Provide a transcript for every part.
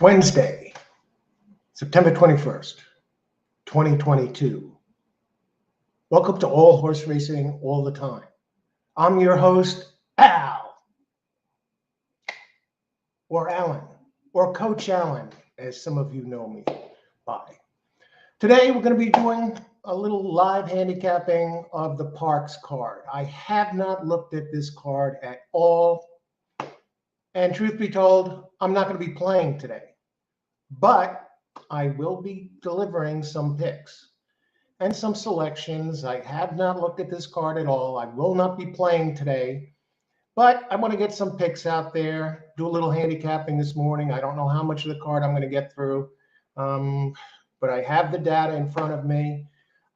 Wednesday, September 21st, 2022. Welcome to All Horse Racing All the Time. I'm your host, Al, or Alan, or Coach Alan, as some of you know me by. Today, we're going to be doing a little live handicapping of the Parx card. I have not looked at this card at all. And truth be told, I'm not going to be playing today. But I will be delivering some picks and some selections. I have not looked at this card at all. I will not be playing today. But I want to get some picks out there, do a little handicapping this morning. I don't know how much of the card I'm going to get through. But I have the data in front of me.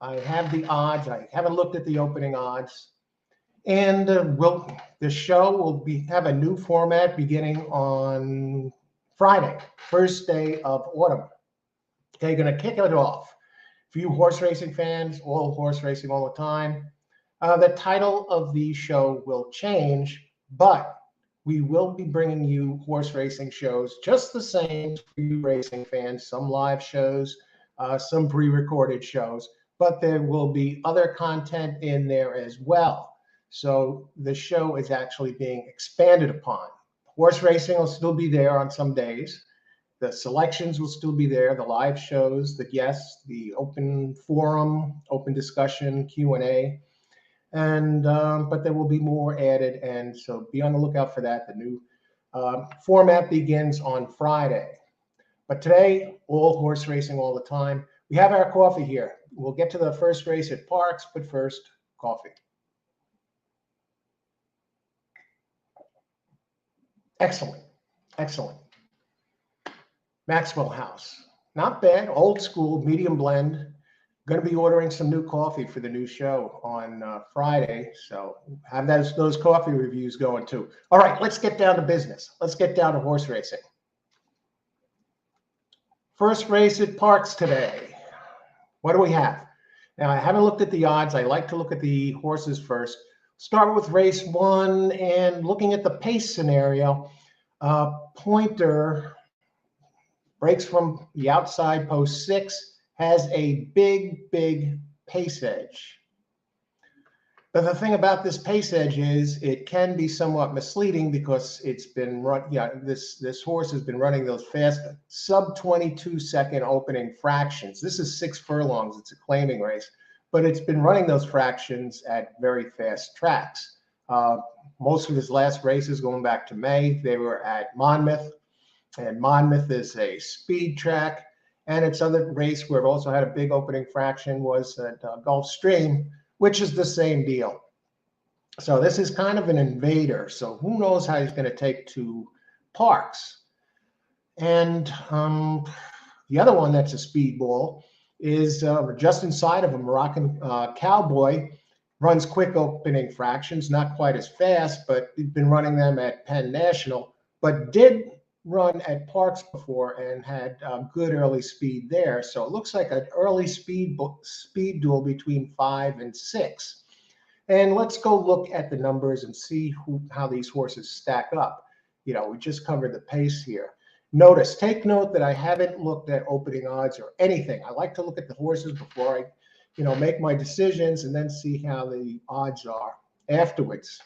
I have the odds. I haven't looked at the opening odds. And the show will have a new format beginning on Friday, first day of autumn. Okay, going to kick it off. For you horse racing fans, all horse racing all the time, the title of the show will change, but we will be bringing you horse racing shows just the same for you racing fans, some live shows, some pre-recorded shows, but there will be other content in there as well. So the show is actually being expanded upon. Horse racing will still be there on some days. The selections will still be there, the live shows, the guests, the open forum, open discussion, Q&A. But there will be more added, and so be on the lookout for that. The new format begins on Friday. But today, all horse racing all the time. We have our coffee here. We'll get to the first race at Parx, but first, coffee. Excellent, excellent. Maxwell House, not bad, old school, medium blend. Going to be ordering some new coffee for the new show on Friday, so have those coffee reviews going too. All right, let's get down to business. Let's get down to horse racing. First race at Parx today. What do we have? Now, I haven't looked at the odds. I like to look at the horses first. Start with race one, and looking at the pace scenario, Pointer breaks from the outside, post 6, has a big pace edge. But the thing about this pace edge is it can be somewhat misleading because it's been this horse has been running those fast sub 22-second opening fractions. This is 6 furlongs. It's a claiming race, but it's been running those fractions at very fast tracks. Most of his last races going back to May, they were at Monmouth, and Monmouth is a speed track. And its other race where it also had a big opening fraction was at Gulfstream, which is the same deal. So this is kind of an invader. So who knows how he's going to take to Parx. And the other one that's a speedball is just inside of a Moroccan Cowboy. Runs quick opening fractions, not quite as fast, but he's been running them at Penn National, but did run at Parx before and had good early speed there. So it looks like an early speed duel between 5 and 6. And let's go look at the numbers and see how these horses stack up. We just covered the pace here. Take note that I haven't looked at opening odds or anything. I like to look at the horses before I make my decisions and then see how the odds are afterwards.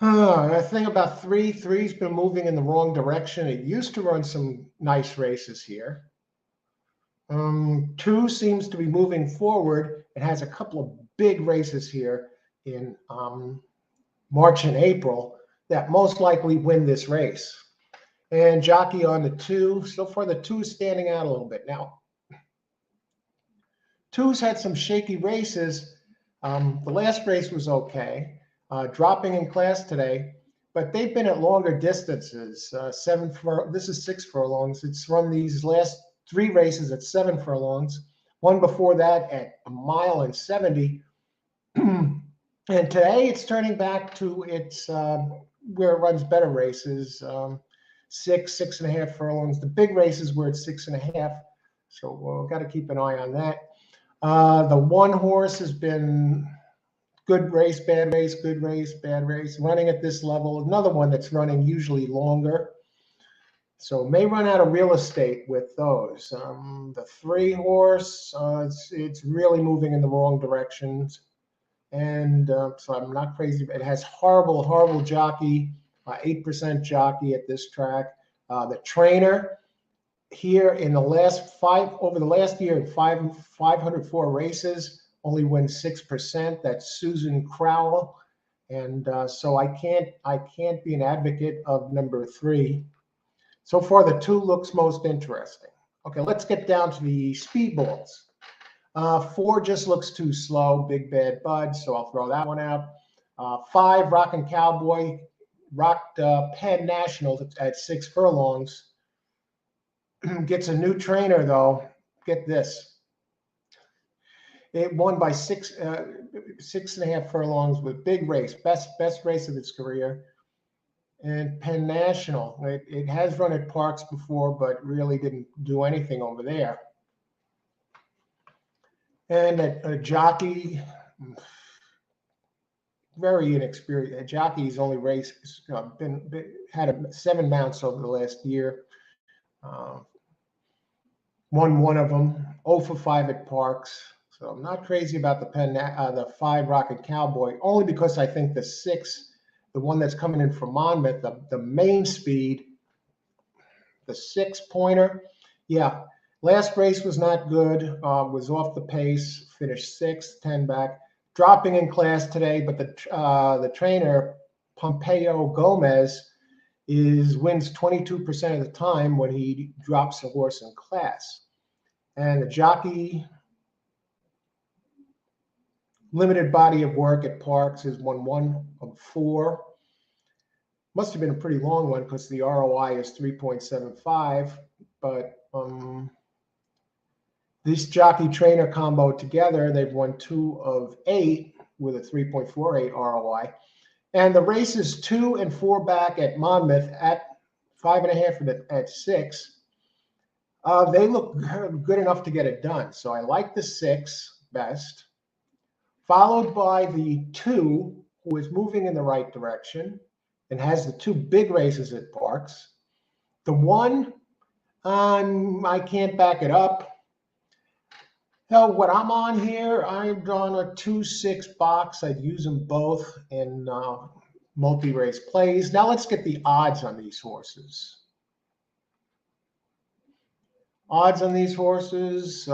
I think about 3. 3's been moving in the wrong direction. It used to run some nice races here. 2 seems to be moving forward. It has a couple of big races here in March and April that most likely win this race. And jockey on the 2. So far, the 2 is standing out a little bit. Now, 2's had some shaky races. The last race was okay, dropping in class today, but they've been at longer distances. This is 6 furlongs. It's run these last 3 races at 7 furlongs. One before that at 1 70 miles. And today it's turning back to its where it runs better races, 6.5 furlongs. The big races were at 6.5. So we've got to keep an eye on that. The one horse has been good race, bad race, good race, bad race. Running at this level, another one that's running usually longer. So may run out of real estate with those. The 3 horse, it's really moving in the wrong directions. And so I'm not crazy. It has horrible jockey, 8% jockey at this track. The trainer here in the last over the last year, 504 races, only wins 6%. That's Susan Crowell. And so I can't be an advocate of number 3. So far, the 2 looks most interesting. Okay, let's get down to the speedballs. 4 just looks too slow, Big Bad Bud, so I'll throw that one out. 5, Rockin' Cowboy, rocked Penn Nationals at 6 furlongs. Gets a new trainer, though. Get this. It won by 6.5 furlongs with big race, best race of its career. And Penn National, it has run at Parx before, but really didn't do anything over there. And a jockey, very inexperienced. A jockey's only raced, had 7 mounts over the last year. Won one of them, 0 for 5 at Parx. So I'm not crazy about the 5 Rockin' Cowboy, only because I think the 6, the one that's coming in from Monmouth, the main speed, the 6 pointer, yeah. Last race was not good, was off the pace, finished 6th, 10 back. Dropping in class today, but the trainer, Pompeo Gomez, wins 22% of the time when he drops a horse in class. And the jockey, limited body of work at Parx, has won 1 of 4. Must have been a pretty long one because the ROI is 3.75, but this jockey trainer combo together, they've won 2 of 8 with a 3.48 ROI. And the races 2 and 4 back at Monmouth at 5.5 at 6, they look good enough to get it done. So I like the 6 best, followed by the 2, who is moving in the right direction and has the 2 big races at Parx. The 1, I can't back it up. Now, what I'm on here, I'm on a 2-6 box. I'd use them both in multi-race plays. Now let's get the odds on these horses. Odds on these horses,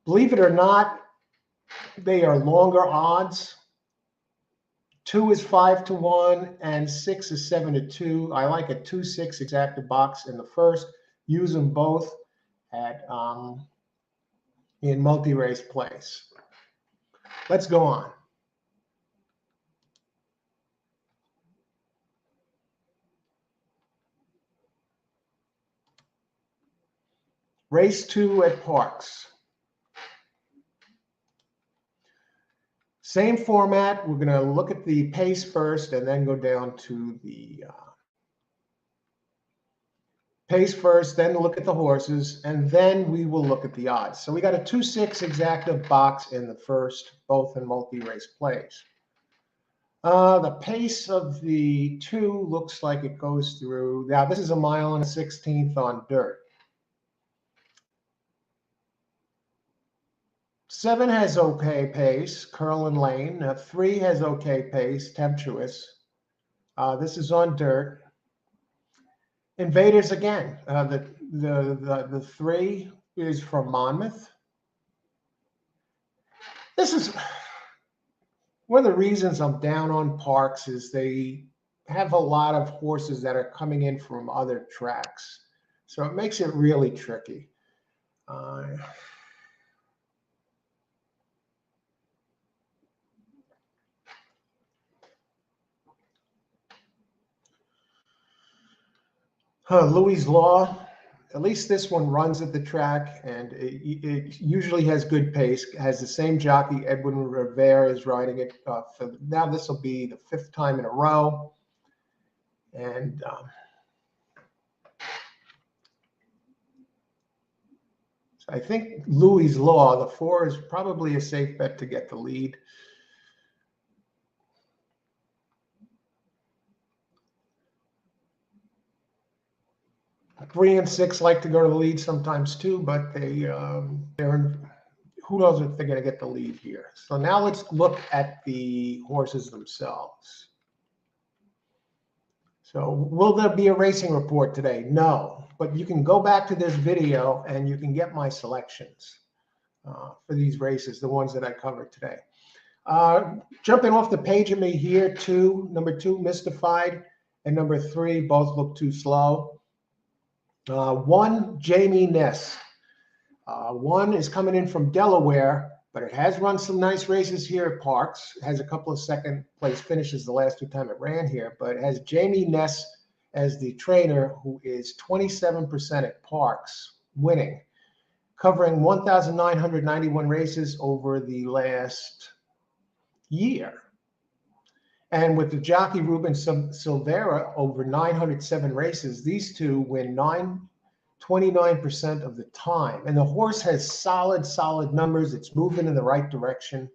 believe it or not, they are longer odds. 2 is 5-1 and 6 is 7-2. I like a 2-6 exacta box in the first. Use them both at in multi-race plays. Let's go on. Race 2 at Parx. Same format. We're going to look at the pace first and then go down to the pace first, then look at the horses, and then we will look at the odds. So we got a 2-6 exacta box in the first, both in multi-race plays. The pace of the 2 looks like it goes through. Now, this is a 1 1/16 on dirt. 7 has okay pace, Curl and Lane. 3 has okay pace, Tempestuous. This is on dirt. Invaders again. The 3 is from Monmouth. This is one of the reasons I'm down on Parx is they have a lot of horses that are coming in from other tracks. So it makes it really tricky. Louis' Law, at least this one runs at the track, and it usually has good pace. It has the same jockey, Edwin Rivera, is riding it. Now this will be the 5th time in a row. And so I think Louis' Law, the 4, is probably a safe bet to get the lead. 3 and 6 like to go to the lead sometimes too, but they're in, who knows if they're going to get the lead here. So now let's look at the horses themselves. So will there be a racing report today? No, but you can go back to this video and you can get my selections for these races, the ones that I covered today. Jumping off the page of me here, number 2, Mystified, and number 3 both look too slow. 1, Jamie Ness. 1 is coming in from Delaware, but it has run some nice races here at Parx. It has a couple of second place finishes the last 2 times it ran here, but it has Jamie Ness as the trainer, who is 27% at Parx, winning, covering 1,991 races over the last year. And with the jockey Ruben Silvera over 907 races, these two win 29% of the time. And the horse has solid numbers. It's moving in the right direction.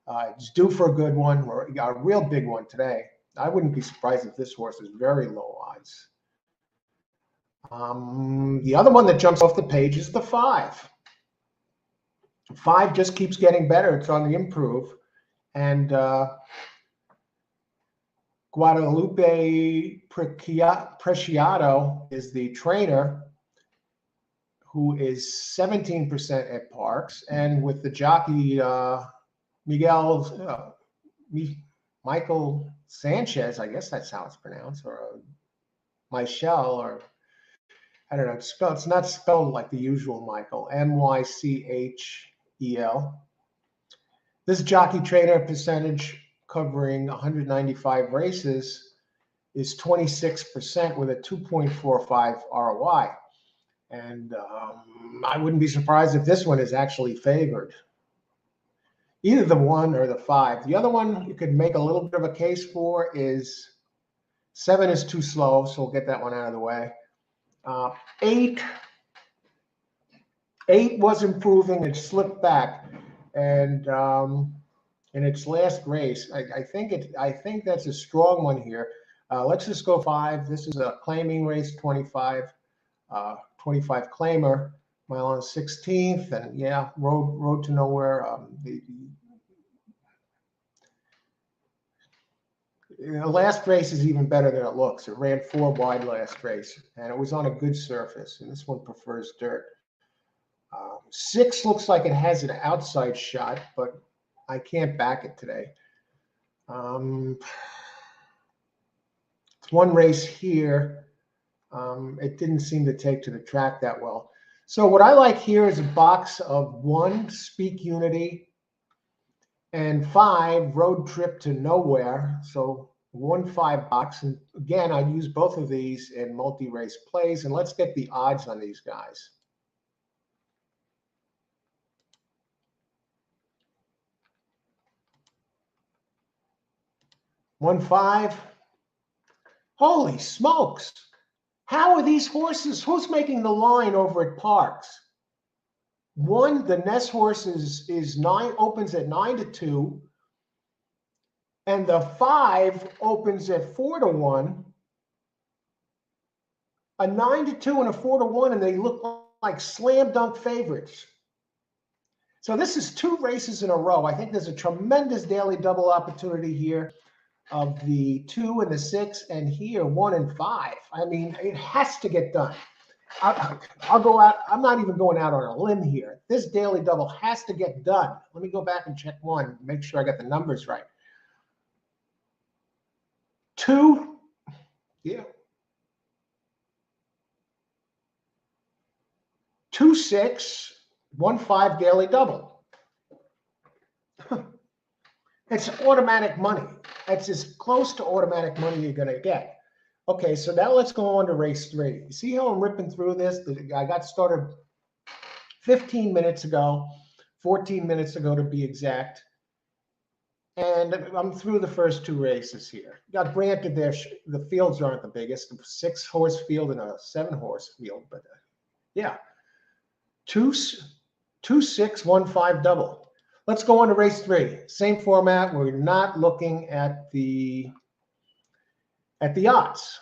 It's due for a good one. We got a real big one today. I wouldn't be surprised if this horse is very low odds. The other one that jumps off the page is the 5. 5 just keeps getting better. It's on the improve. And Guadalupe Preciado is the trainer, who is 17% at Parx, and with the jockey Michael Sanchez, I guess that's how it's pronounced, or Michel, or I don't know. It's not spelled like the usual Michael, Mychel. This jockey trainer percentage, covering 195 races, is 26% with a 2.45 ROI. And I wouldn't be surprised if this one is actually favored. Either the 1 or the 5. The other one you could make a little bit of a case for is 7 is too slow, so we'll get that one out of the way. 8 was improving. It slipped back. And in its last race, I think that's a strong one here. Let's just go 5. This is a claiming race, 25 claimer, mile on 16th, and yeah, road to nowhere. The last race is even better than it looks. It ran 4 wide last race, and it was on a good surface, and this one prefers dirt. 6 looks like it has an outside shot, but I can't back it today. It's one race here. It didn't seem to take to the track that well. So what I like here is a box of 1, Speak Unity, and 5, Road Trip to Nowhere. So 1-5 box. And again, I'd use both of these in multi-race plays. And let's get the odds on these guys. $1-5. Holy smokes. How are these horses? Who's making the line over at Parx? 1, the Ness horse is 9, opens at 9-2. And the 5 opens at 4-1. A 9-2 and a 4-1, and they look like slam dunk favorites. So this is 2 races in a row. I think there's a tremendous daily double opportunity here of the 2 and the 6, and here 1 and 5. I mean, it has to get done. I'll go out. I'm not even going out on a limb here. This daily double has to get done. Let me go back and check one, make sure I got the numbers right. 2, yeah. 2, 6, 1, 5 daily double. It's automatic money. It's as close to automatic money you're going to get. Okay, so now let's go on to race 3. You see how I'm ripping through this? I got started 15 minutes ago, 14 minutes ago to be exact. And I'm through the first 2 races here. Got granted, the fields aren't the biggest, a 6-horse field and a 7-horse field, but yeah. 2, 6, 1, 5 double. Let's go on to race 3. Same format. We're not looking at the odds.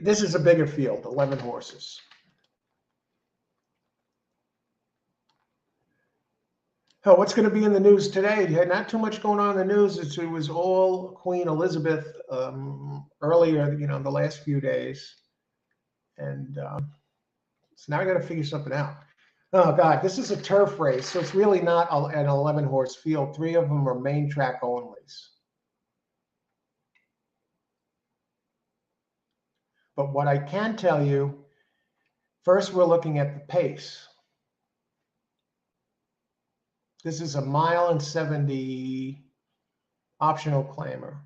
This is a bigger field, 11 horses. Oh, what's going to be in the news today? Not too much going on in the news. It was all Queen Elizabeth earlier, the last few days. And so now I got to figure something out. Oh, God, this is a turf race, so it's really not an 11-horse field. 3 of them are main track onlys. But what I can tell you, first we're looking at the pace. This is a 1.70 mile optional claimer.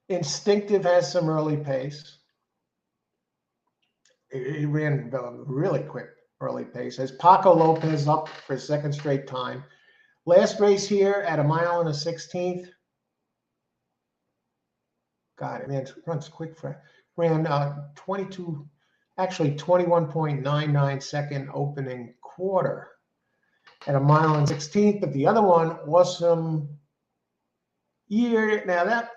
Instinctive has some early pace. It ran really quick early pace. As Paco Lopez up for a second straight time. Last race here at 1.16 miles. God, it runs quick for ran 21.99 second opening quarter at 1.16 miles. But the other one, Awesome Year. Now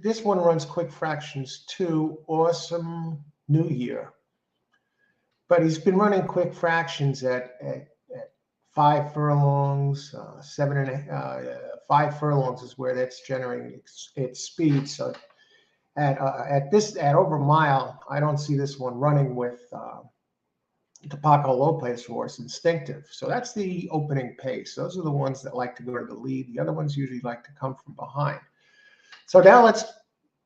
this one runs quick fractions too. Awesome New Year. But he's been running quick fractions at 5 furlongs, 5 furlongs is where that's generating its speed. So at over a mile, I don't see this one running with the Paco Lopez horse, Instinctive. So that's the opening pace. Those are the ones that like to go to the lead. The other ones usually like to come from behind. So now let's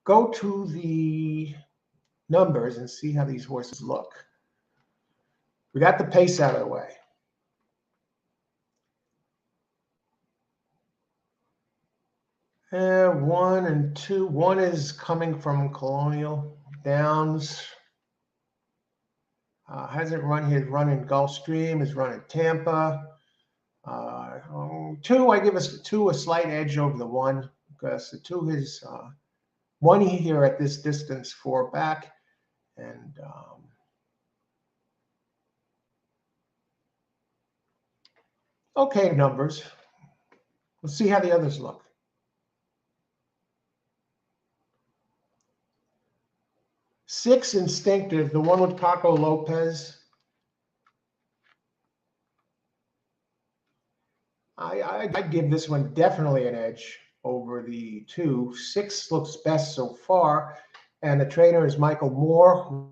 go to the numbers and see how these horses look. We got the pace out of the way. One and two. One is coming from Colonial Downs. Hasn't run here. Run in Gulfstream. Has run in Tampa. 2, I give us 2 a slight edge over the 1 because the 2 is 1 here at this distance, 4 back, and okay numbers. Let's see how the others look. Six, Instinctive, the one with Paco Lopez. I'd give this one definitely an edge over the 2. 6 looks best so far, and the trainer is Michael Moore,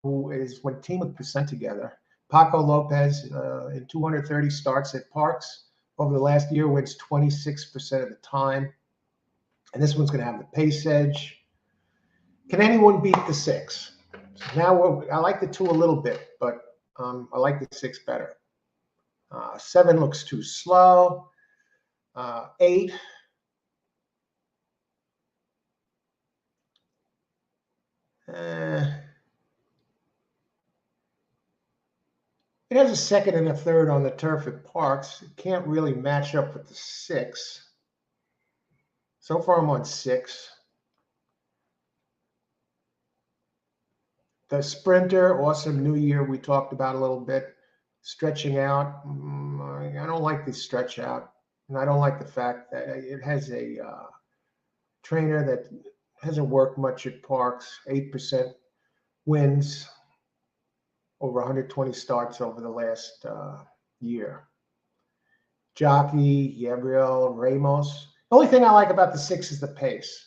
who is when team with percent together. Paco Lopez in 230 starts at Parx over the last year wins 26% of the time, and this one's going to have the pace edge. Can anyone beat the 6? So now I like the 2 a little bit, but I like the 6 better. 7 looks too slow. 8. It has a 2nd and a 3rd on the turf at Parx. It can't really match up with the 6. So far, I'm on 6. The Sprinter, Awesome New Year, we talked about a little bit. Stretching out. I don't like the stretch out. And I don't like the fact that it has a trainer that hasn't worked much at Parx. 8% wins over 120 starts over the last year. Jockey, Gabriel Ramos. The only thing I like about the 6 is the pace.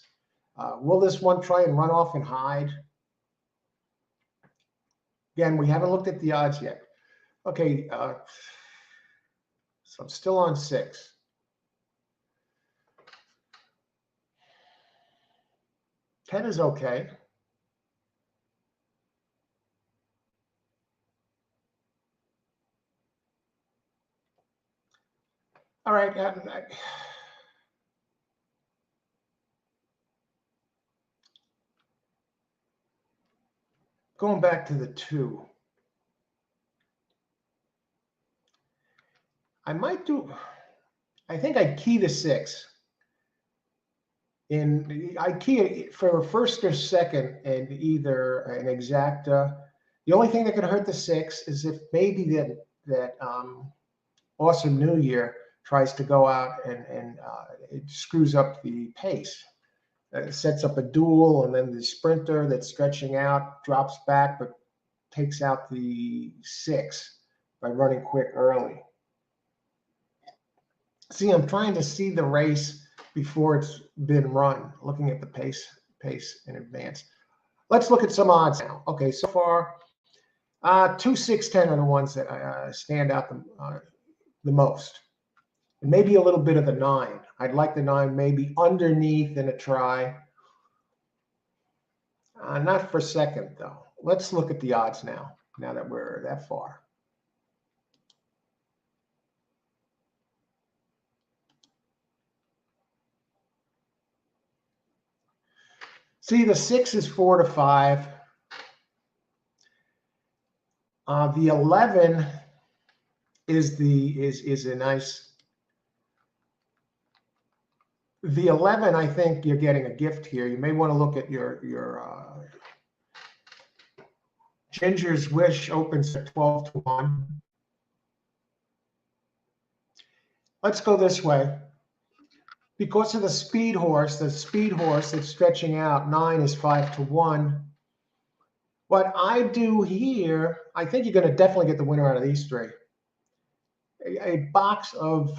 Will this one try and run off and hide? Again, we haven't looked at the odds yet. Okay, so I'm still on 6. Ten is okay. All right. Going back to the 2. I think I'd key the 6. I'd key it for first or second and either an exacta. The only thing that could hurt the 6 is if maybe that Awesome New Year tries to go out and it screws up the pace. It sets up a duel, and then the sprinter that's stretching out drops back but takes out the 6 by running quick early. See, I'm trying to see the race before it's been run, looking at the pace in advance. Let's look at some odds now. Okay, so far, 2, 6, 10 are the ones that stand out the most. And maybe a little bit of the 9. I'd like the 9 maybe underneath in a try. Not for second, though. Let's look at the odds now that we're that far. See, the 6 is 4 to 5. The 11 is a nice. The 11, I think you're getting a gift here. You may want to look at your Ginger's Wish opens at 12 to 1. Let's go this way. Because of the speed horse that's stretching out, 9 is 5 to 1. What I do here, I think you're going to definitely get the winner out of these 3. A box of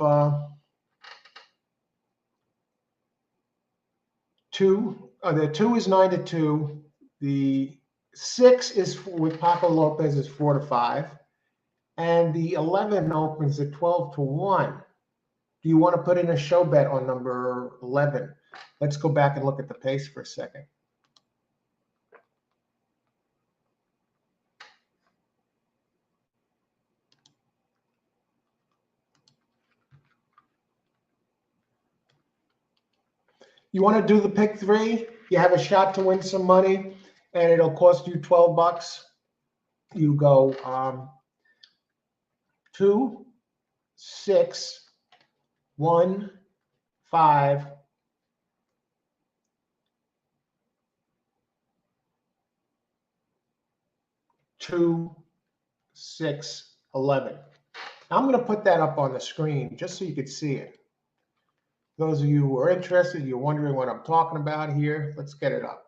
2. The 2 is 9 to 2. The 6 is with Paco Lopez is 4 to 5. And the 11 opens at 12 to 1. Do you want to put in a show bet on number 11? Let's go back and look at the pace for a second. You want to do the pick 3? You have a shot to win some money, and it'll cost you $12. You go 2, 6, 1, 5, 2, 6, 11. I'm going to put that up on the screen just so you can see it. Those of you who are interested, you're wondering what I'm talking about here, let's get it up.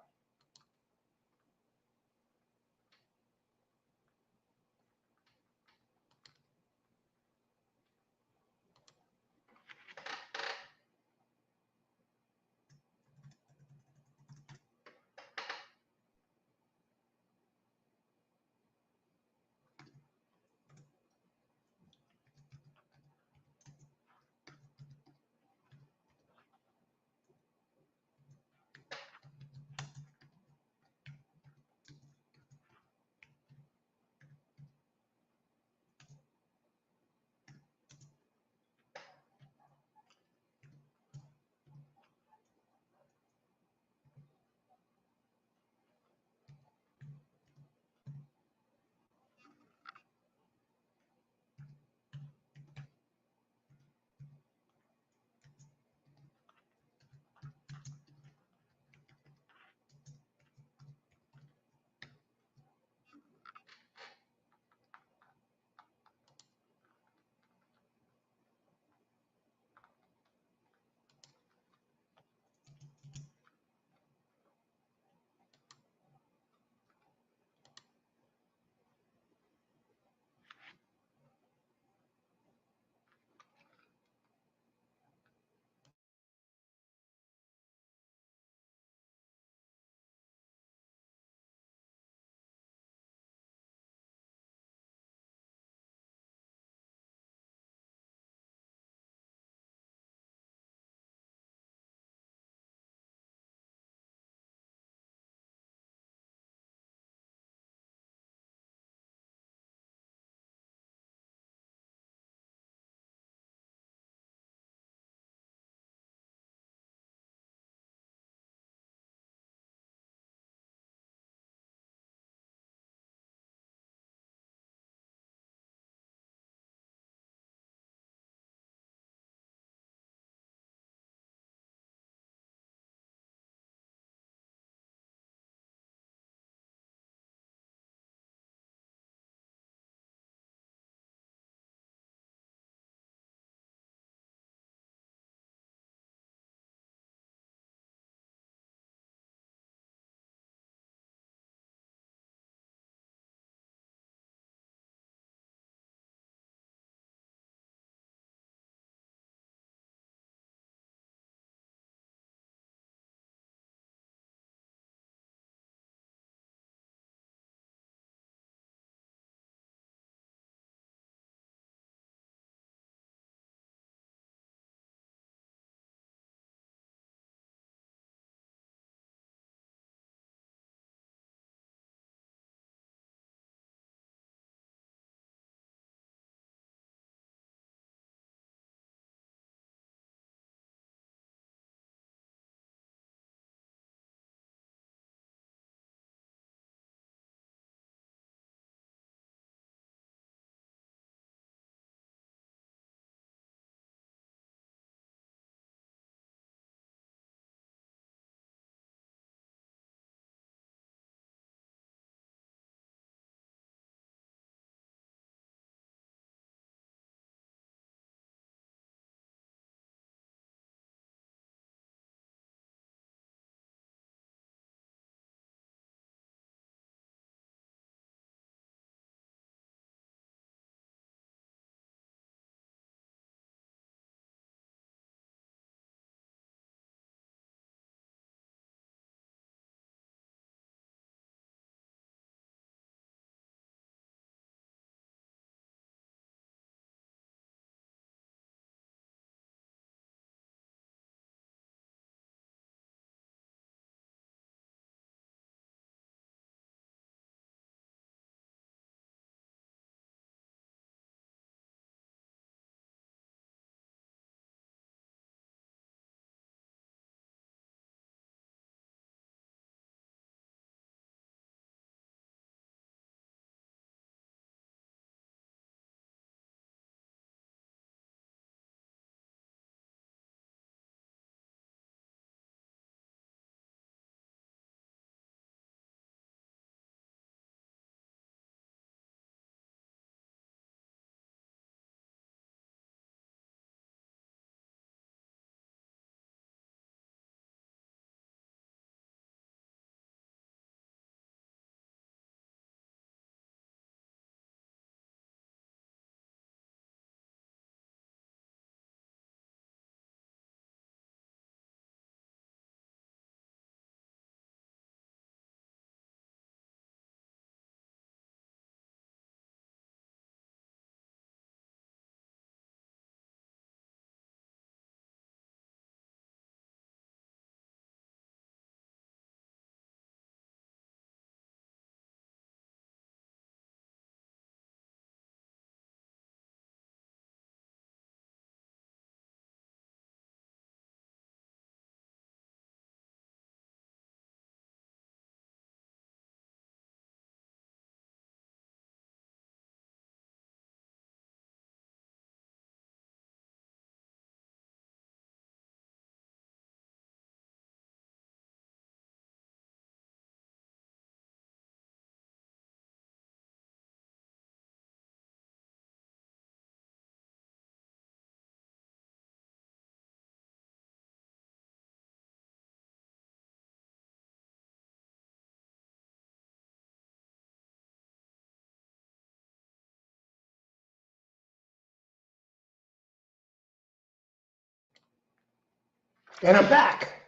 And I'm back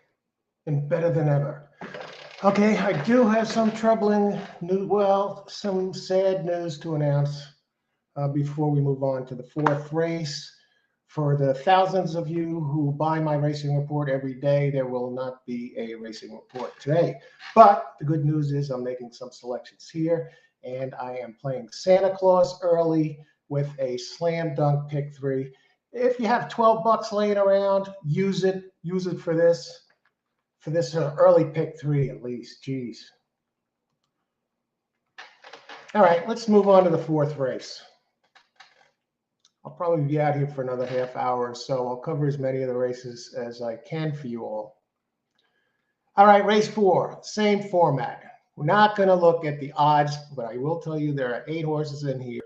and better than ever. Okay, I do have some troubling news, well, some sad news to announce before we move on to the fourth race. For the thousands of you who buy my racing report every day, there will not be a racing report today. But the good news is I'm making some selections here, and I am playing Santa Claus early with a slam dunk pick 3. If you have 12 bucks laying around, use it. Use it for this early pick 3 at least. Geez. All right, let's move on to the fourth race. I'll probably be out here for another half hour or so. I'll cover as many of the races as I can for you all. All right, race 4, same format. We're not going to look at the odds, but I will tell you there are 8 horses in here.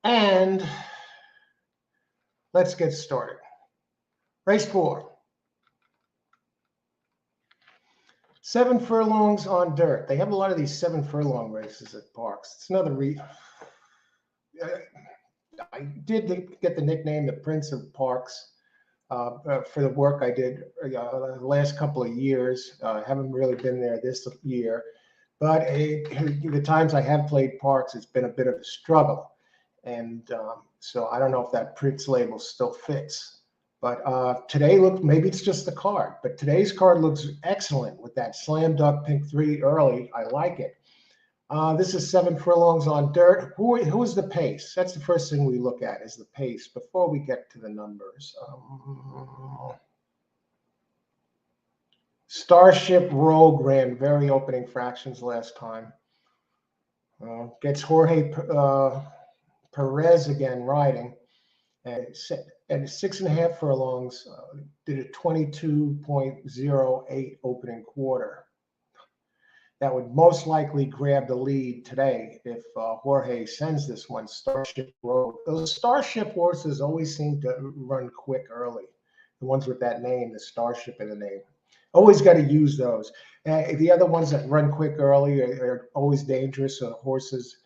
And let's get started. Race 4. 7 furlongs on dirt. They have a lot of these 7 furlong races at Parx. It's another I did get the nickname the Prince of Parx for the work I did the last couple of years. Haven't really been there this year, but the times I have played Parx, it's been a bit of a struggle. And so I don't know if that Prince label still fits. But today, look, maybe it's just the card, but today's card looks excellent with that slam dunk pick 3 early. I like it. This is 7 furlongs on dirt. Who is the pace? That's the first thing we look at is the pace before we get to the numbers. Starship Rogue ran very opening fractions last time. Gets Jorge Perez again riding. And 6.5 furlongs did a 22.08 opening quarter. That would most likely grab the lead today if Jorge sends this one, Starship Rogue. Those Starship horses always seem to run quick early. The ones with that name, the Starship in the name. Always got to use those. The other ones that run quick early are always dangerous. Horses,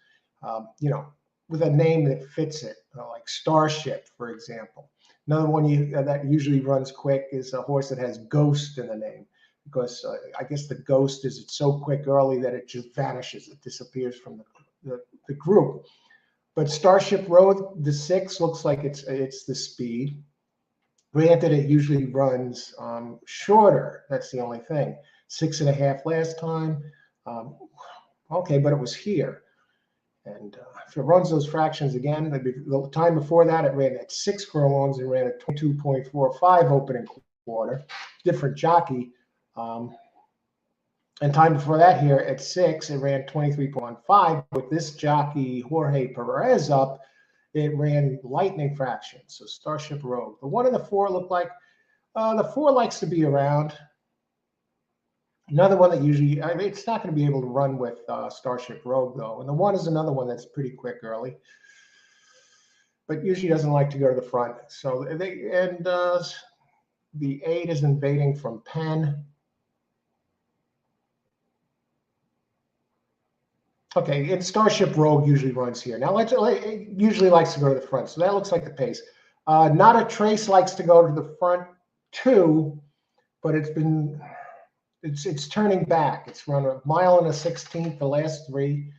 with a name that fits it, like Starship, for example. Another one that usually runs quick is a horse that has Ghost in the name. Because I guess the Ghost is it's so quick early that it just vanishes. It disappears from the group. But Starship Rogue, the 6, looks like it's the speed. Granted, it usually runs shorter. That's the only thing. 6.5 last time. Okay, but it was here. And if it runs those fractions again, the time before that, it ran at 6 furlongs and ran at 22.45 opening quarter. Different jockey. And time before that here at 6, it ran 23.15. With this jockey, Jorge Perez up, it ran lightning fraction. So Starship Rogue. The 1 and the 4 look like the 4 likes to be around. Another one that usually, it's not going to be able to run with Starship Rogue, though. And the 1 is another one that's pretty quick early, but usually doesn't like to go to the front. So the 8 is invading from Penn. Okay, and Starship Rogue usually runs here. Now, it usually likes to go to the front, so that looks like the pace. Not a Trace likes to go to the front too, but it's turning back. It's run 1 mile and a 16th the last 3.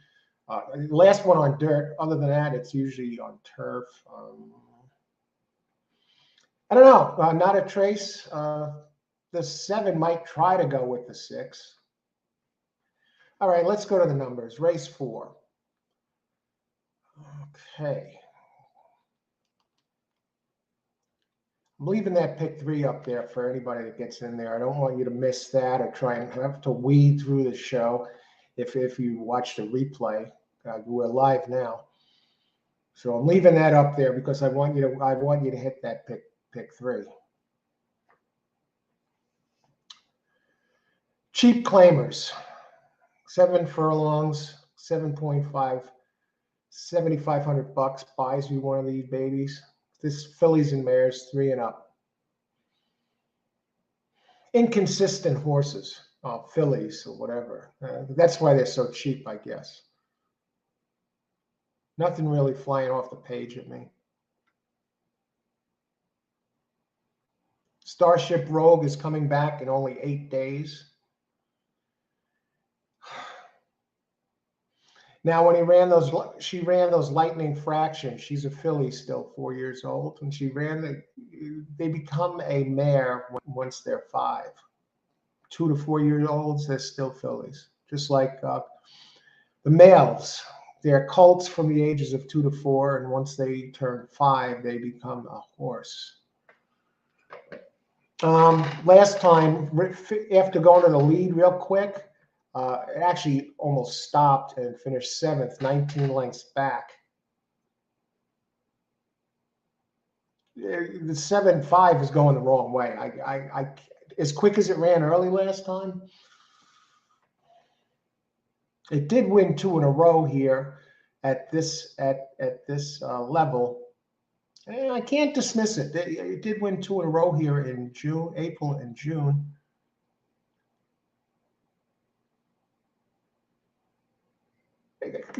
The last one on dirt. Other than that, it's usually on turf. I don't know. Not a Trace. The 7 might try to go with the 6. All right, let's go to the numbers. Race 4. Okay. I'm leaving that pick 3 up there for anybody that gets in there. I don't want you to miss that or try and have to weed through the show if you watch the replay. We're live now. So I'm leaving that up there because I want you to hit that pick 3. Cheap claimers. 7 furlongs, 7.5, 7,500 bucks buys you one of these babies. This Phillies and Mayors 3 and up. Inconsistent horses, fillies or whatever. That's why they're so cheap, I guess. Nothing really flying off the page at me. Starship Rogue is coming back in only 8 days. Now, when she ran those lightning fractions. She's a filly still, 4 years old, and they become a mare once they're 5. 2 to 4 years olds, they're still fillies. Just like the males, they're colts from the ages of 2 to 4, and once they turn 5, they become a horse. Last time, after going to the lead real quick, it actually almost stopped and finished 7th, 19 lengths back. The 7.5 is going the wrong way. I as quick as it ran early last time. It did win 2 in a row here at this level. And I can't dismiss it. It did win 2 in a row here in April and June.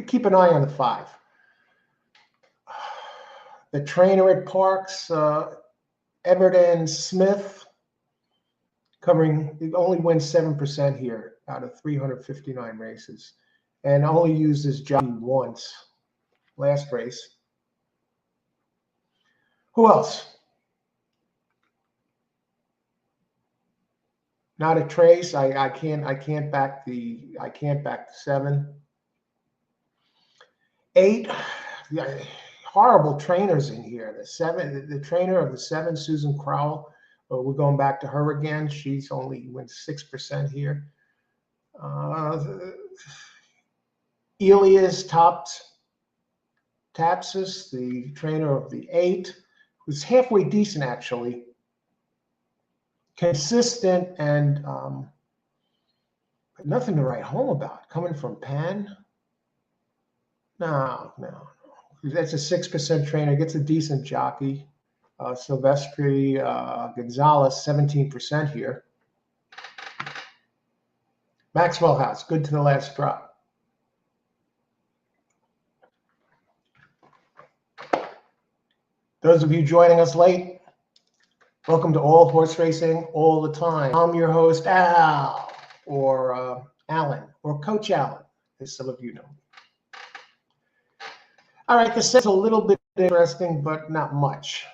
Keep an eye on the 5. The trainer at Parx, Everton Smith, it only wins 7% here out of 359 races, and only used his jockey once last race. Who else? Not a trace. I can't back the 7. 8. Horrible trainers in here. The trainer of the 7, Susan Crowell. We're going back to her again. She's only wins 6% here. Elias Tapsis, the trainer of the 8, who's halfway decent actually. Consistent and nothing to write home about. Coming from Penn? No. That's a 6% trainer. Gets a decent jockey. Silvestri Gonzalez, 17% here. Maxwell House, good to the last drop. Those of you joining us late, welcome to All Horse Racing All the Time. I'm your host, Al, or Alan, or Coach Alan, as some of you know. All right, this is a little bit interesting, but not much.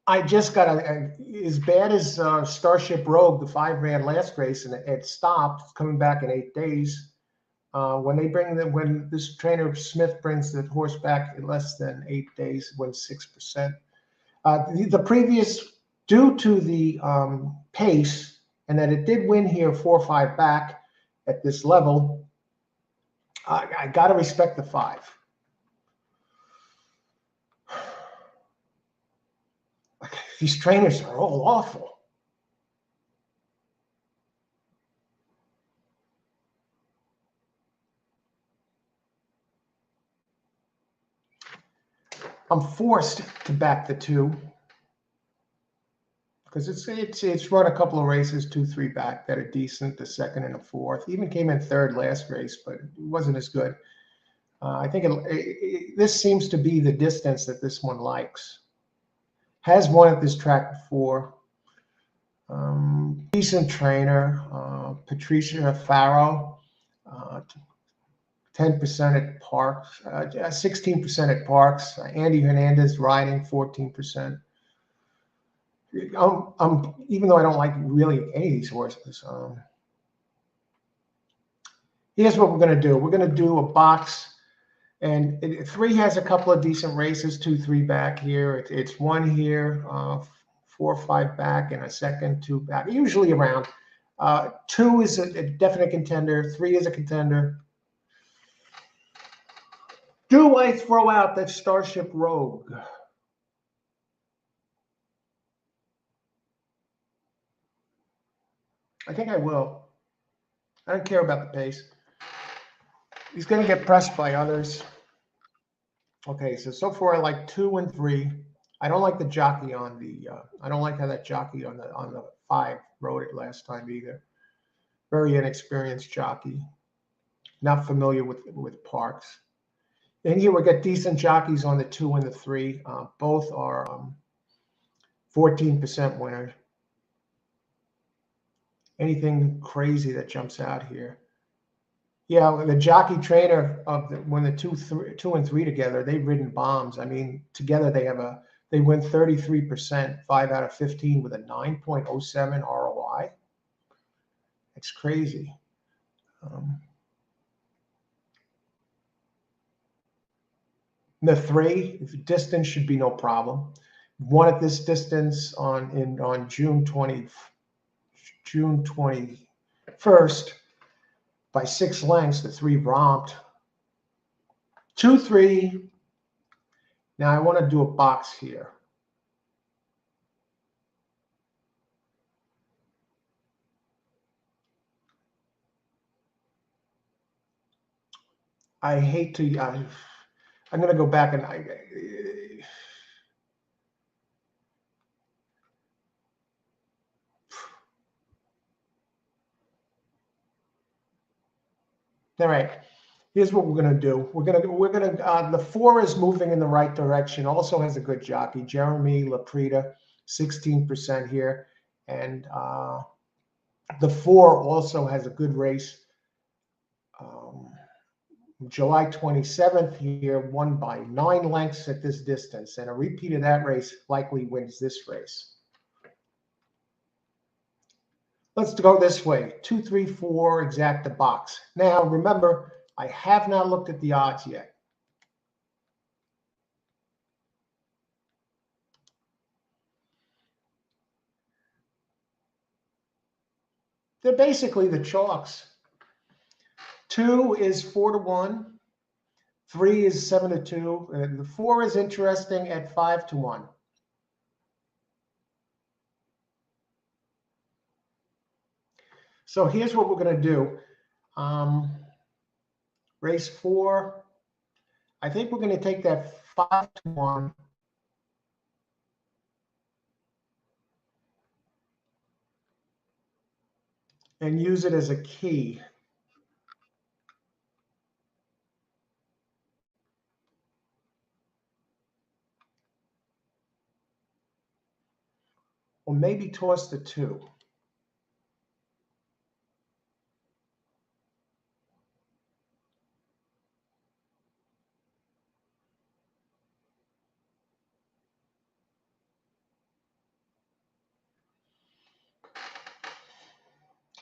I just got as bad as Starship Rogue, the 5 ran last race, and it stopped, coming back in 8 days. When this trainer Smith brings the horse back in less than 8 days, wins 6%. The previous, due to the pace, and that it did win here 4 or 5 back at this level, I got to respect the 5. These trainers are all awful. I'm forced to back the 2 because it's run a couple of races, 2, 3 back that are decent. The 2nd and the 4th, even came in 3rd last race, but it wasn't as good. I think this seems to be the distance that this one likes. Has won at this track before. Decent trainer, Patricia Farrow, 10% at Parx, 16% at Parx. Andy Hernandez riding 14%. Even though I don't like really any of these horses. Here's what we're going to do. We're going to do a box. And 3 has a couple of decent races, 2, 3 back here. It's 1 here, 4 or 5 back, and a 2nd, 2 back. Usually around 2 is a definite contender. 3 is a contender. Do I throw out that Starship Rogue? I think I will. I don't care about the pace. He's going to get pressed by others. Okay, so far I like 2 and 3. I don't like the jockey on the. I don't like how that jockey on the 5 rode it last time either. Very inexperienced jockey. Not familiar with Parx. And here we got decent jockeys on the 2 and the 3. Both are 14% winner. Anything crazy that jumps out here? Yeah, the jockey trainer of when the two and three together, they've ridden bombs. I mean, together they win 33%, 5 out of 15 with a 9.07 ROI. It's crazy. The three distance should be no problem. Won at this distance on June 21st by 6 lengths. The three romped. 2-3. Now I want to do a box here. I hate to. I'm going to go back and all right. Here's what we're going to do. The 4 is moving in the right direction. Also has a good jockey, Jeremy Laprida, 16% here, and the 4 also has a good race. July 27th here, won by 9 lengths at this distance, and a repeat of that race likely wins this race. Let's go this way. 2, 3, 4, exacta box. Now, remember, I have not looked at the odds yet. They're basically the chalks. 2 is 4-1. 3 is 7-2. And the 4 is interesting at 5-1. So here's what we're going to do. Race 4. I think we're going to take that 5-1. And use it as a key. Or maybe toss the 2.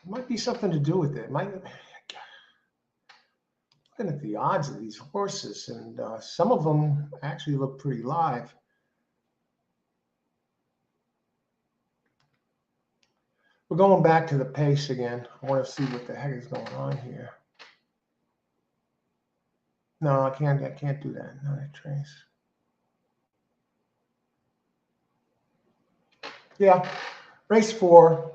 Might be something to do with it. Looking at the odds of these horses, and some of them actually look pretty live. We're going back to the pace again. I want to see what the heck is going on here. No, I can't do that. No, I trace. Yeah, race 4.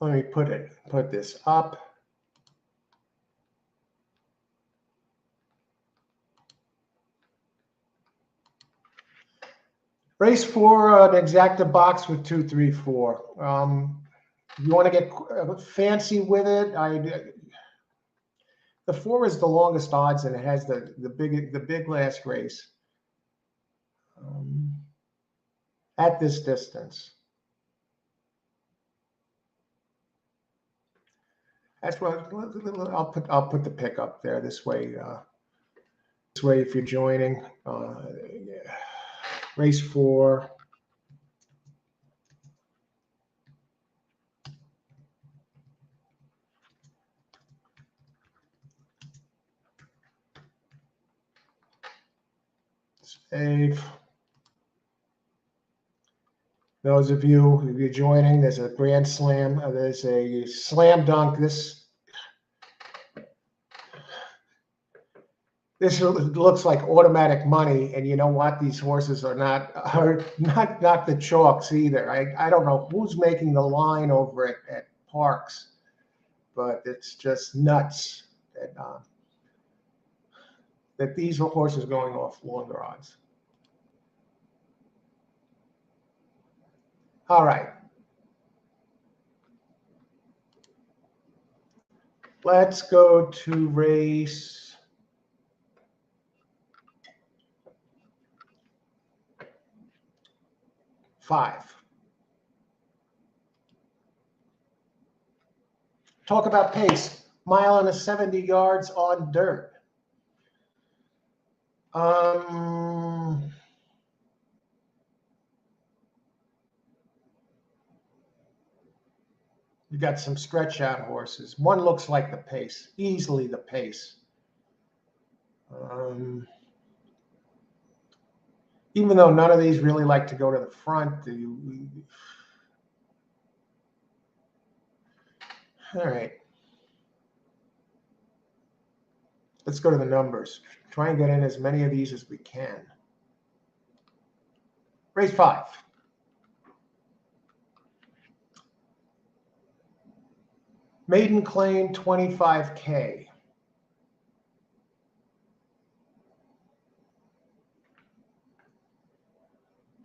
Let me put this up. Race 4, an exacta box with 2, 3, 4. You want to get fancy with it? The 4 is the longest odds, and it has the big last race at this distance. That's what I'll put the pick up there this way. If you're joining, race 4. Save. Those of you, if you're joining, there's a grand slam. There's a slam dunk. This looks like automatic money, and you know what? These horses are not the chalks either. I don't know who's making the line over at Parx, but it's just nuts that these horses are going off longer odds. All right. Let's go to race 5. Talk about pace. Mile and 70 yards on dirt. You got some stretch out horses. One looks like the pace, easily the pace. Even though none of these really like to go to the front. All right. Let's go to the numbers. Try and get in as many of these as we can. Race 5. Maiden claim 25K.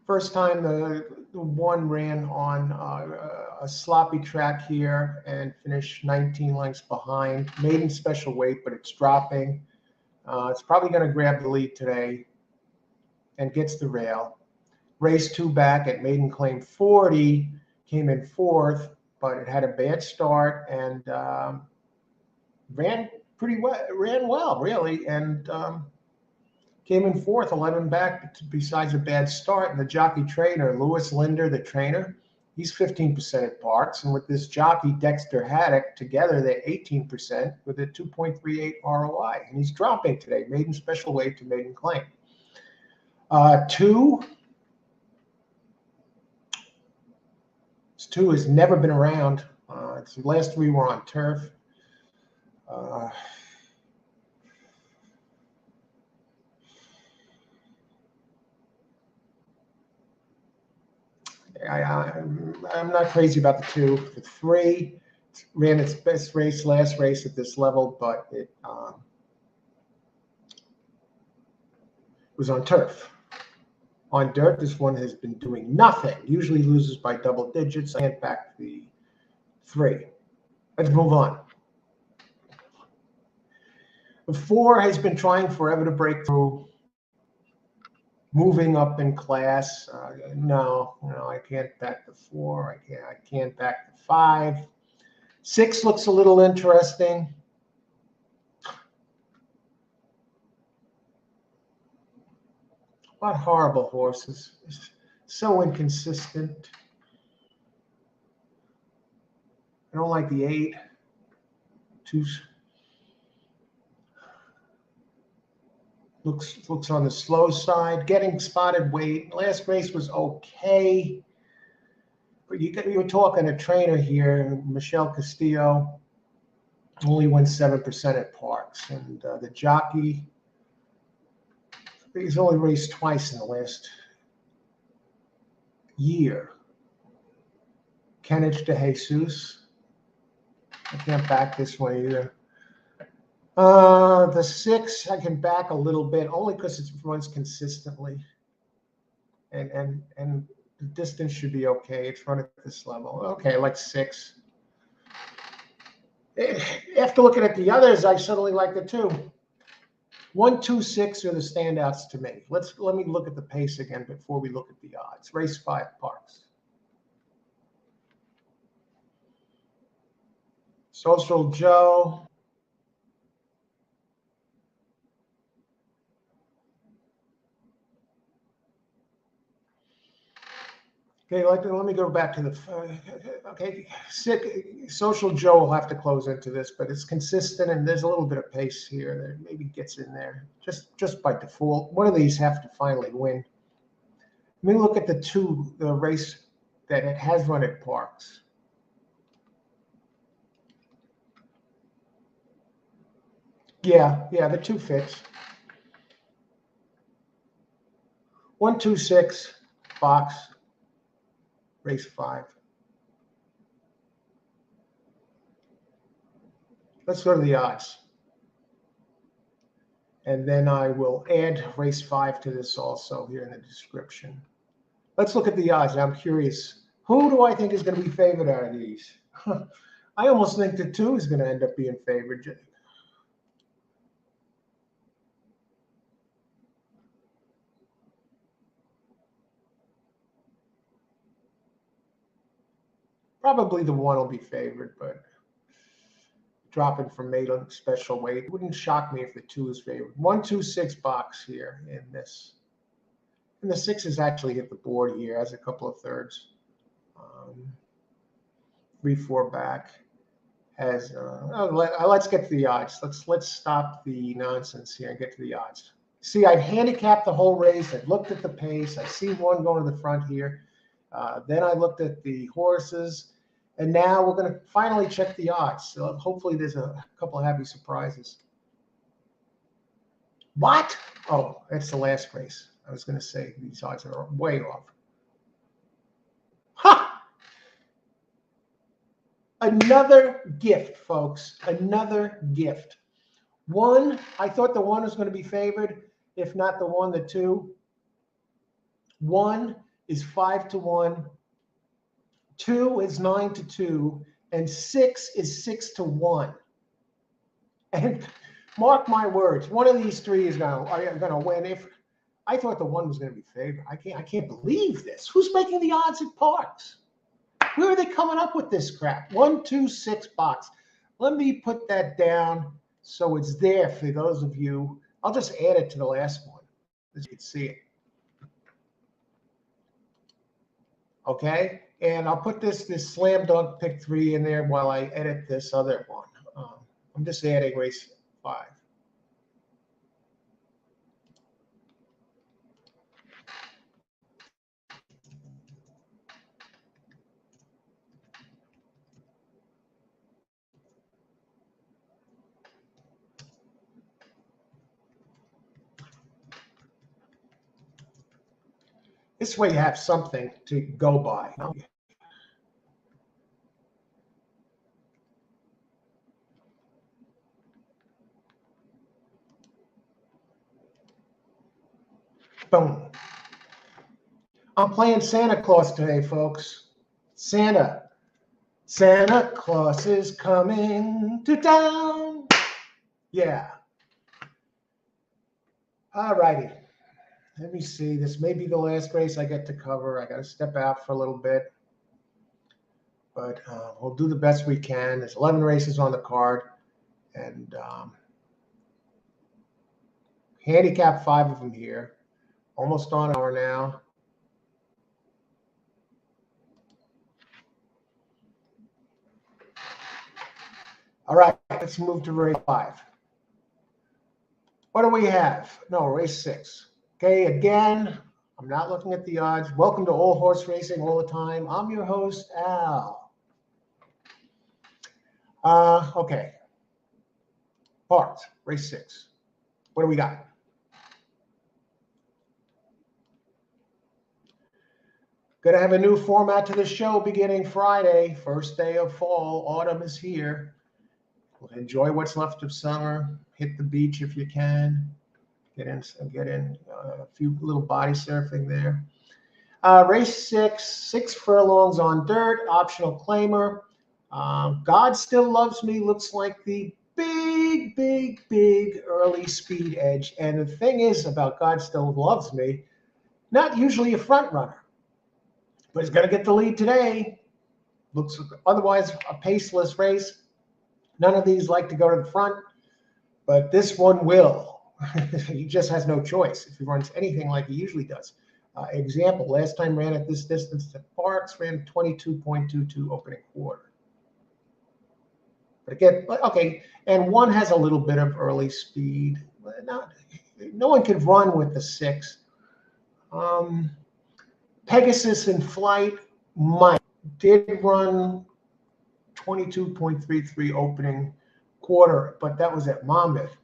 First time the one ran on a sloppy track here and finished 19 lengths behind. Maiden special weight, but it's dropping. It's probably going to grab the lead today and gets the rail. Race 2 back at maiden claim 40, came in 4th, but it had a bad start and ran well, really, and came in 4th, 11 back, besides a bad start. And the jockey trainer, Lewis Linder, the trainer, he's 15% at Parx. And with this jockey, Dexter Haddock, together they're 18% with a 2.38 ROI. And he's dropping today, maiden special weight to maiden claim. 2. This 2 has never been around. The last 3 were on turf. I'm not crazy about the 2. The 3 ran its best race last race at this level, but it was on turf. On dirt, this one has been doing nothing. Usually loses by double digits. I can't back the 3. Let's move on. The 4 has been trying forever to break through. Moving up in class. No, I can't back the 4. I can't back the 5. 6 looks a little interesting. What horrible horses. So inconsistent. I don't like the 8. 2 looks on the slow side, getting spotted weight. Last race was okay, but you were talking a trainer here, Michelle Castillo, only won 7% at Parx, and the jockey, he's only raced twice in the last year. Kenneth de Jesus, I can't back this one either. The 6 I can back a little bit, only because it runs consistently, and the distance should be okay. It's run at this level. Okay, I like 6. After looking at the others, I suddenly like the 2. 1, 2, 6 are the standouts to me. Let me look at the pace again before we look at the odds. Race 5, Parx. Social Joe. Okay, let me go back to the, okay, Social Joe will have to close into this, but it's consistent and there's a little bit of pace here that maybe gets in there just by default. One of these have to finally win. Let me look at the 2, the race that it has run at Parx. Yeah, the 2 fits. 1, 2, 6, box. Race 5. Let's go to the odds. And then I will add race 5 to this also here in the description. Let's look at the odds. I'm curious. Who do I think is going to be favored out of these? I almost think the 2 is going to end up being favored. Probably the 1 will be favored, but dropping from maiden special weight. It wouldn't shock me if the 2 is favored. 1, 2, 6 box here in this. And the 6 has actually hit the board here, has a couple of thirds. 3, 4 back. Has let's get to the odds. Let's stop the nonsense here and get to the odds. See, I've handicapped the whole race. I've looked at the pace. I see 1 going to the front here. Then I looked at the horses. And now we're going to finally check the odds. So hopefully there's a couple of happy surprises. What? Oh, that's the last race. I was going to say these odds are way off. Ha! Another gift, folks. Another gift. 1, I thought the 1 was going to be favored. If not the 1, the 2. 1 is 5-1. 2 is 9-2, and 6 is 6-1. And mark my words, one of these 3 is gonna win. If I thought the 1 was going to be favored, I can't believe this. Who's making the odds at Parx? Where are they coming up with this crap? 1, 2, 6 box. Let me put that down so it's there for those of you. I'll just add it to the last one, as you can see it. Okay. And I'll put this slam dunk pick 3 in there while I edit this other one. I'm just adding race 5. This way you have something to go by. Boom. I'm playing Santa Claus today, folks. Santa Claus is coming to town. Yeah. All righty. Let me see. This may be the last race I get to cover. I got to step out for a little bit. But we'll do the best we can. There's 11 races on the card. And handicap 5 of them here. Almost on an hour now. All right, let's move to race 5. What do we have? No, race 6. Okay, again, I'm not looking at the odds. Welcome to All Horse Racing all the time. I'm your host, Al. Okay. Parx, race 6. What do we got? Going to have a new format to the show beginning Friday, first day of fall. Autumn is here. We'll enjoy what's left of summer. Hit the beach if you can. Get in a few little body surfing there. Race 6 furlongs on dirt, optional claimer. God Still Loves Me looks like the big early speed edge. And the thing is about God Still Loves Me, not usually a front runner. But he's going to get the lead today. Looks otherwise a paceless race. None of these like to go to the front, but this one will. He just has no choice if he runs anything like he usually does. Example, last time ran at this distance at Parx, ran 22.22 opening quarter. But again, okay, and 1 has a little bit of early speed. No one can run with the 6. Pegasus in Flight did run 22.33 opening quarter, but that was at Monmouth.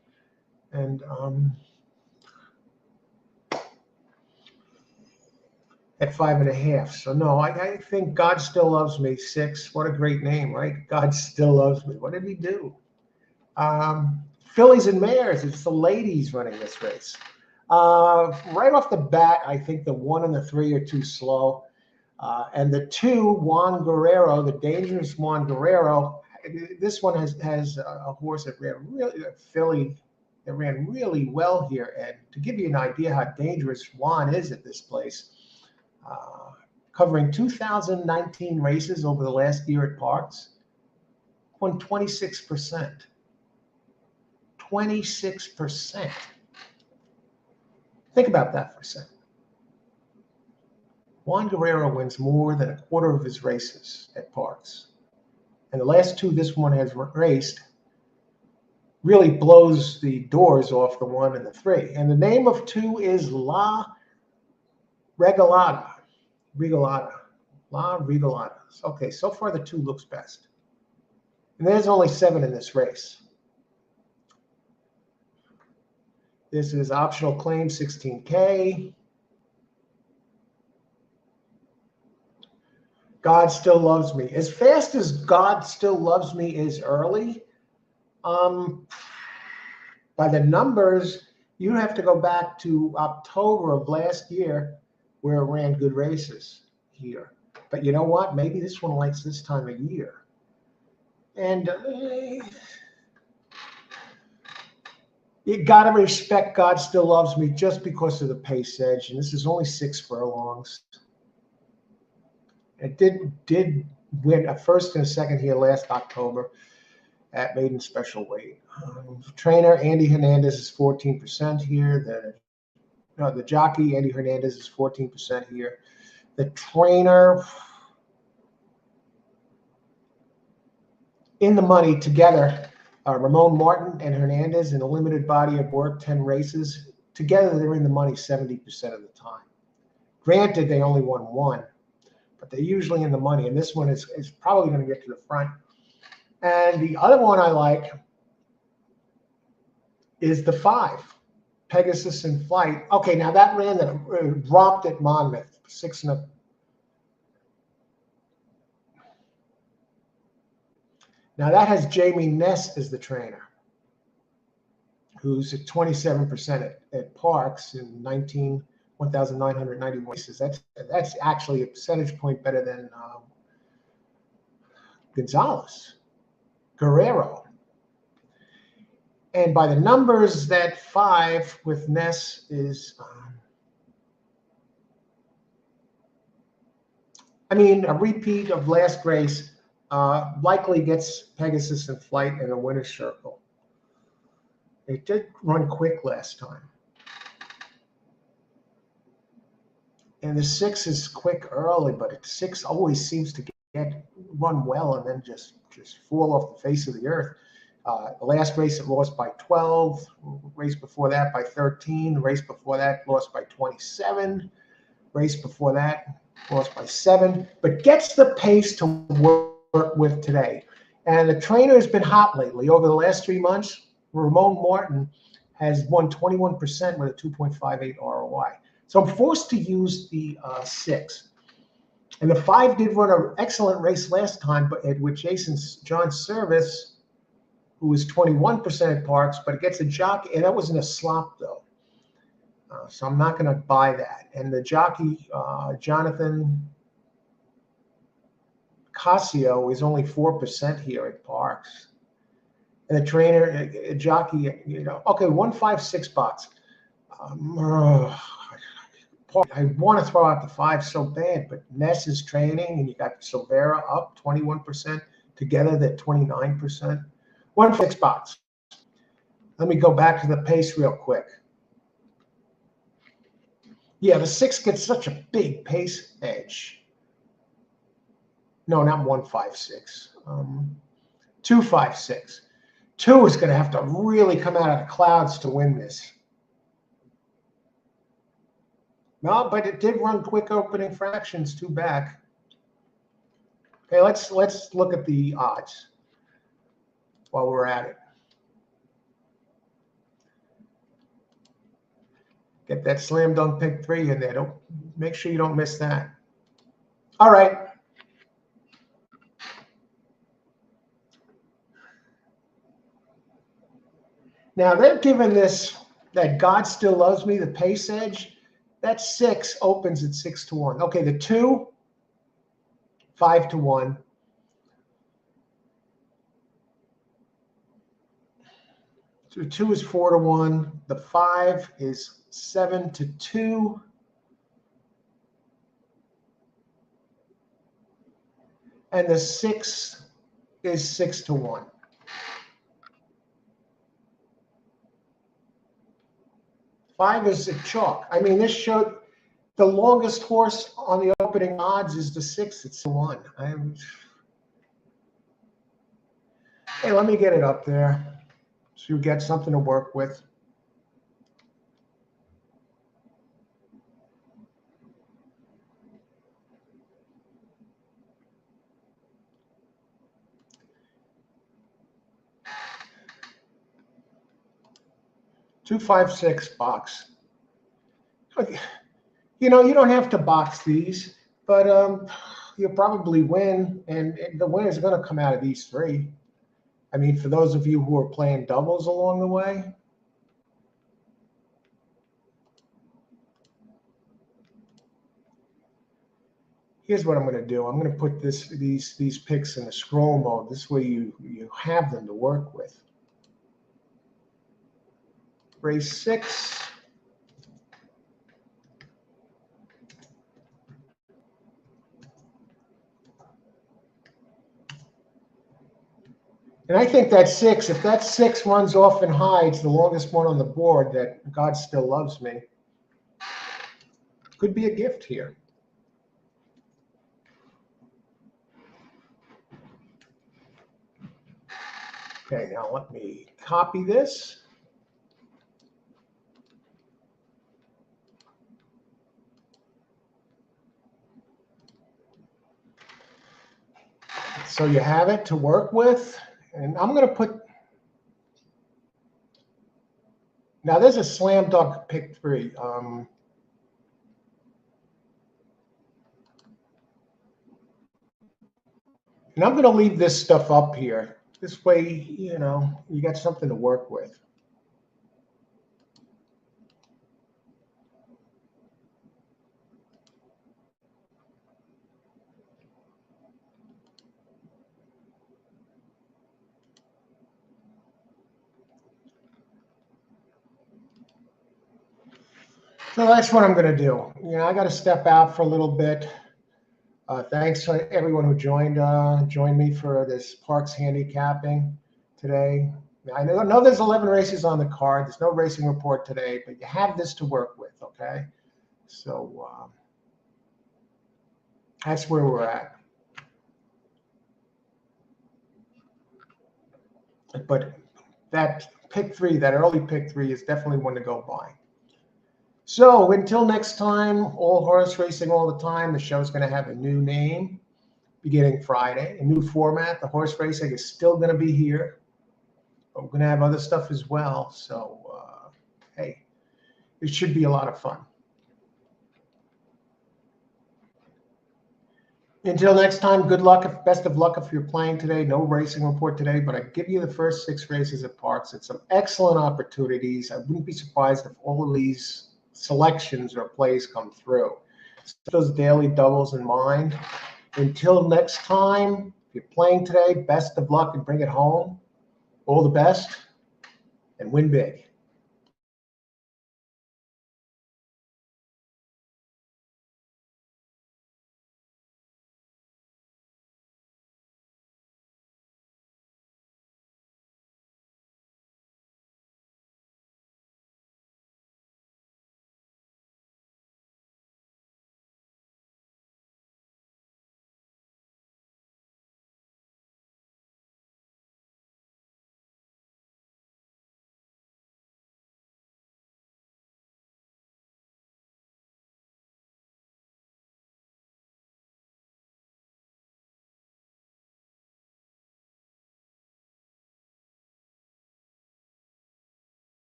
And at 5.5. So no, I think God Still Loves Me 6. What a great name, right? God Still Loves Me. What did he do? Phillies and Mayors. It's the ladies running this race. Right off the bat, I think the 1 and the 3 are too slow. And the 2, Juan Guerrero, the dangerous Juan Guerrero, this one has a horse that ran really, a filly that ran really well here. And to give you an idea how dangerous Juan is at this place, covering 2019 races over the last year at Parx, won 26%. 26%. Think about that for a second. Juan Guerrero wins more than a quarter of his races at Parx. And the last two this one has raced really blows the doors off the 1 and the 3. And the name of 2 is La Regalada. La Regalada. Okay, so far the 2 looks best. And there's only 7 in this race. This is optional claim 16K. God Still Loves Me. As fast as God Still Loves Me is early, by the numbers, you have to go back to October of last year where it ran good races here. But you know what? Maybe this one likes this time of year. And you got to respect God Still Loves Me just because of the pace edge. And this is only 6 furlongs. It did win a first and a second here last October at maiden special weight. Trainer Andy Hernandez is 14% here. The jockey Andy Hernandez is 14% here. The trainer in the money together, Ramon Martin and Hernandez in a limited body of work, 10 races. Together, they're in the money 70% of the time. Granted, they only won 1, but they're usually in the money. And this one is probably going to get to the front. And the other one I like is the 5, Pegasus in Flight. Okay, now that ran that dropped at Monmouth, 6 and a. Now that has Jamie Ness as the trainer, who's at 27% at Parx in 1,991 races. That's actually a percentage point better than Gonzalez, Guerrero. And by the numbers, that 5 with Ness is, a repeat of last race. Likely gets Pegasus in Flight in the winner's circle. It did run quick last time. And the 6 is quick early, but the 6 always seems to run well and then just fall off the face of the earth. The last race it lost by 12, race before that by 13, the race before that lost by 27, race before that lost by 7, but gets the pace to work with today. And the trainer has been hot lately. Over the last 3 months, Ramon Martin has won 21% with a 2.58 ROI. So I'm forced to use the 6. And the 5 did run an excellent race last time, but with John Service, who was 21% at Parx, but it gets a jockey, and that wasn't a slop though. So I'm not going to buy that. And the jockey, Jonathan Casio, is only 4% here at Parx. And the trainer, a jockey, okay, 156 box. I want to throw out the 5 so bad, but Ness is training, and you got Silvera up 21%. Together, they're 29%. 156 box. Let me go back to the pace real quick. Yeah, the 6 gets such a big pace edge. No, not 156. 256. 2 is going to have to really come out of the clouds to win this. No, but it did run quick opening fractions, 2 back. Okay, let's look at the odds while we're at it. Get that slam dunk pick 3 in there. Make sure you don't miss that. All right. Now they're giving this that God Still Loves Me, the pace edge. That 6 opens at 6-1. Okay, the 2, 5-1. The 2 is 4-1. The 5 is 7-2. And the 6 is 6-1. Five is a chalk. I mean, this showed the longest horse on the opening odds is the 6. It's 1. Hey, let me get it up there so you get something to work with. Two, 5, 6 box. You know, you don't have to box these, but you'll probably win, and the winner's going to come out of these 3. I mean, for those of you who are playing doubles along the way. Here's what I'm going to do. I'm going to put these picks in the scroll mode. This way you have them to work with. Race 6. And I think that 6, if that 6 runs off and hides, the longest one on the board, that God Still Loves Me, could be a gift here. Okay, now let me copy this. So you have it to work with. And I'm going to put, now there's a slam dunk pick 3. And I'm going to leave this stuff up here. This way, you know, you got something to work with. So that's what I'm going to do. You know, I got to step out for a little bit. Thanks to everyone who joined me for this Parx handicapping today. I know there's 11 races on the card. There's no racing report today, but you have this to work with, okay? So that's where we're at. But that pick 3, that early pick 3 is definitely one to go by. So until next time, all horse racing all the time. The show's going to have a new name beginning Friday, a new format. The horse racing is still going to be here, but we're going to have other stuff as well. So, hey, it should be a lot of fun. Until next time, good luck. Best of luck if you're playing today. No racing report today, but I give you the first 6 races at Parx. It's some excellent opportunities. I wouldn't be surprised if all of these selections or plays come through. So those daily doubles in mind. Until next time, if you're playing today, best of luck and bring it home. All the best and win big.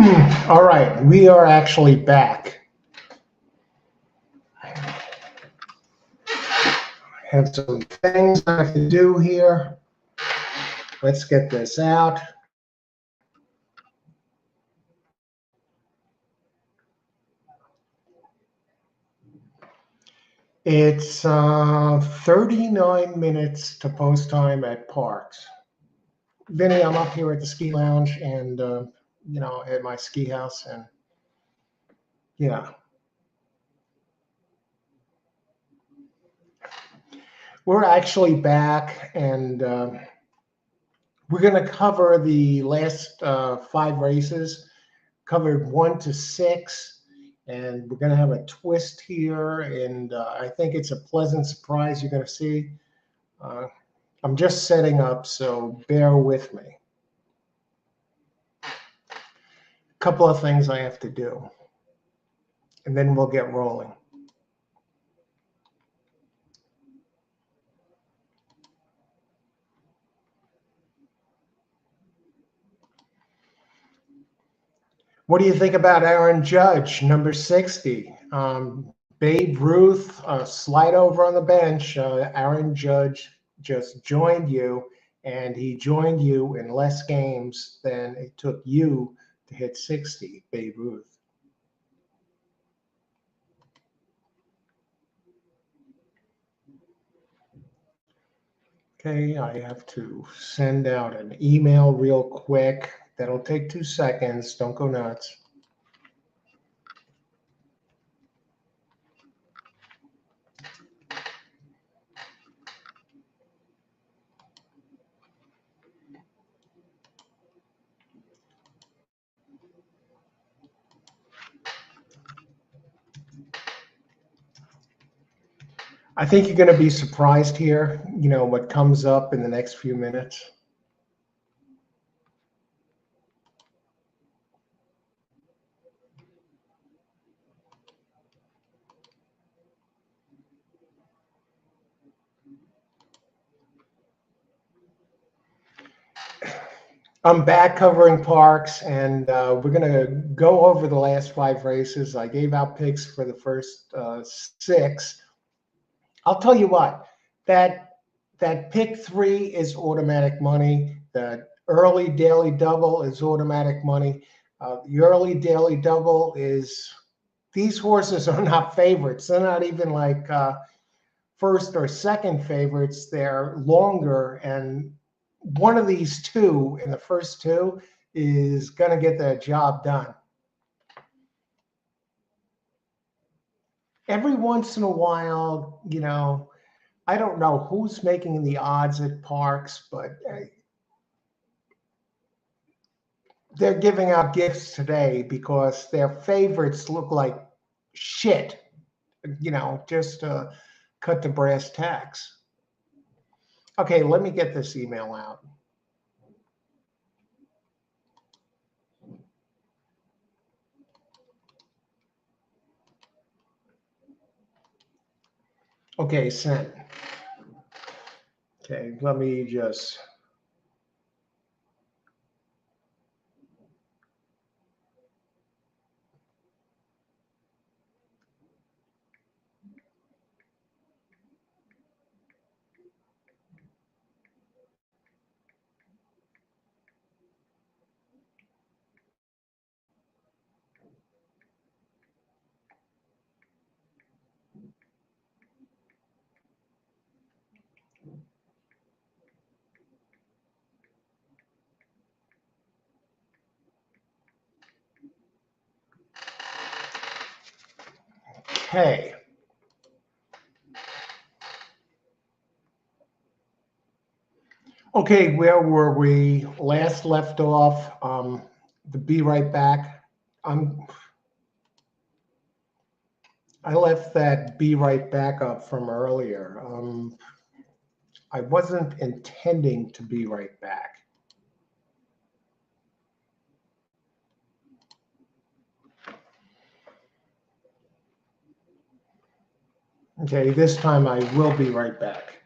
All right, we are actually back. I have some things I have to do here. Let's get this out. It's 39 minutes to post time at Parx. Vinny, I'm up here at the ski lounge and, at my ski house, and yeah. We're actually back, and we're going to cover the last 5 races, covered 1 to 6, and we're going to have a twist here, and I think it's a pleasant surprise you're going to see. I'm just setting up, so bear with me. A couple of things I have to do, and then we'll get rolling. What do you think about Aaron Judge, number 60? Babe Ruth, slide over on the bench. Aaron Judge just joined you, and he joined you in less games than it took you to hit 60, Babe Ruth. Okay, I have to send out an email real quick. That'll take 2 seconds. Don't go nuts. I think you're going to be surprised here, what comes up in the next few minutes. I'm back covering Parx, and we're going to go over the last 5 races. I gave out picks for the first 6. I'll tell you what, that pick 3 is automatic money. The early daily double is automatic money. The early daily double is, these horses are not favorites. They're not even like first or second favorites. They're longer, and one of these 2 in the first 2 is going to get the job done. Every once in a while, I don't know who's making the odds at Parx, but they're giving out gifts today because their favorites look like shit, just to cut to brass tacks. Okay, let me get this email out. Okay, sent. Okay, let me just. Okay. Okay, where were we? Last left off, the Be Right Back. I left that Be Right Back up from earlier. I wasn't intending to be right back. Okay, this time I will be right back.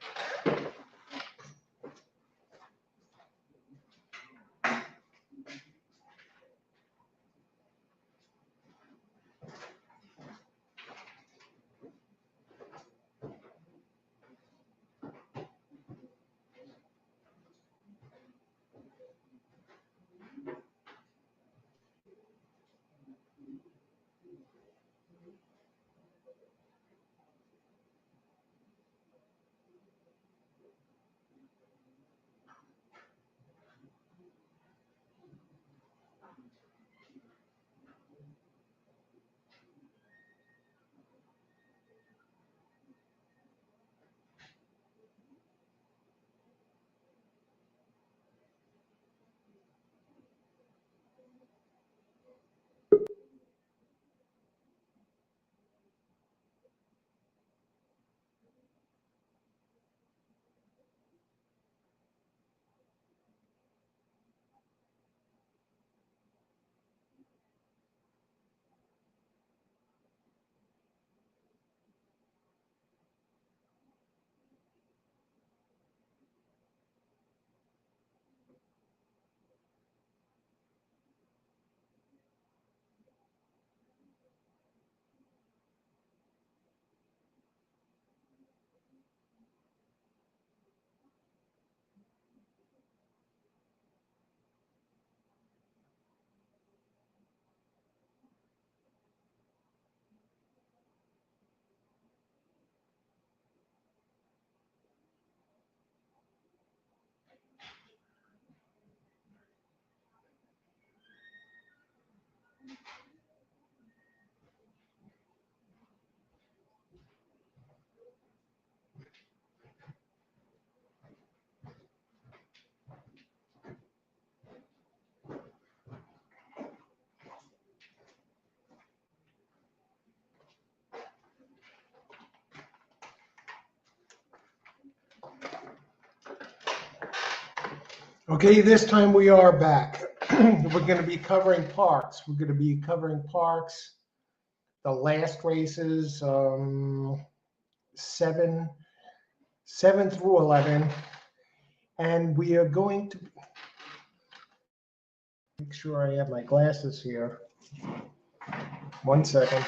Okay, this time we are back. We're going to be covering Parx. We're going to be covering Parx, the last races, 7 through 11. And we are going to make sure I have my glasses here. 1 second.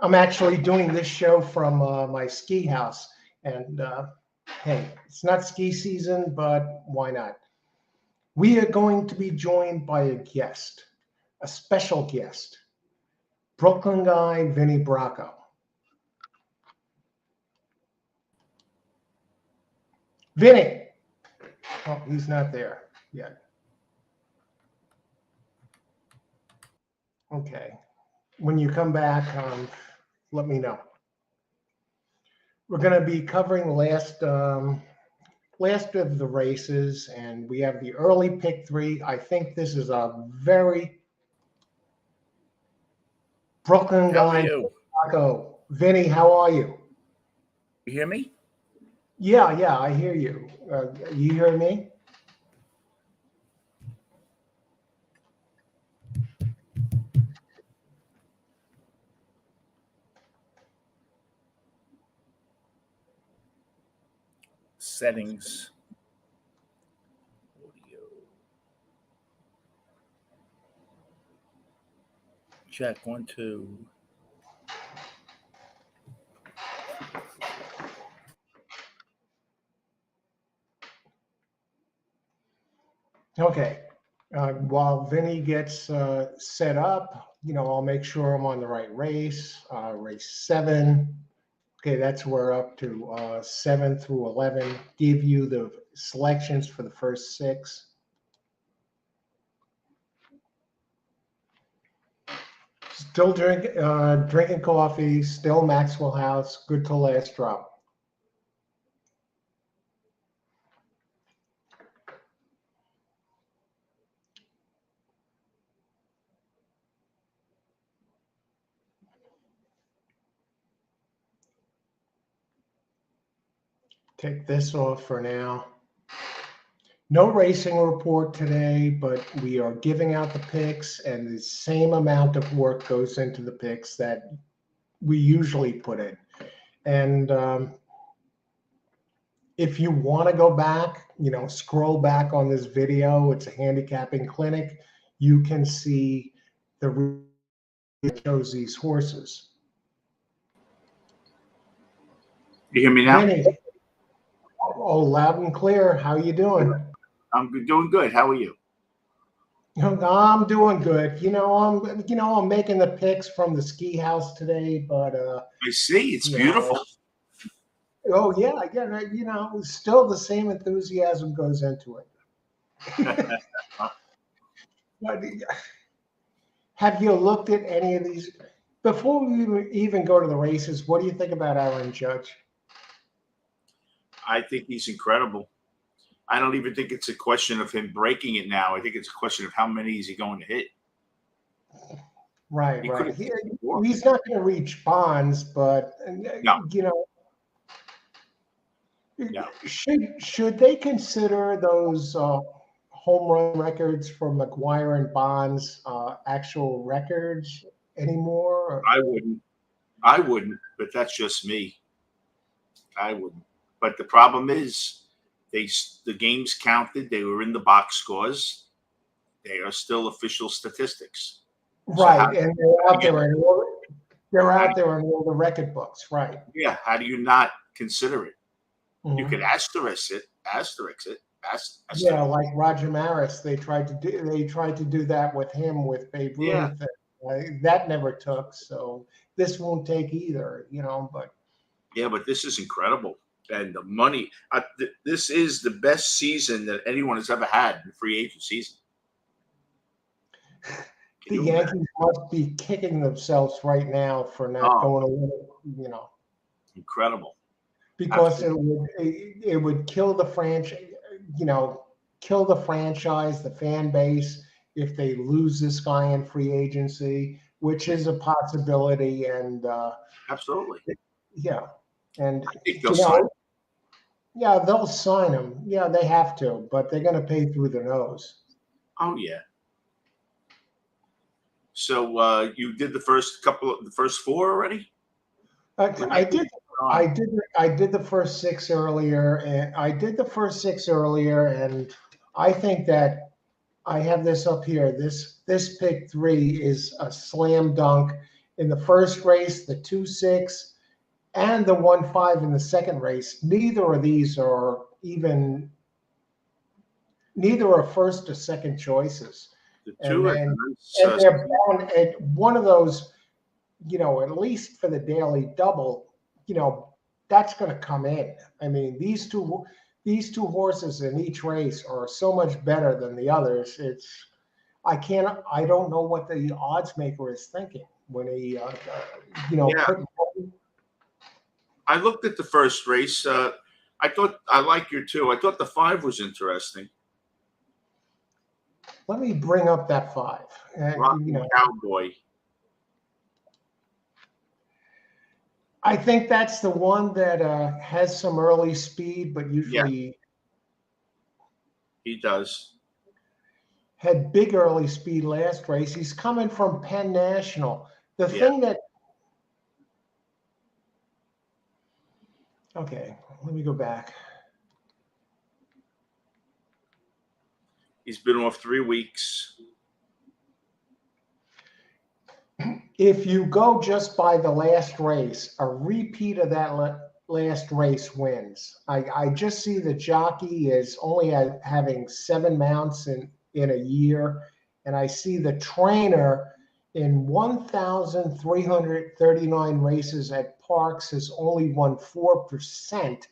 I'm actually doing this show from my ski house. And hey, it's not ski season, but why not? We are going to be joined by a guest, a special guest, Brooklyn guy, Vinny Bracco. Vinny. Oh, he's not there yet. Okay. When you come back, let me know. We're going to be covering the last of the races, and we have the early pick 3. I think this is a very Brooklyn guy. Bracco. Vinny, how are you? You hear me? Yeah, I hear you. You hear me? Settings. Audio. Check 1, 2. Okay. While Vinny gets set up, I'll make sure I'm on the right race. Race 7. Okay, that's we're up to 7 through 11. Give you the selections for the first 6. Still drinking coffee. Still Maxwell House. Good till last drop. Take this off for now. No racing report today, but we are giving out the picks, and the same amount of work goes into the picks that we usually put in. And if you want to go back, scroll back on this video. It's a handicapping clinic. You can see the shows these horses. You hear me now? Vinny, oh, loud and clear. How you doing? I'm doing good. How are you? I'm doing good. I'm making the picks from the ski house today, but I see. It's beautiful. Oh yeah, still the same enthusiasm goes into it. But have you looked at any of these before we even go to the races? What do you think about Aaron Judge? I think he's incredible. I don't even think it's a question of him breaking it now. I think it's a question of how many is he going to hit. Right. He's not going to reach Bonds, but No. Should they consider those home run records for McGuire and Bonds actual records anymore? I wouldn't, but that's just me. I wouldn't. But the problem is the games counted. They were in the box scores. They are still official statistics. Right, and they're out there in all the record books, right? Yeah, how do you not consider it? Mm-hmm. You could asterisk it. Yeah, like Roger Maris, they tried to do that with him with Babe Ruth. Yeah. That never took, so this won't take either, but yeah, but this is incredible. And the money, this is the best season that anyone has ever had in free agent season. The Yankees must be kicking themselves right now for not going away, Incredible. Because it would kill the franchise, the fan base if they lose this guy in free agency. which is a possibility. And Absolutely. yeah, and I think they'll sign. yeah, they'll sign him. Yeah, they have to, but they're going to pay through their nose. Oh yeah. So you did the first four already? I did. I did the first six earlier, and I think that I have this up here. This pick 3 is a slam dunk in the first race, the 2-6, and the 1-5 in the second race. Neither are first or second choices. The And two then and they're bound at one of those, at least for the daily double, that's going to come in. I mean, these two horses in each race are so much better than the others. I don't know what the odds maker is thinking when he, I looked at the first race. I thought I like your 2. I thought the 5 was interesting. Let me bring up that 5. Cowboy. I think that's the one that has some early speed, but usually he does. Had big early speed last race. He's coming from Penn National. The thing that okay, let me go back. He's been off 3 weeks. If you go just by the last race, a repeat of that last race wins. I just see the jockey is only having 7 mounts in a year, and I see the trainer in 1,339 races at Parx has only won 4%,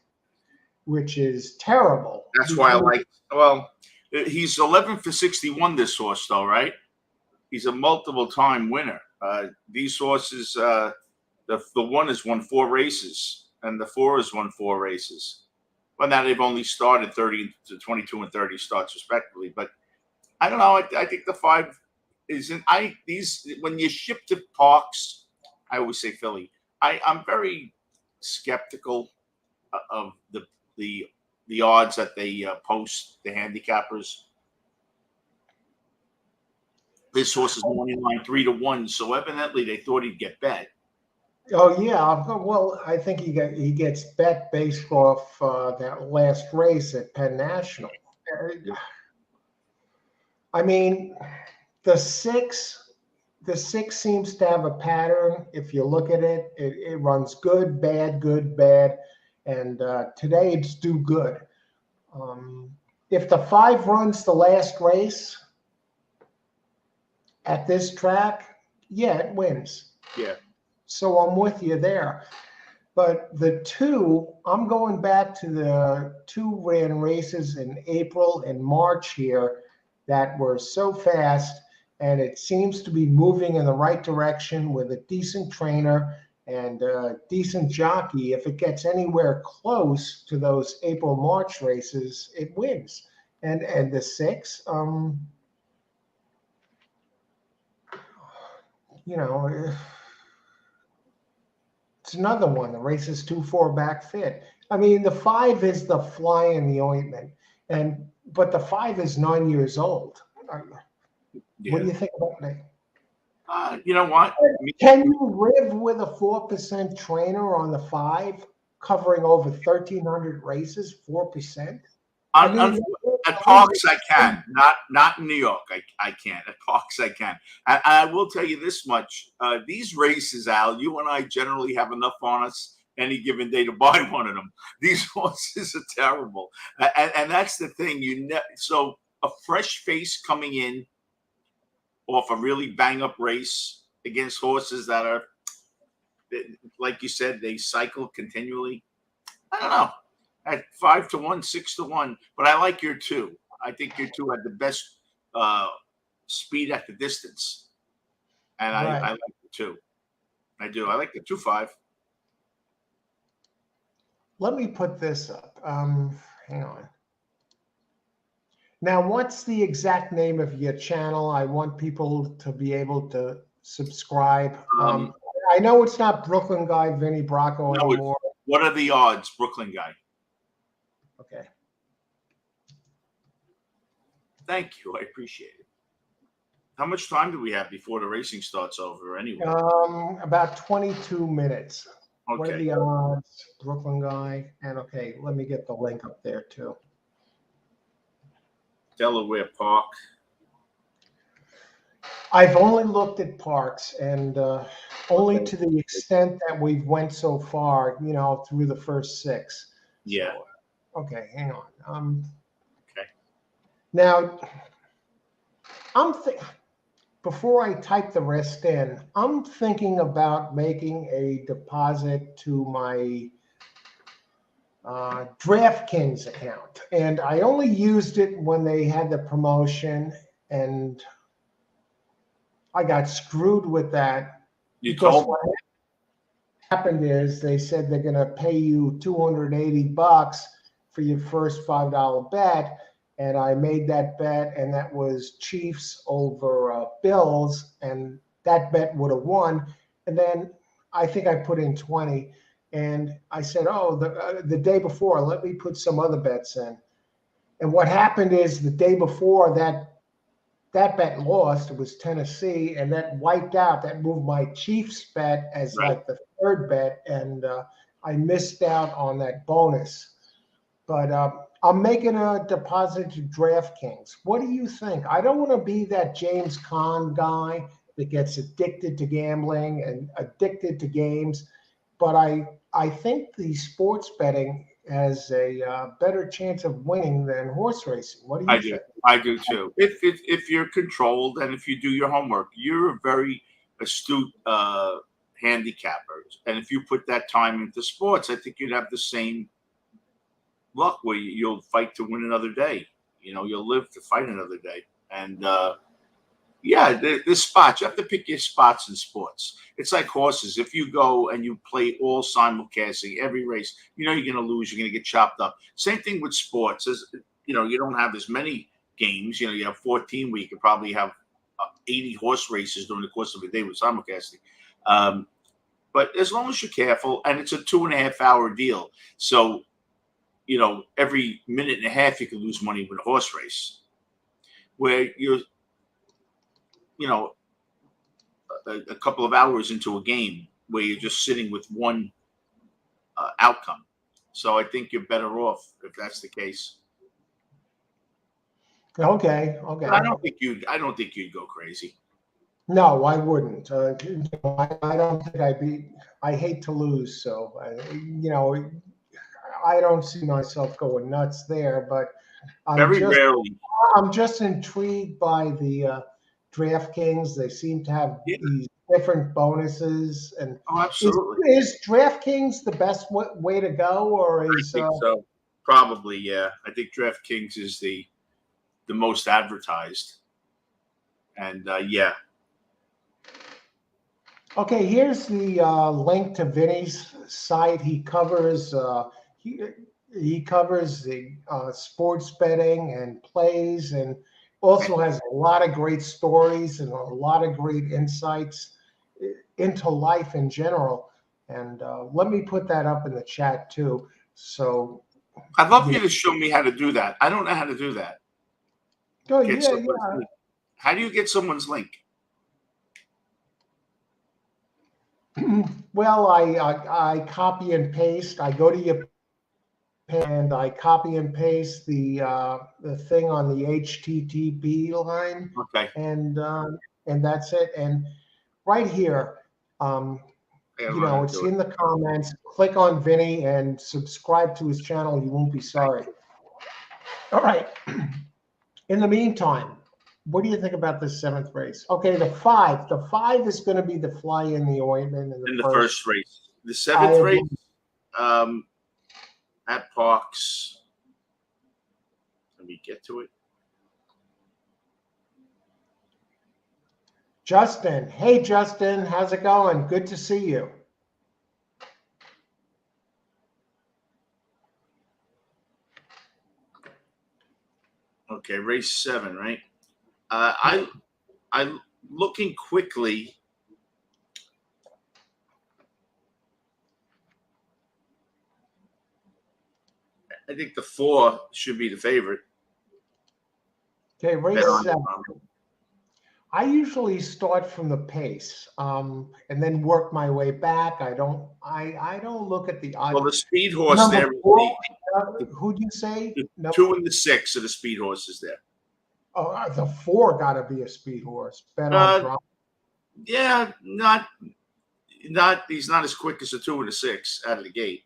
which is terrible. That's why I like. Well, he's 11 for 61 this horse, though, right? He's a multiple-time winner. These horses, the 1 has won 4 races, and the 4 has won 4 races. Well, now they've only started 30 to 22 and 30 starts respectively. But I don't know. I think the 5 isn't. When you ship to Parx, I always say Philly. I'm very skeptical of the odds that they post, the handicappers. This horse is money line 3-1, so evidently they thought he'd get bet. Oh yeah, well, I think he gets bet based off that last race at Penn National. I mean, the 6 seems to have a pattern. If you look at it, it runs good, bad, and today it's do good. If the 5 runs the last race at this track, yeah, it wins. Yeah. So I'm with you there. But the 2, I'm going back to the 2 ran races in April and March here that were so fast, and it seems to be moving in the right direction with a decent trainer and a decent jockey. If it gets anywhere close to those April-March races, it wins. And the 6, it's another one. The race is 2-4 back fit. I mean, the 5 is the fly in the ointment, but the 5 is 9 years old. Yeah. What do you think about that? You know what? Can you live with a 4% trainer on the 5, covering over 1,300 races? 4%. At Parx, I can. Not in New York. I can't. At Parx, I can. I will tell you this much: these races, Al, you and I generally have enough on us any given day to buy one of them. These horses are terrible, and that's the thing. So a fresh face coming in off a really bang up race against horses that are, like you said, they cycle continually. I don't know. At 5-1, 6-1, but I like your 2. I think your 2 had the best speed at the distance, and I like the 2. I do. I like the 2-5. Let me put this up. Hang on. Now, what's the exact name of your channel? I want people to be able to subscribe. I know it's not Brooklyn guy Vinny Bracco No, anymore. what are the odds, Brooklyn guy? Okay. Thank you. I appreciate it. How much time do we have before the racing starts over anyway? About 22 minutes. What are Okay. the odds? Brooklyn guy. And okay, let me get the link up there too. Delaware Park. I've only looked at Parx, and only to the extent that we've went so far, through the first 6. Yeah. So, okay, hang on. Okay. Now, before I type the rest in, I'm thinking about making a deposit to my DraftKings account, and I only used it when they had the promotion, and I got screwed with that. You Because told me. what happened is they said they're going to pay you $280 for your first $5 bet, and I made that bet, and that was Chiefs over Bills, and that bet would have won. And then I think I put in 20, and I said, oh, the day before, let me put some other bets in. And what happened is the day before that bet lost, it was Tennessee, and that wiped out, that moved my Chiefs bet as Right. like the third bet, and I missed out on that bonus. But I'm making a deposit to DraftKings. What do you think? I don't want to be that James Caan guy that gets addicted to gambling and addicted to games, but I think the sports betting has a better chance of winning than horse racing. What do you think? I do too. If you're controlled and if you do your homework, you're a very astute handicapper. And if you put that time into sports, I think you'd have the same luck where you'll fight to win another day. You'll live to fight another day. And yeah, the spots, you have to pick your spots in sports. It's like horses. If you go and you play all simulcasting every race, you're going to lose. You're going to get chopped up. Same thing with sports. You don't have as many games. You have 14 where you could probably have 80 horse races during the course of a day with simulcasting. But as long as you're careful, and it's a 2.5-hour deal. So, every minute and a half you can lose money with a horse race. Where you're a couple of hours into a game where you're just sitting with one outcome. So I think you're better off if that's the case. Okay. But I don't think you'd go crazy. No, I wouldn't. I don't think I hate to lose, so I don't see myself going nuts there. But Rarely. I'm just intrigued by the DraftKings. They seem to have these different bonuses, and absolutely. Is DraftKings the best way to go, or is? I think so. Probably, yeah. I think DraftKings is the most advertised, and yeah. Okay, here's the link to Vinny's site. He covers he covers the sports betting and plays, and also has a lot of great stories and a lot of great insights into life in general. And let me put that up in the chat too. So I'd love you to show me how to do that. I don't know how to do that. Oh, yeah. How do you get someone's link? Well, I copy and paste. I go to your and I copy and paste the thing on the HTTP line. Okay. And that's it. And right here, it's in the comments. Click on Vinny and subscribe to his channel. You won't be sorry. All right. In the meantime, what do you think about this 7th race? Okay, the 5. The 5 is going to be the fly in the ointment in the first race. The 7th race at Parx. Let me get to it. Justin. Hey, Justin. How's it going? Good to see you. Okay, race 7, right? I'm looking quickly I think the 4 should be the favorite. Okay, Bet race on 7. Drama. I usually start from the pace, and then work my way back. I don't look at the odds. Well, the speed horse Number there is 4, who'd you say? the No, 2 and the 6 are the speed horses there. the 4 got to be a speed horse. Bet on Uh, Drama. Yeah, he's not as quick as the 2 and the 6 out of the gate.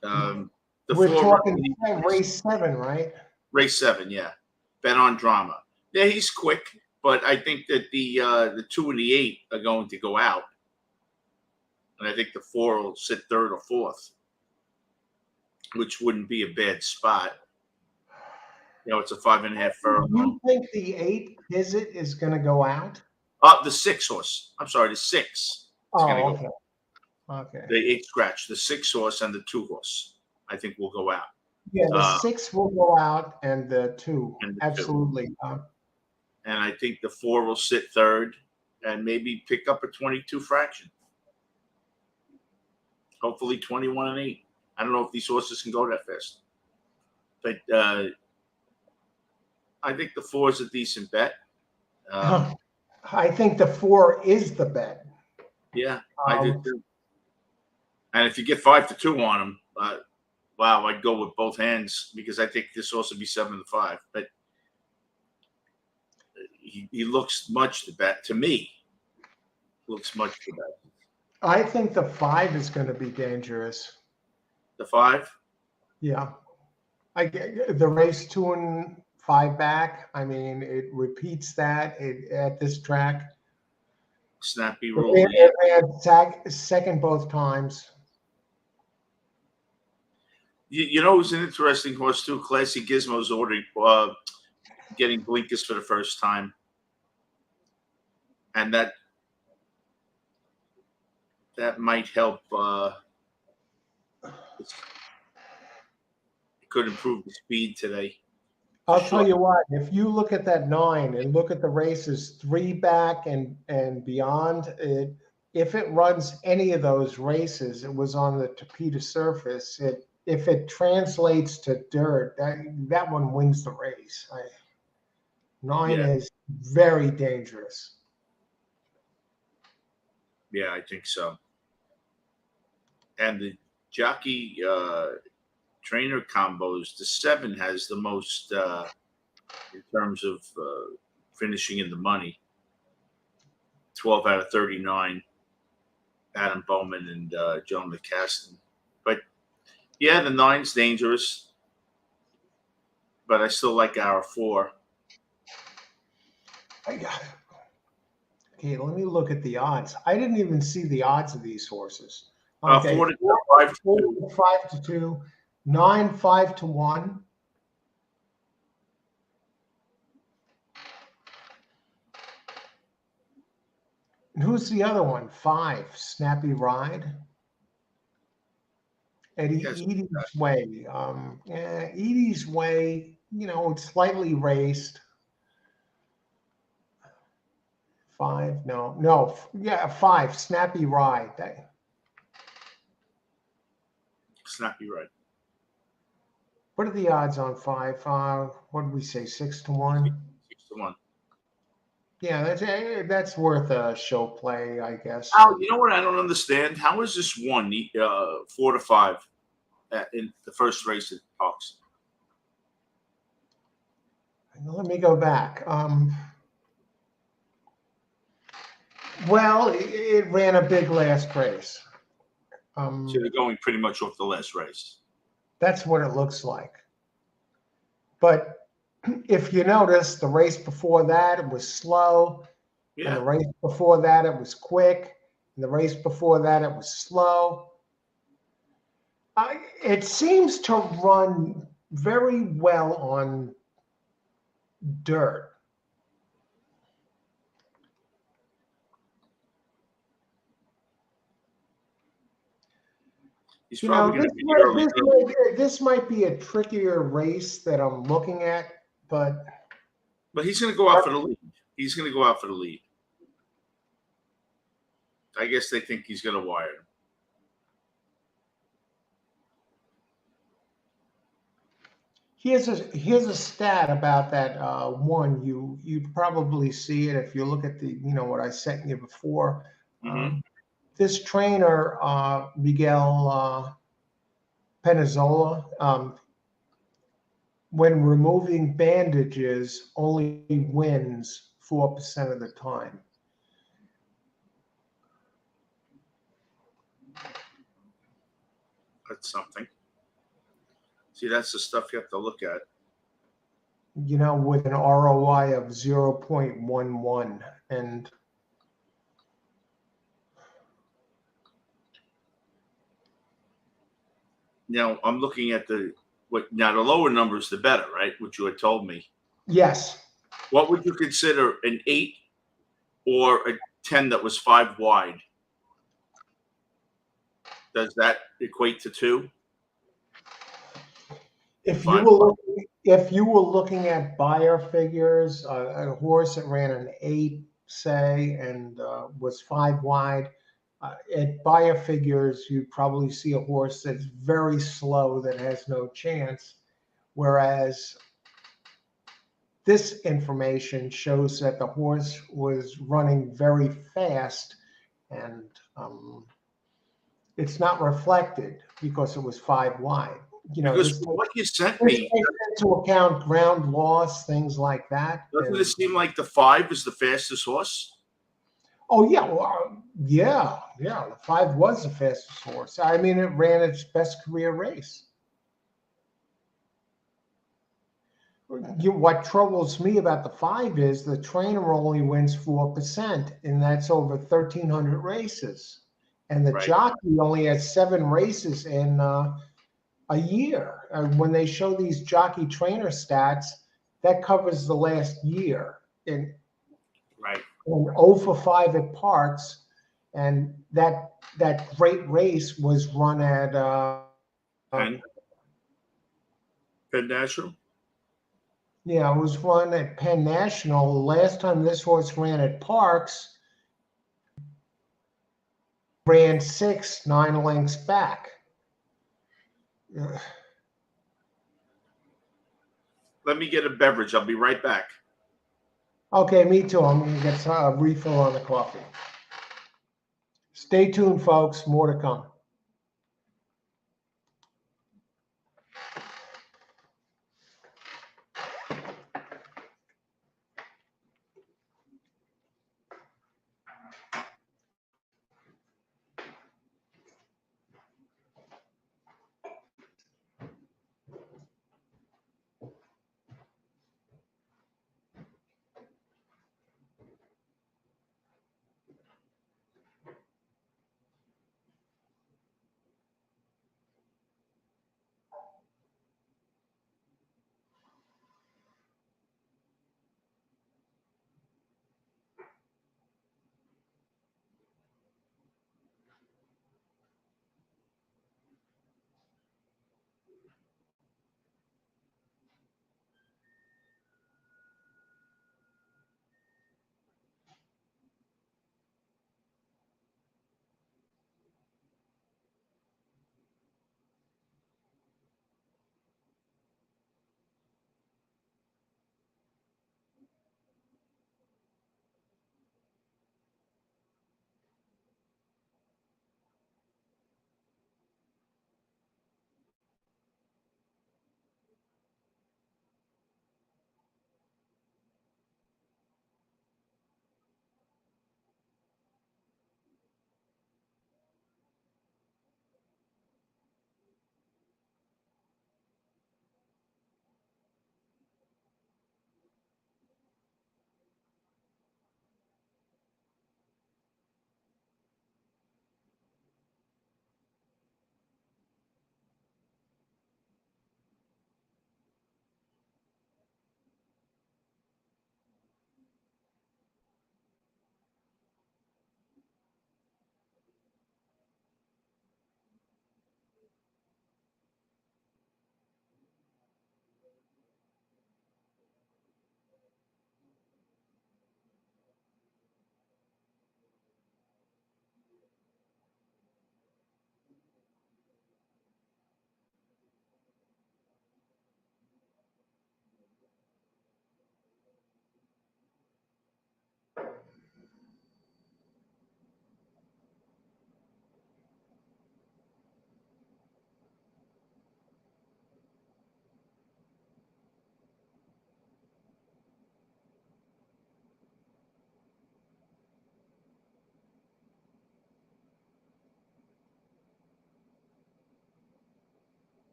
The We're 4 talking race 7, right? race 7, yeah. Bet on Drama. Yeah, he's quick, but I think that the 2 and the 8 are going to go out, and I think the 4 will sit 3rd or 4th, which wouldn't be a bad spot. You know, it's a 5.5 furlong. You think the 8 Visit is going to go out? The 6 horse. I'm sorry, the 6 is going to go. Okay. The 8 scratch, the 6 horse and the 2 horse, I think will go out. Yeah, the 6 will go out, and the 2, And the 2. absolutely. And I think the 4 will sit 3rd and maybe pick up a 22 fraction. Hopefully 21 and 8. I don't know if these horses can go that fast, but I think the 4 is a decent bet. I think the 4 is the bet. Yeah, I do too. And if you get 5-2 on him, wow, I'd go with both hands because I think this horse would be 7-5. But he looks much the bet to me. Looks much the bet. I think the 5 is going to be dangerous. The 5? Yeah. I get the race 2 and 5 back. I mean, it repeats that at this track. Snappy roll. It ran second both times. You know, who's an interesting horse too. Classy Gizmo's already getting blinkers for the first time, and that might help. It could improve the speed today. I'll tell you what, if you look at that 9 and look at the races 3 back and beyond, if it runs any of those races, it was on the Tapeta surface. If it translates to dirt, that one wins the race. 9 is very dangerous. Yeah, I think so. And the jockey trainer combos, the 7 has the most in terms of finishing in the money. 12 out of 39, Adam Bowman and John McCaston. But yeah, the 9's dangerous, but I still like our 4. Okay, let me look at the odds. I didn't even see the odds of these horses. 4 to 5 to 5 to 2, 9 5 to 1. And who's the other one? 5, Snappy Ride. Edie's Way. Edie's Way, it's slightly raced. 5, no. Yeah, 5, Snappy Ride. Snappy Ride. What are the odds on 5? What did we say, 6 to 1? 6 to 1. Yeah, that's worth a show play, I guess. Oh, you know what I don't understand? How is this won 4 to 5 in the first race at Parx? Let me go back. Well, it ran a big last race. So they're going pretty much off the last race. That's what it looks like. But if you notice, the race before that, it was slow. Yeah. And the race before that, it was quick. And the race before that, it was slow. It seems to run very well on dirt. He's probably this might be a trickier race that I'm looking at, but he's going to go out for the lead. He's going to go out for the lead. I guess they think he's going to wire him. Here's a stat about that one. You probably see it if you look at the what I sent you before. Mm-hmm. This trainer Miguel Penizola, when removing bandages, only wins 4% of the time. That's something. See, that's the stuff you have to look at. With an ROI of 0.11. And now I'm looking at the lower numbers, the better, right? Which you had told me. yes. What would you consider an 8 or a 10 that was 5 wide? Does that equate to 2? If you were looking at buyer figures, a horse that ran an 8, say, and was 5 wide, at buyer figures, you'd probably see a horse that's very slow that has no chance. Whereas this information shows that the horse was running very fast, and it's not reflected because it was 5 wide. Because what you sent this me, takes into account ground loss, things like that. doesn't it seem like the 5 is the fastest horse? Oh yeah, well, yeah. The 5 was the fastest horse. I mean, it ran its best career race. What troubles me about the 5 is the trainer only wins 4%, and that's over 1,300 races, and the Right. jockey only has 7 races in a year. When they show these jockey trainer stats, that covers the last year. And Right. 0 for 5 at Parx, and that great race was run at Penn National. Yeah, it was run at Penn National. The last time this horse ran at Parx, ran 6, 9 lengths back. Let me get a beverage. I'll be right back. Okay, me too. I'm going to get a refill on the coffee. Stay tuned, folks. More to come.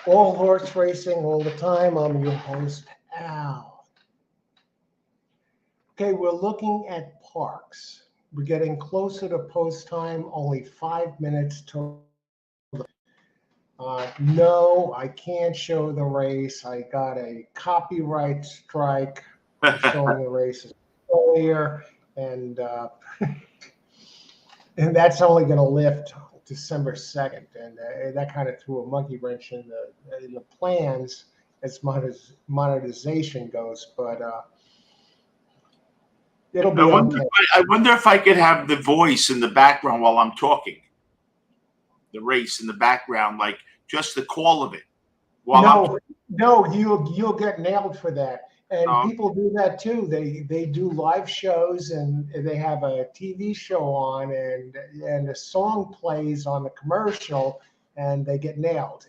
All horse racing all the time. I'm your host, Al. Okay, we're looking at Parx. We're getting closer to post time, only 5 minutes till. No, I can't show the race. I got a copyright strike for showing the races earlier, and that's only going to lift December 2nd, and that kind of threw a monkey wrench in the plans as monetization goes. But it'll be okay. I wonder if I could have the voice in the background while I'm talking. The race in the background, like just the call of it. No, you'll get nailed for that. And people do that too. They do live shows and they have a TV show on and a song plays on the commercial and they get nailed.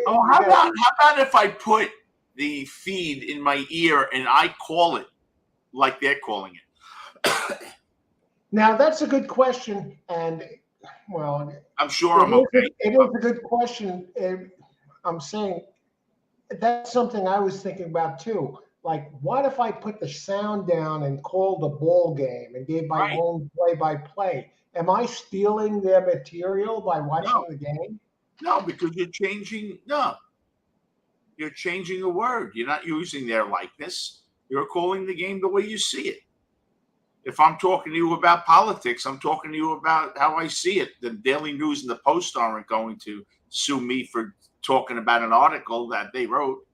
How about if I put the feed in my ear and I call it like they're calling it? Now that's a good question, and well, I'm sure I'm okay. It is a good question. I'm saying that's something I was thinking about too. Like, what if I put the sound down and called a ball game and gave my own play-by-play? Am I stealing their material by watching the game? No, because you're changing. No, you're changing a word. You're not using their likeness. You're calling the game the way you see it. If I'm talking to you about politics, I'm talking to you about how I see it. The Daily News and the Post aren't going to sue me for talking about an article that they wrote.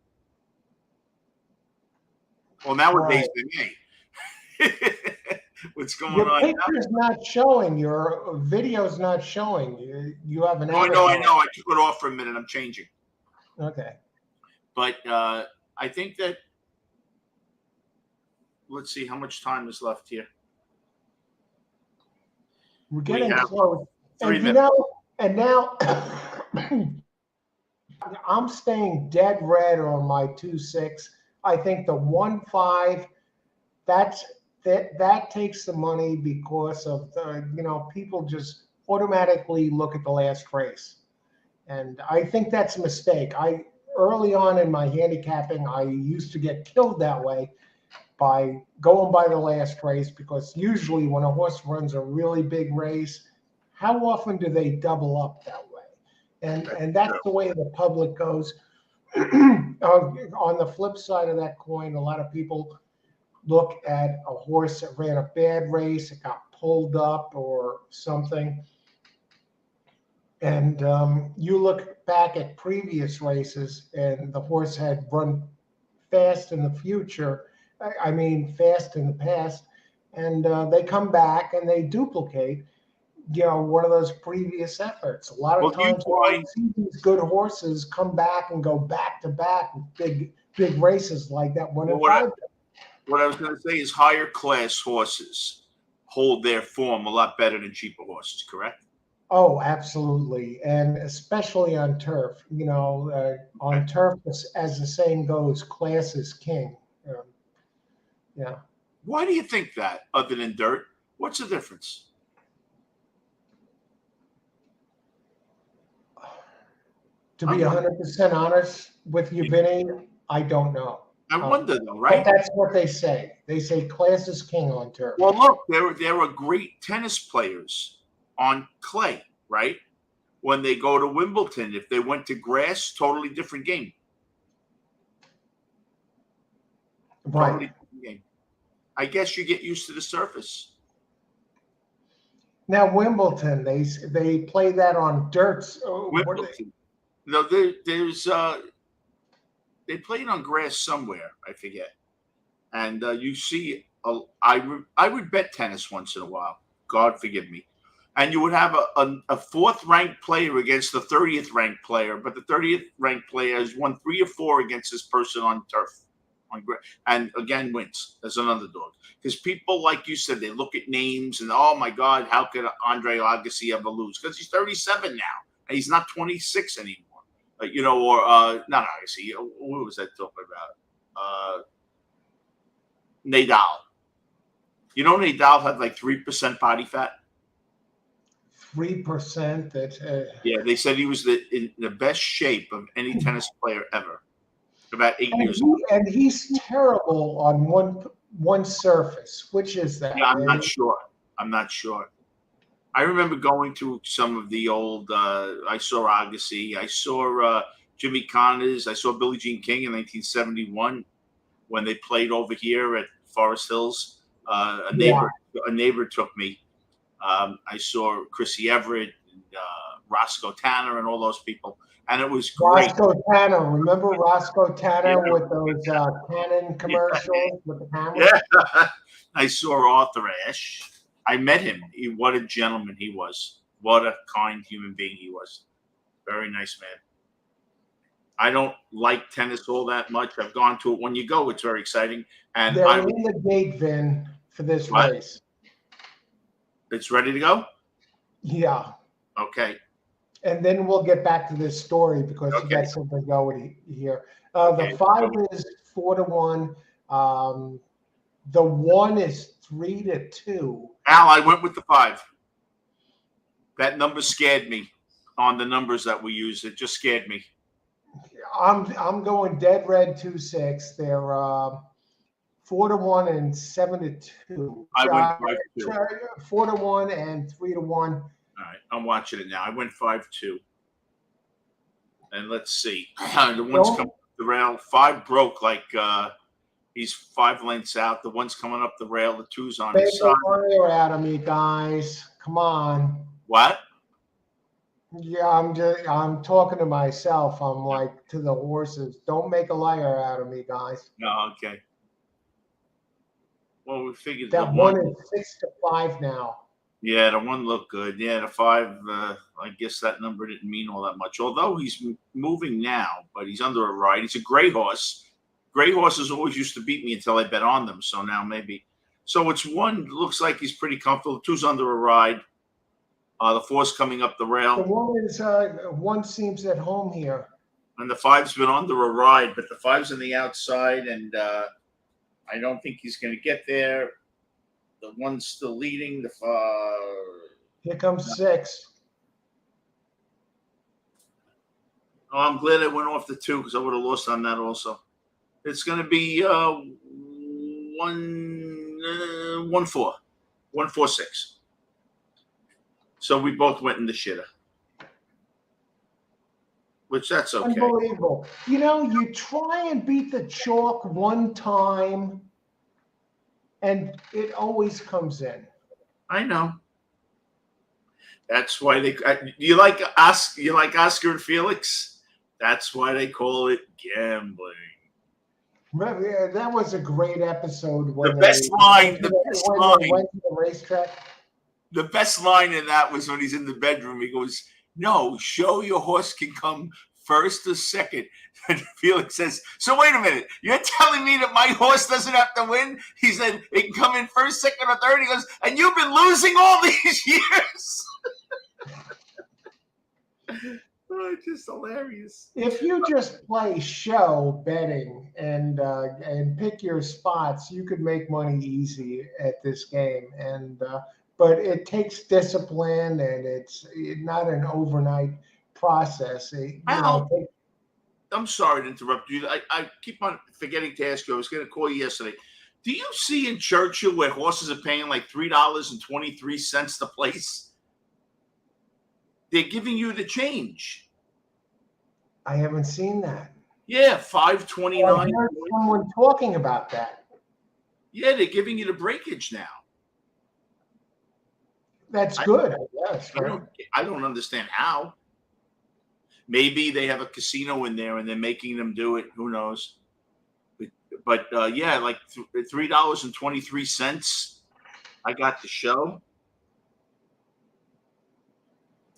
Well, nowadays they may. What's going on? Your picture's not showing. Your video's not showing. You have an. I know. I took it off for a minute. I'm changing. Okay. But I think that. Let's see how much time is left here. We're getting close. 3 minutes. And now I'm staying dead red on my 2.6. I think the 1.5, that takes the money because of people just automatically look at the last race. And I think that's a mistake. Early on in my handicapping, I used to get killed that way by going by the last race, because usually when a horse runs a really big race, how often do they double up that way? And that's the way the public goes. On the flip side of that coin, a lot of people look at a horse that ran a bad race, it got pulled up or something. And you look back at previous races and the horse had run fast in the future. I mean, fast in the past, and they come back and they duplicate, one of those previous efforts. A lot of times, these good horses come back and go back to back with big races like that. What I was going to say is higher class horses hold their form a lot better than cheaper horses, correct? Oh, absolutely, and especially on turf. On turf, as the saying goes, class is king. Yeah. Why do you think that, other than dirt? What's the difference? To be 100% honest with you, Vinny, I don't know. I wonder, though, right? But that's what they say. They say class is king on turf. Well, look, there are great tennis players on clay, right? When they go to Wimbledon, if they went to grass, totally different game. Right. Totally different game. I guess you get used to the surface. Now Wimbledon, they play that on dirt. Wimbledon. No, there's they play it on grass somewhere. I forget. And you see, I would bet tennis once in a while. God forgive me. And you would have a fourth ranked player against the 30th ranked player, but the 30th ranked player has won 3 or 4 against this person on turf. And again wins as an underdog, because people, like you said, they look at names and, oh my God, how could Andre Agassi ever lose? Because he's 37 now and he's not 26 anymore. Or not Agassi. What was I talking about? Nadal. Nadal had like 3% body fat. 3%. That Yeah, they said he was in the best shape of any tennis player ever. About 8 years ago. and he's terrible on one surface. Which is that? Yeah, I'm not sure. I'm not sure. I remember going to some of the old. I saw Agassi. I saw Jimmy Connors. I saw Billie Jean King in 1971 when they played over here at Forest Hills. A neighbor took me. I saw Chrissy Everett, and, Roscoe Tanner, and all those people, and it was great. Roscoe Tanner, remember Roscoe Tanner with those Canon commercials with the camera? Yeah, I saw Arthur Ashe. I met him. What a gentleman he was. What a kind human being he was. Very nice man. I don't like tennis all that much. I've gone to it. When you go, it's very exciting. And they're in the gate, Vin, for this race. It's ready to go? Yeah. Okay. And then we'll get back to this story because you got something going here. The 5 is 4-1. The 1 is 3-2. Al, I went with the 5. That number scared me on the numbers that we use. It just scared me. I'm going dead red 2-6. They're 4-1 and 7-2. I went 5-2. 4-1 and 3-1. All right, I'm watching it now. I went 5-2. And let's see. The one's coming up the rail. 5 broke like he's 5 lengths out. The one's coming up the rail. The 2's on his side. Fire out of me, guys. Come on. What? Yeah, I'm talking to myself. I'm like to the horses. Don't make a liar out of me, guys. No, okay. Well, we figured that one is 6-5 now. Yeah, the 1 looked good. Yeah, the 5, I guess that number didn't mean all that much. Although he's moving now, but he's under a ride. He's a gray horse. Gray horses always used to beat me until I bet on them. So now maybe. So it's 1, looks like he's pretty comfortable. 2's under a ride. The 4's coming up the rail. The 1 is 1 seems at home here. And the 5's been under a ride, but the 5's on the outside, and I don't think he's going to get there. The 1's still leading. The 5. Here comes 6. Oh, I'm glad I went off the 2 because I would have lost on that also. It's going to be 1-4, 1-4-6. So we both went in the shitter, which that's okay. Unbelievable. You know, you try and beat the chalk one time, and it always comes in. I know. That's why they. You like Oscar and Felix? That's why they call it gambling. Remember, that was a great episode. When the best line. They went to the racetrack. The best line in that was when he's in the bedroom. He goes, "No, show your horse can come first or second." And Felix says, "So wait a minute, you're telling me that my horse doesn't have to win?" He said, "It can come in first, second, or third." He goes, "And you've been losing all these years." Oh, just hilarious. If you just play show betting and pick your spots, you could make money easy at this game. And but it takes discipline, and it's not an overnight process. I'm sorry to interrupt you. I keep on forgetting to ask you. I was going to call you yesterday. Do you see in Churchill where horses are paying like $3.23 the place? They're giving you the change. I haven't seen that. Yeah, $5.29. I heard someone talking about that. Yeah, they're giving you the breakage now. That's good, I guess. Right? I don't understand how. Maybe they have a casino in there and they're making them do it. Who knows? But yeah, like $3.23. I got the show.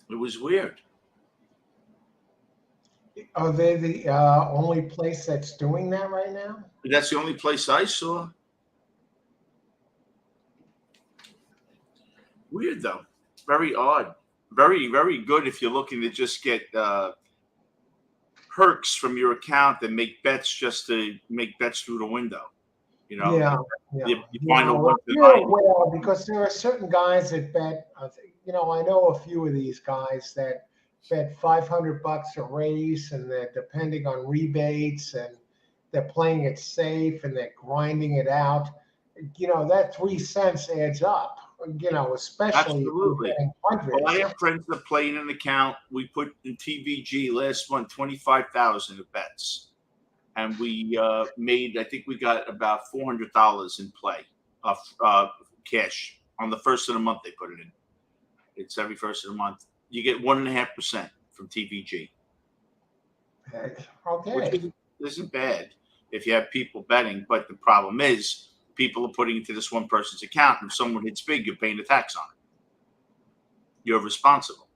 It was weird. Are they the only place that's doing that right now? That's the only place I saw. Weird, though. Very odd. Very, very good if you're looking to just get perks from your account and make bets just to make bets through the window. You know? Yeah. You find well, because there are certain guys that bet, I know a few of these guys that bet $500 a race, and they're depending on rebates, and they're playing it safe, and they're grinding it out. That 3 cents adds up. Especially if you're Absolutely. betting Well, I hundreds. have friends that play in an account. We put in TVG last month 25,000 of bets, and we made. I think we got about $400 in play of cash on the first of the month. They put it in. It's every first of the month. You get 1.5% from TVG, which Okay. isn't bad if you have people betting. But the problem is, people are putting into this one person's account, and if someone hits big, you're paying the tax on it. You're responsible.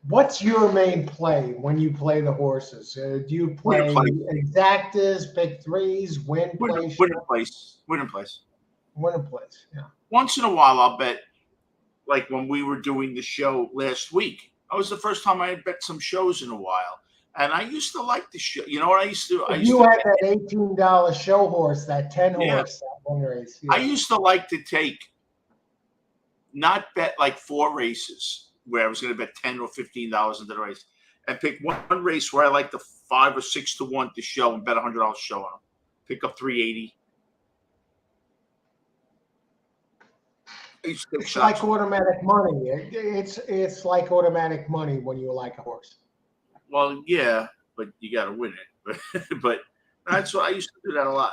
What's your main play when you play the horses? Do you play exactas, big threes, win place? Winning place. Winning place. Winning place, yeah. Once in a while, I'll bet. Like when we were doing the show last week, that was the first time I had bet some shows in a while. And I used to like the show. You know what I used to? You had that $18 show horse, that 10 horse, that one race. Yeah. I used to like to not bet like 4 races where I was going to bet $10 or $15 into the race, and pick one race where I like the 5 or 6 to 1 to show and bet $100 show on them. Pick up 380. It's like automatic money. It's like automatic money when you like a horse. Well, yeah, but you got to win it. But that's what I used to do that a lot.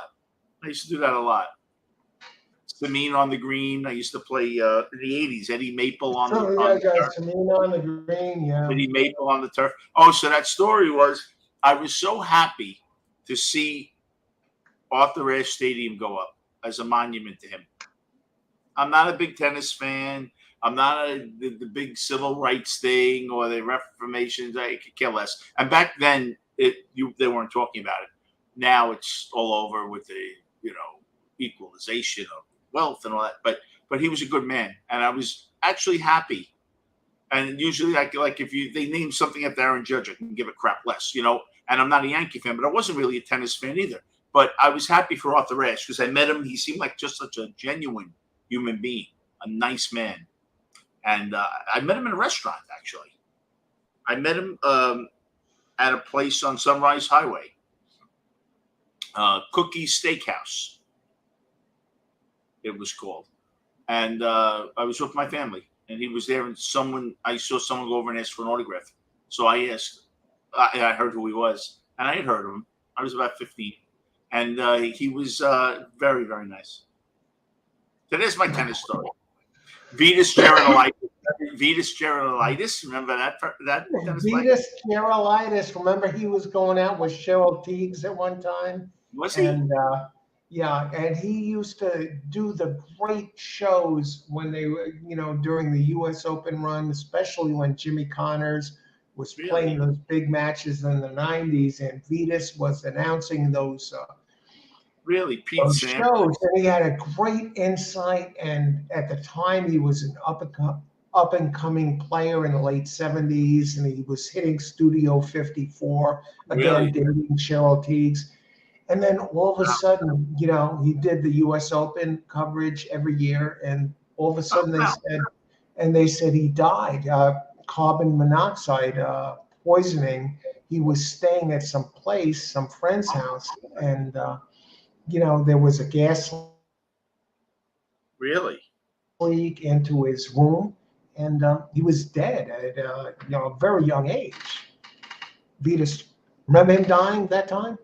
Samine on the green. I used to play in the 80s. Eddie Maple on the turf. Samine on the green, yeah. Eddie Maple on the turf. Oh, so that story was, I was so happy to see Arthur Ashe Stadium go up as a monument to him. I'm not a big tennis fan. I'm not the big civil rights thing or the reformations. I could care less. And back then, they weren't talking about it. Now it's all over with the equalization of wealth and all that. But he was a good man, and I was actually happy. And usually, like if they name something after Aaron Judge, I can give a crap less, And I'm not a Yankee fan, but I wasn't really a tennis fan either. But I was happy for Arthur Ashe because I met him. He seemed like just such a genuine human being, a nice man. And I met him in a restaurant, actually. I met him at a place on Sunrise Highway, Cookie's Steakhouse, it was called. And I was with my family, and he was there, and I saw someone go over and ask for an autograph. So I asked, I heard who he was, and I had heard of him. I was about 15. And he was very, very nice. So there's my tennis story. Vitas Geraldaitis. Remember that tennis player? Vitas Geraldaitis. Remember he was going out with Cheryl Teagues at one time? Was he? And and he used to do the great shows when they were, during the U.S. Open run, especially when Jimmy Connors was playing those big matches in the 90s, and Vitas was announcing those Pete shows, and he had a great insight. And at the time, he was an up and coming player in the late 70s, and he was hitting Studio 54 again, dating Cheryl Teagues. And then all of a sudden, he did the U.S. Open coverage every year, and all of a sudden they said he died, carbon monoxide poisoning. He was staying at some friend's house, and there was a gas leak into his room, and he was dead at a very young age. Vitas, remember him dying that time?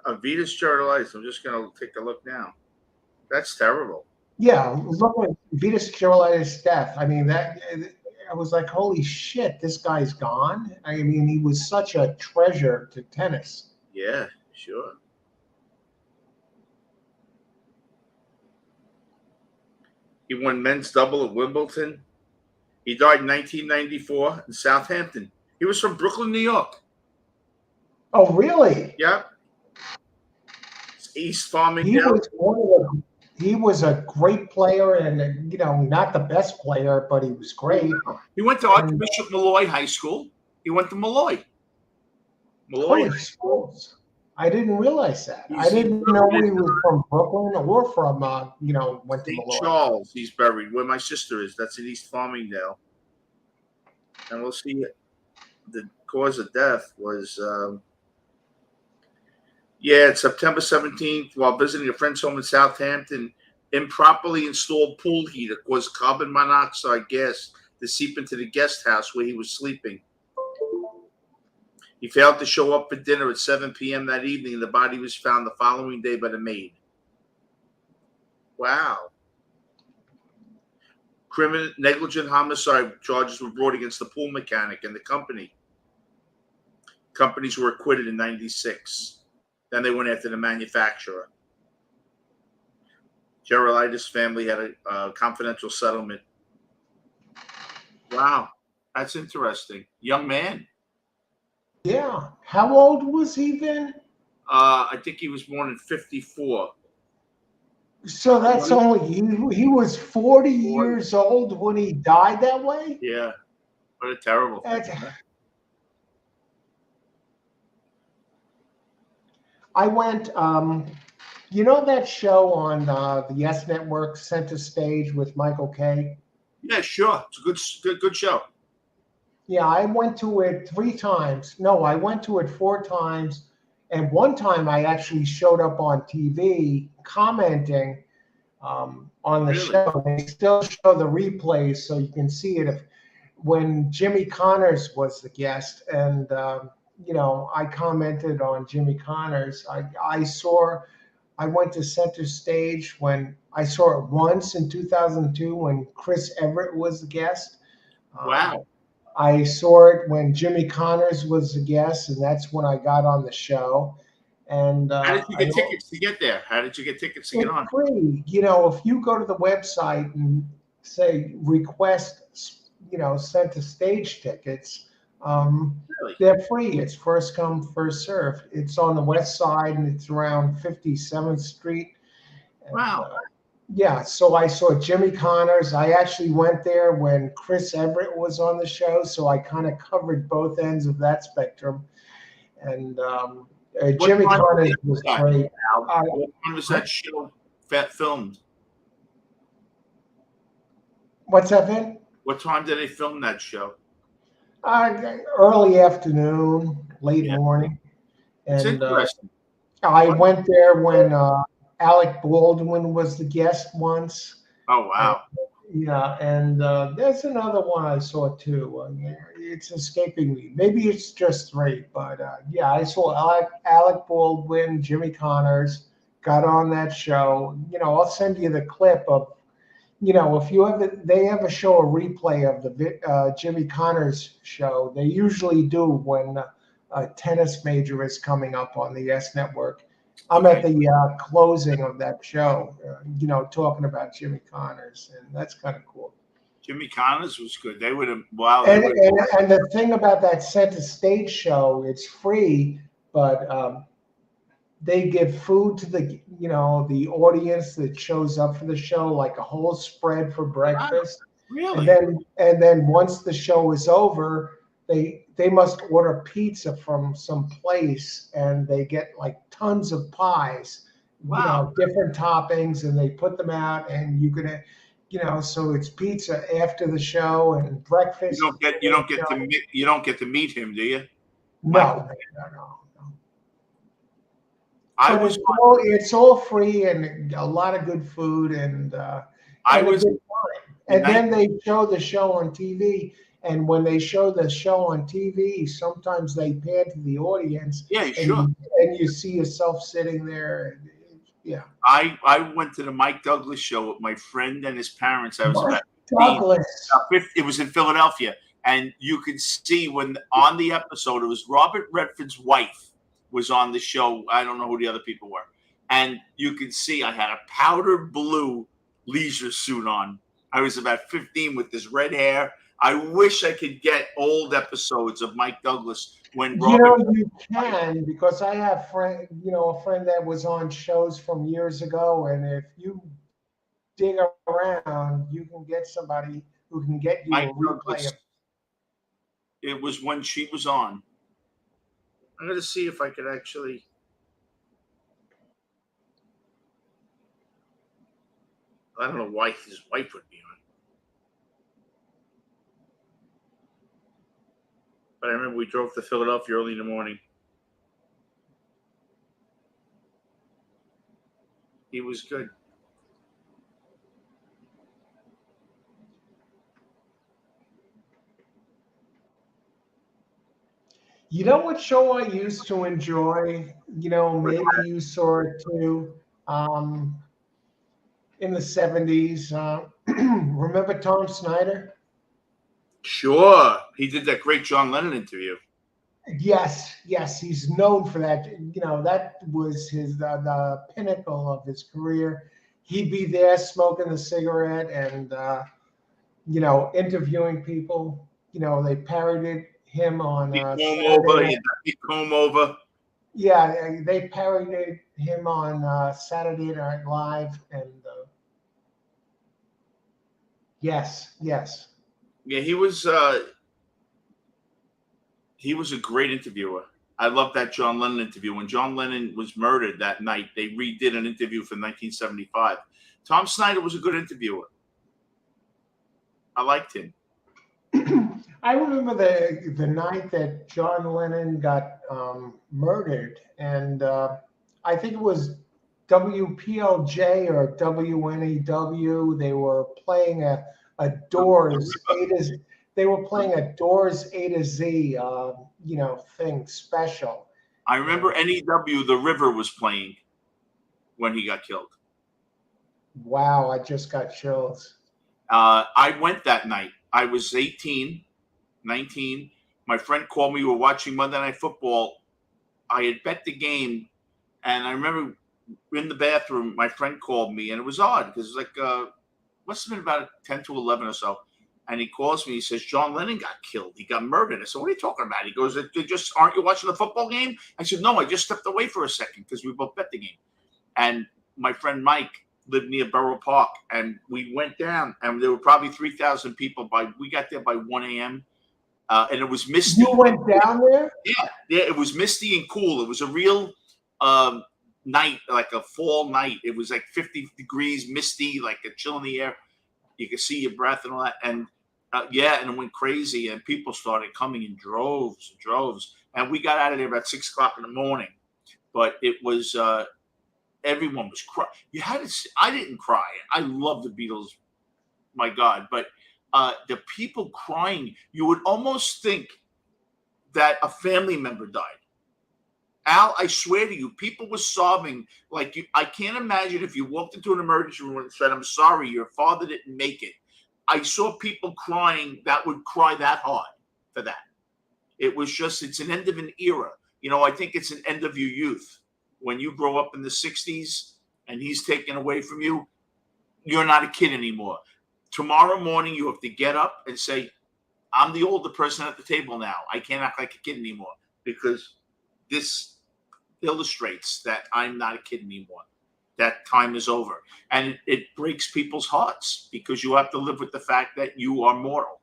Vitas Geraldaitis. I'm just going to take a look now. That's terrible. Yeah, look at Vitas Geraldaitis' death. I mean, I was like, holy shit, this guy's gone. I mean, he was such a treasure to tennis. Yeah, sure. He won men's double at Wimbledon. He died in 1994 in Southampton. He was from Brooklyn, New York. Oh, really? Yeah. East Farmingdale. He was a great player, and not the best player, but he was great. He went to Archbishop Malloy High School. He went to Malloy. Schools. I didn't realize that. I He's didn't know buried he in was from Brooklyn or from, went to St. Malloy. Charles. He's buried where my sister is. That's in East Farmingdale. And we'll see the cause of death was, September 17th, while visiting a friend's home in Southampton, improperly installed pool heater caused carbon monoxide gas to seep into the guest house where he was sleeping. He failed to show up for dinner at 7 p.m. that evening, and the body was found the following day by the maid. Wow. Negligent homicide charges were brought against the pool mechanic and the company. Companies were acquitted in 96. Then they went after the manufacturer. Geraldi's family had a confidential settlement. Wow. That's interesting. Young man. Yeah. How old was he then? I think he was born in 54. So that's only, he was 40 years old when he died that way? Yeah. What a terrible thing. I went, that show on the Yes Network, Center Stage with Michael Kay? Yeah, sure. It's a good show. Yeah, I went to it 3 times. No, I went to it 4 times. And one time I actually showed up on TV commenting on the show. They still show the replays so you can see it when Jimmy Connors was the guest. And, I commented on Jimmy Connors. I went to Center Stage when I saw it once in 2002 when Chris Everett was the guest. Wow. I saw it when Jimmy Connors was the guest, and that's when I got on the show. And how did you get tickets to get there? How did you get tickets to get on? Free. If you go to the website and say request, Center Stage tickets, Really? they're free. It's first come, first served. It's on the west side, and it's around 57th Street. And, wow. Yeah, so I saw Jimmy Connors. I actually went there when Chris Everett was on the show, so I kind of covered both ends of that spectrum. And Jimmy Connors was great. What time was that show filmed? What's that, Vin? What time did they film that show? Early afternoon, late morning. It's interesting. I went there when Alec Baldwin was the guest once. Oh, wow. And there's another one I saw too. It's escaping me. Maybe it's just 3, but I saw Alec Baldwin, Jimmy Connors, got on that show. I'll send you the clip of, if they ever show a replay of the Jimmy Connors show. They usually do when a tennis major is coming up on the Yes Network. I'm at the closing of that show, talking about Jimmy Connors, and that's kind of cool. Jimmy Connors was good. They would have, wow. And the thing about that Center Stage show, it's free, but they give food to the, the audience that shows up for the show, like a whole spread for breakfast. Really? And then once the show is over, they must order pizza from some place, and they get like tons of pies, different toppings, and they put them out, and you can, so it's pizza after the show and breakfast. You don't get to meet him, do you? No. But it's all free and a lot of good food and then they show the show on TV. And when they show the show on TV, sometimes they pan to the audience. Yeah, sure. And you see yourself sitting there. Yeah. I went to the Mike Douglas show with my friend and his parents. I was Mike Douglas. It was in Philadelphia. And you could see when on the episode, it was Robert Redford's wife was on the show. I don't know who the other people were. And you could see I had a powder blue leisure suit on. I was about 15 with this red hair. I wish I could get old episodes of Mike Douglas when you can, because I have a friend that was on shows from years ago, and if you dig around, you can get somebody who can get you Mike a replay. Douglas, it was when she was on. I'm going to see if I could actually. I don't know why his wife would be on. But I remember we drove to Philadelphia early in the morning. He was good. You know what show I used to enjoy? Maybe you saw it too. In the 70s. Remember Tom Snyder? Sure. He did that great John Lennon interview. Yes, he's known for that. That was the pinnacle of his career. He'd be there smoking a cigarette and interviewing people. They parodied him on Saturday Night. He comb over. Yeah, they parodied him on Saturday Night Live, and yes. Yeah, he was a great interviewer. I love that John Lennon interview. When John Lennon was murdered that night, they redid an interview from 1975. Tom Snyder was a good interviewer. I liked him. I remember the night that John Lennon got murdered, and I think it was WPLJ or WNEW. They were playing a Doors they were playing a Doors A to Z thing special. I remember NEW, The River was playing when he got killed. Wow, I just got chills. I went that night. I was 18, 19. My friend called me. We were watching Monday Night Football. I had bet the game, and I remember in the bathroom, my friend called me, and it was odd because it was like must have been about 10 to 11 or so. And he calls me. He says, John Lennon got killed. He got murdered. I said, what are you talking about? He goes, aren't you watching the football game? I said, no, I just stepped away for a second because we both bet the game. And my friend Mike lived near Borough Park, and we went down, and there were probably 3,000 people. We got there by 1 a.m., and it was misty. You went down there? Yeah, it was misty and cool. It was a real night, like a fall night. It was like 50 degrees, misty, like a chill in the air. You could see your breath and all that. And and it went crazy, and people started coming in droves. And we got out of there about 6 o'clock in the morning. But it was, everyone was crying. I didn't cry. I love the Beatles, my God. But the people crying, you would almost think that a family member died. Al, I swear to you, people were sobbing like you. I can't imagine if you walked into an emergency room and said, I'm sorry, your father didn't make it. I saw people crying that would cry that hard for that. It was just, it's an end of an era. I think it's an end of your youth. When you grow up in the 60s and he's taken away from you, you're not a kid anymore. Tomorrow morning, you have to get up and say, I'm the older person at the table now. I can't act like a kid anymore because this illustrates that I'm not a kid anymore. That time is over. And it breaks people's hearts because you have to live with the fact that you are mortal.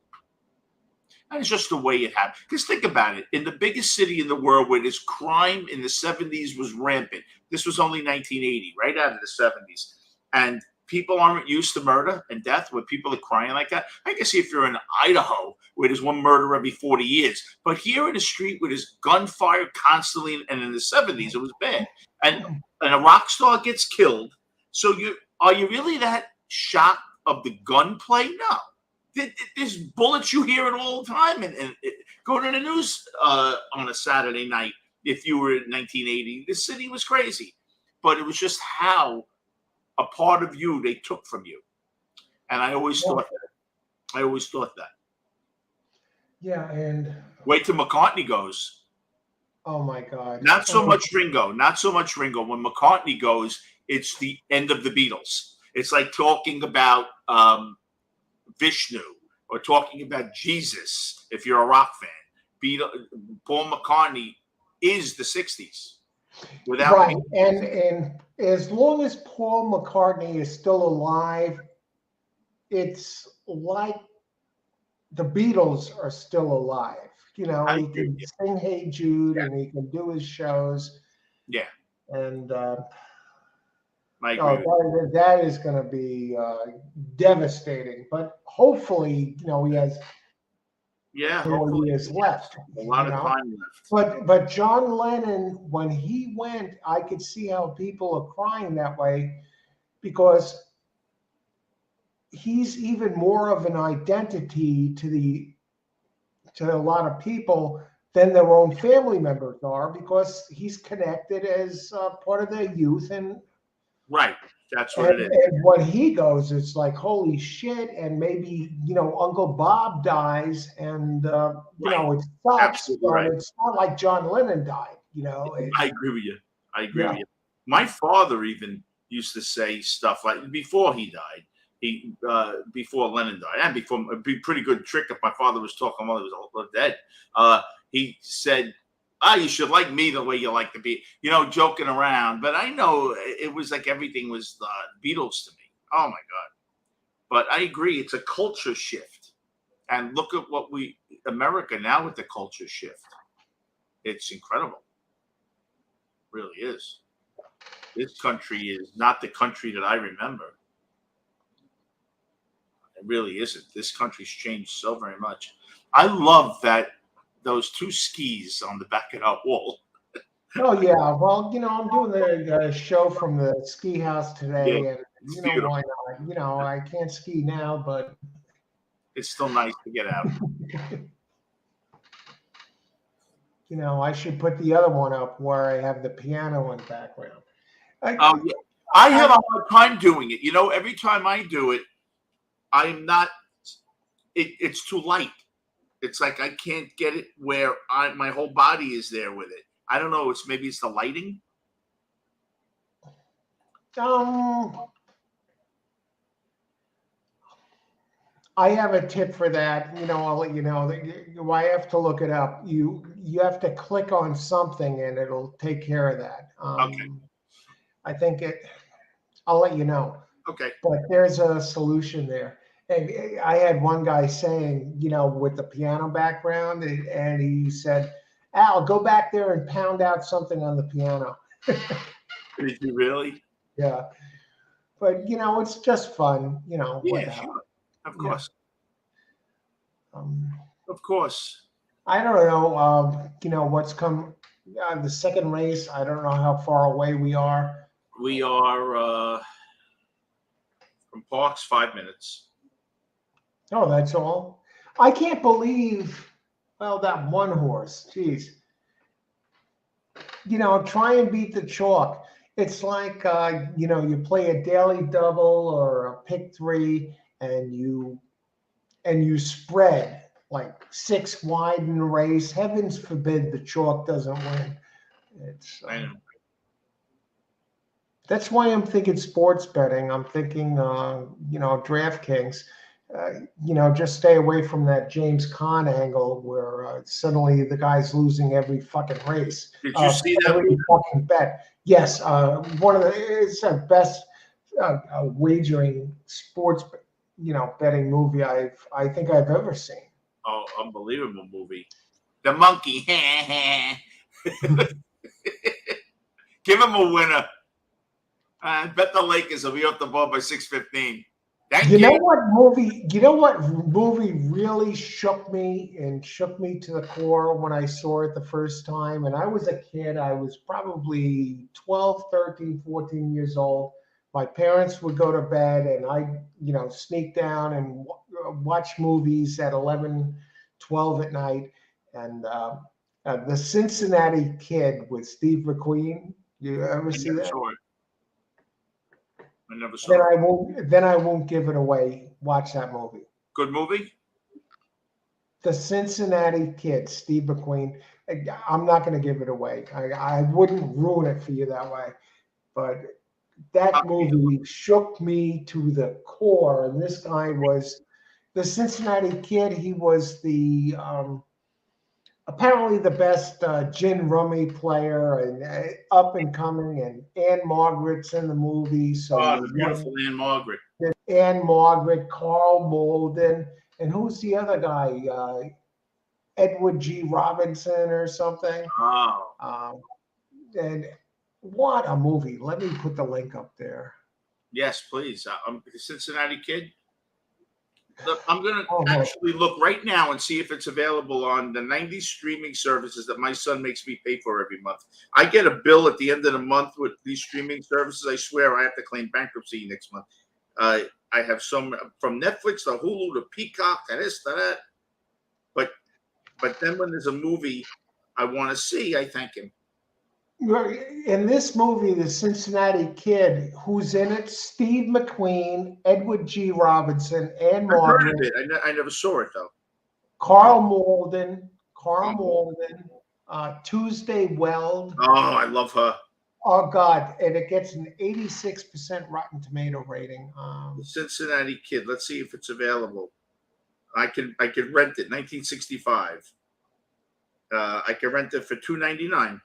And it's just the way it happened. Because think about it. In the biggest city in the world where this crime in the 70s was rampant, this was only 1980, right out of the 70s. And people aren't used to murder and death where people are crying like that. I can see if you're in Idaho where there's one murder every 40 years. But here in the street where there's gunfire constantly, and in the 70s, it was bad. And a rock star gets killed. So are you really that shocked of the gunplay? No. There's bullets you hear it all the time. And go to the news on a Saturday night if you were in 1980. The city was crazy. But it was just how a part of you they took from you. And I always thought that. Yeah, and wait till McCartney goes. Oh my God. Not so much Ringo. When McCartney goes, it's the end of the Beatles. It's like talking about Vishnu or talking about Jesus if you're a rock fan. Paul McCartney is the 60s. Right. And as long as Paul McCartney is still alive, it's like the Beatles are still alive. He can sing Hey Jude, and he can do his shows. Yeah. And I agree. That is going to be devastating. But hopefully, he has Yeah, 4 years left. a lot of time left. But John Lennon, when he went, I could see how people are crying that way because he's even more of an identity to a lot of people than their own family members are because he's connected as part of their youth Right. That's what it is. and when he goes, it's like, holy shit. And maybe, Uncle Bob dies and, it sucks, Absolutely but right. it's not like John Lennon died, I agree with you. I agree with you. My father even used to say stuff like before he died, before Lennon died, and before it'd be a pretty good trick if my father was talking while he was dead. He said, you should like me the way you like to be, joking around. But I know it was like everything was the Beatles to me. Oh my God. But I agree. It's a culture shift. And look at America now with the culture shift. It's incredible. It really is. This country is not the country that I remember. It really isn't. This country's changed so very much. I love those 2 skis on the back of that wall. Oh yeah, well, I'm doing the show from the ski house today, Yeah, and why not? I can't ski now, but it's still nice to get out. I should put the other one up where I have the piano in the background. Yeah. I have a hard time doing it. Every time I do it, I'm not. It's too light. It's like I can't get it where my whole body is there with it. I don't know. Maybe it's the lighting. I have a tip for that. I'll let you know. I have to look it up. You have to click on something and it'll take care of that. Okay. I think I'll let you know. Okay. But there's a solution there. And I had one guy saying, with the piano background, and he said, Al, go back there and pound out something on the piano. Did you really? Yeah. But, it's just fun, Yeah, sure. Of course. Yeah. Of course. I don't know, what's come, the second race. I don't know how far away we are. We are from Parx 5 minutes. Oh, that's all. I can't believe, that one horse, geez. Try and beat the chalk. It's like, you play a daily double or a pick 3 and you spread like 6 wide in the race. Heavens forbid the chalk doesn't win. I know. That's why I'm thinking sports betting. I'm thinking, DraftKings. Just stay away from that James Conn angle where suddenly the guy's losing every fucking race. Did you see that? Every fucking bet. Yes, it's the best wagering sports, betting movie I think I've ever seen. Oh, unbelievable movie. The monkey. Give him a winner. Bet the Lakers will be off the ball by 6:15. Thank you. You know what movie really shook me to the core when I saw it the first time? And I was a kid. I was probably 12, 13, 14 years old. My parents would go to bed and I'd, sneak down and watch movies at 11, 12 at night. And the Cincinnati Kid with Steve McQueen. You ever see that? I never saw it. Then I won't give it away. Watch that movie. Good movie? The Cincinnati Kid, Steve McQueen. I'm not going to give it away. I wouldn't ruin it for you that way. But that movie shook me to the core. And this guy was the Cincinnati Kid. He was the apparently the best gin rummy player and up and coming. And Anne Margaret's in the movie. So the beautiful Anne Margaret. Anne Margaret, Carl Malden, and who's the other guy? Edward G. Robinson or something. Oh. And What a movie. Let me put the link up there. Yes, please. The Cincinnati Kid. Look, I'm going to Almost. actually look right now and see if it's available on the 90 streaming services that my son makes me pay for every month. I get a bill at the end of the month with these streaming services. I swear I have to claim bankruptcy next month. I have some from Netflix to Hulu to Peacock to this to that. But then when there's a movie I want to see, I thank him. In this movie, The Cincinnati Kid, who's in it? Steve McQueen, Edward G. Robinson, Anne I've heard Margaret, of it. I never saw it though. Carl Malden, Tuesday Weld. Oh, I love her. Oh God! And it gets an 86% Rotten Tomato rating. The Cincinnati Kid. Let's see if it's available. I could rent it. 1965. I can rent it for $2.99.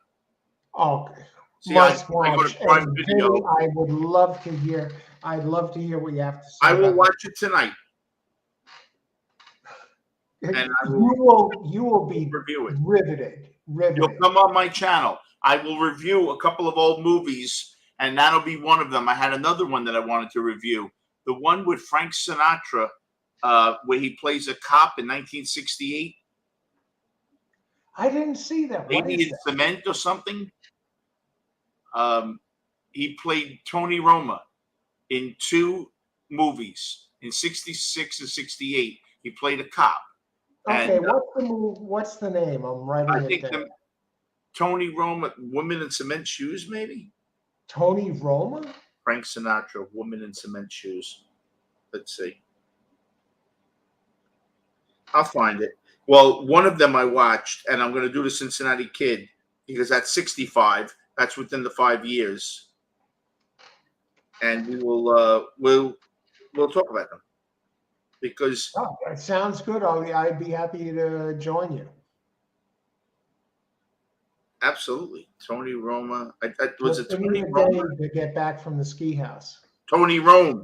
Okay. See, Must I go watch. to Prime And Video. Vinny, I would love to hear. I'd love to hear what you have to say. I will about watch it tonight. it. And I You will be review it. riveted. You'll come on my channel. I will review a couple of old movies, and that'll be one of them. I had another one that I wanted to review. The one with Frank Sinatra, where he plays a cop in 1968. I didn't see that. What Maybe is in that? Cement or something. He played Tony Roma in two movies in 66 and 68. He played a cop. Okay, And, what's the name? I'm writing I it think down. Tony Roma, Woman in Cement Shoes, maybe? Tony Roma? Frank Sinatra, Woman in Cement Shoes. Let's see. I'll find it. Well, one of them I watched, and I'm going to do the Cincinnati Kid because that's 65. That's within the 5 years, and we will we'll talk about them because Oh, that sounds good. I'd be happy to join you. absolutely Tony Roma. Was it Give me Tony a Roma? day to get back from the ski house. Tony Rome.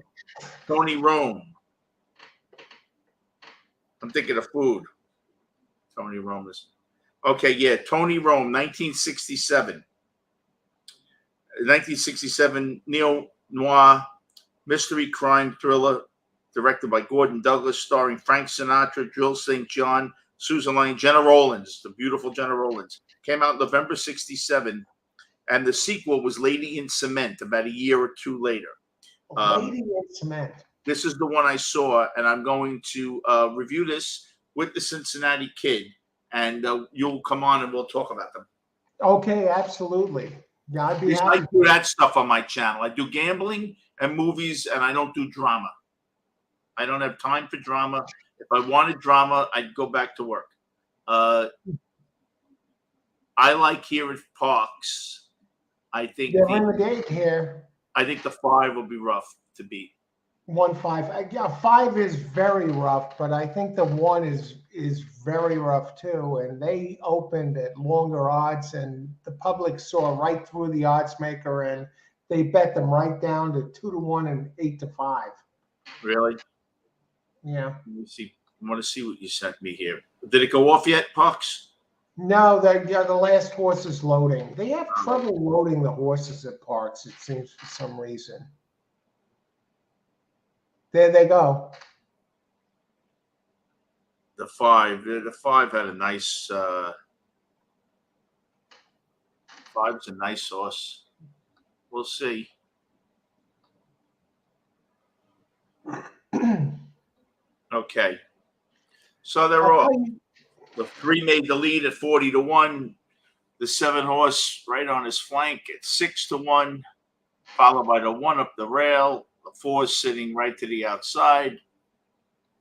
Tony Rome. I'm thinking of food. Tony Rome is okay. Yeah, Tony Rome, 1967. 1967 neo-noir mystery crime thriller directed by Gordon Douglas, starring Frank Sinatra, Jill St. John, Susan Lane, Jenna Rollins, the beautiful Jenna Rollins. Came out November 67, and the sequel was Lady in Cement about a year or two later. Lady in Cement. This is the one I saw, and I'm going to review this with the Cincinnati Kid, and you'll come on and we'll talk about them. Okay, absolutely. Yeah, I'd be happy. I do that stuff on my channel. I do gambling and movies, and I don't do drama. I don't have time for drama. If I wanted drama, I'd go back to work. I like here at Parx. I think They're in the gate here. I think the 5 will be rough to beat. 1-5. Yeah, 5 is very rough, but I think the 1 is very rough too. And they opened at longer odds, and the public saw right through the odds maker, and they bet them right down to 2-1 and 8-5. Really? Yeah. Let me see. I want to see what you sent me here. Did it go off yet, Parx? No, the last horse is loading. They have trouble loading the horses at Parx, it seems, for some reason. There they go. The 5. The 5 had a nice. 5's a nice horse. We'll see. Okay. So they're off. The 3 made the lead at 40-1. The 7 horse right on his flank at 6-1, followed by the 1 up the rail. The 4 is sitting right to the outside.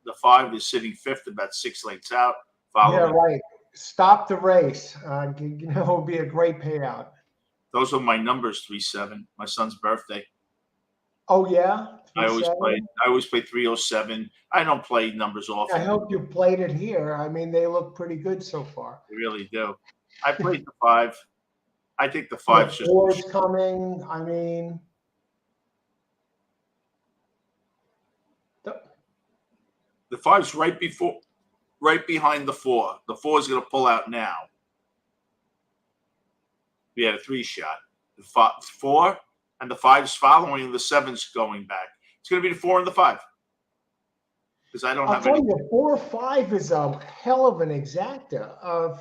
The 5 is sitting 5th, about 6 lengths out. Yeah, right. Stop the race. It would be a great payout. Those are my numbers, 3-7. My son's birthday. Oh yeah. I always play 307. I don't play numbers often. I hope you played it here. I mean, they look pretty good so far. They really do. I played the 5. I think the 5's just. 4's coming. I mean, the 5's right behind the 4. The 4 is going to pull out now. We had a 3 shot. The 4 and the 5's following, and the 7's going back. It's going to be the 4 and the 5. Because I don't I'll have tell any. you, 4 or 5 is a hell of an exacta.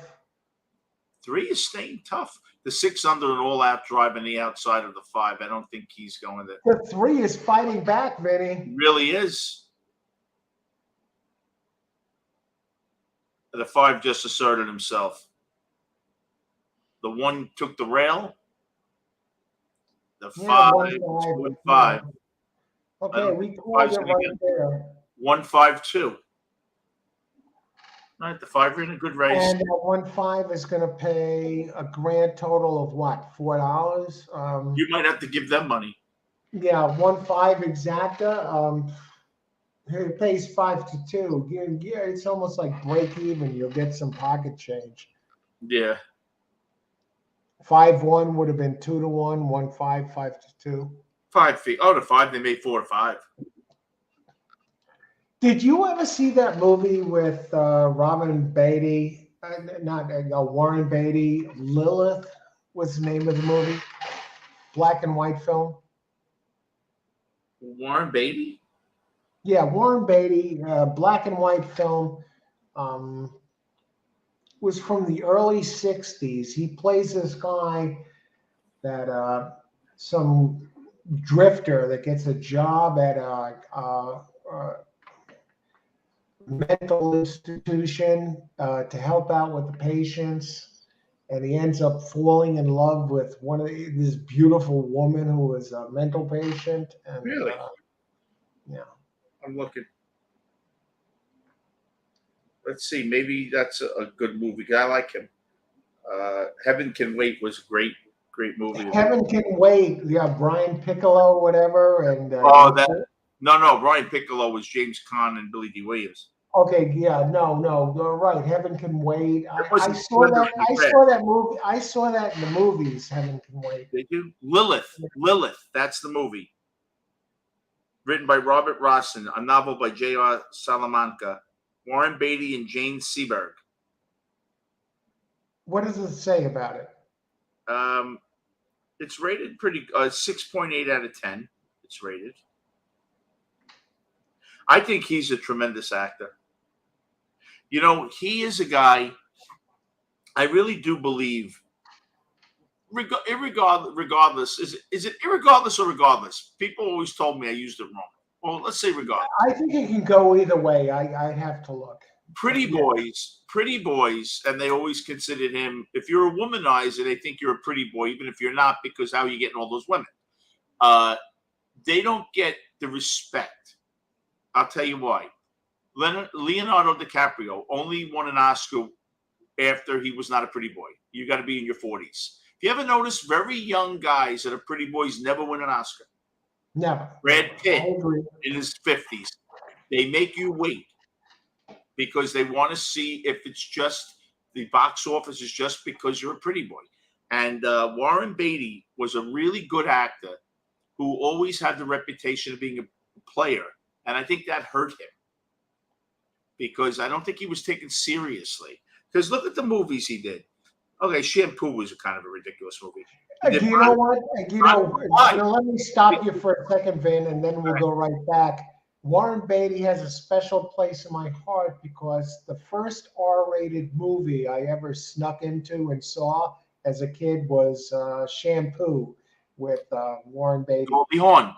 3 is staying tough. The 6 under an all-out drive on the outside of the 5. I don't think he's going to. The 3 is fighting back, Vinny. He really is. The 5 just asserted himself. The 1 took the rail. The 5 2 and 5. Okay, we called it right there. 1-5-2. All right, the 5 are in a good race. And 1-5 is going to pay a grand total of what? $4. You might have to give them money. Yeah, 1-5 exacta. It pays 5-2. Yeah, it's almost like break even. You'll get some pocket change. Yeah. 5-1 would have been 2-1. 1-5, 5-2. 5 feet. Oh, the 5 they made 4 or 5. Did you ever see that movie with Robin Beatty? Warren Beatty. Lilith was the name of the movie. Black and white film. Warren Beatty? Yeah, Warren Beatty. Black and white film. Was from the early 60s. He plays this guy that some drifter that gets a job at a mental institution to help out with the patients, and he ends up falling in love with this beautiful woman who is a mental patient. And, really? Yeah. I'm looking. Let's see. Maybe that's a good movie. I like him. Heaven Can Wait was a great movie. Heaven Can Wait. Yeah, Brian Piccolo, whatever. And no. Brian Piccolo was James Caan and Billy D. Williams. Okay, yeah, no, you're right. Heaven Can Wait. I saw that movie. I saw that in the movies. Heaven Can Wait. They do. Lilith. That's the movie. Written by Robert Rossen, a novel by J.R. Salamanca, Warren Beatty, and Jane Seberg. What does it say about it? It's rated pretty. 6.8 out of 10. It's rated. I think he's a tremendous actor. You know, he is a guy. I really do believe. Regardless, is it irregardless or regardless? People always told me I used it wrong. Well, let's say regardless. I think it can go either way. I'd have to look. Pretty boys, and they always considered him. If you're a womanizer, they think you're a pretty boy, even if you're not, because how are you getting all those women? They don't get the respect. I'll tell you why. Leonardo DiCaprio only won an Oscar after he was not a pretty boy. You got to be in your 40s. If you ever notice, very young guys that are pretty boys never win an Oscar. Never. Brad Pitt in his 50s. They make you wait because they want to see if it's just the box office is just because you're a pretty boy. And Warren Beatty was a really good actor who always had the reputation of being a player. And I think that hurt him because I don't think he was taken seriously. Because look at the movies he did. Okay, Shampoo was a kind of a ridiculous movie. You know what? Let me stop you for a second, Vin, and then we'll go right back. Warren Beatty has a special place in my heart because the first R-rated movie I ever snuck into and saw as a kid was Shampoo with Warren Beatty. Goldie Hawn.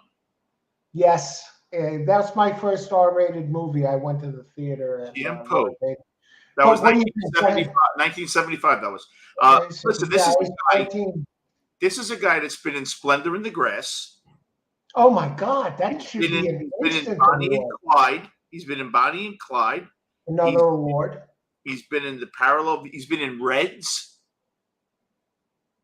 Yes, that's my first R-rated movie. I went to the theater. Shampoo. That was 1975. That was. Listen, this is a guy that's been in Splendor in the Grass. Oh my God, that should be an instant Bonnie and Clyde. He's been in Bonnie and Clyde. Another award. He's been in the parallel. He's been in Reds.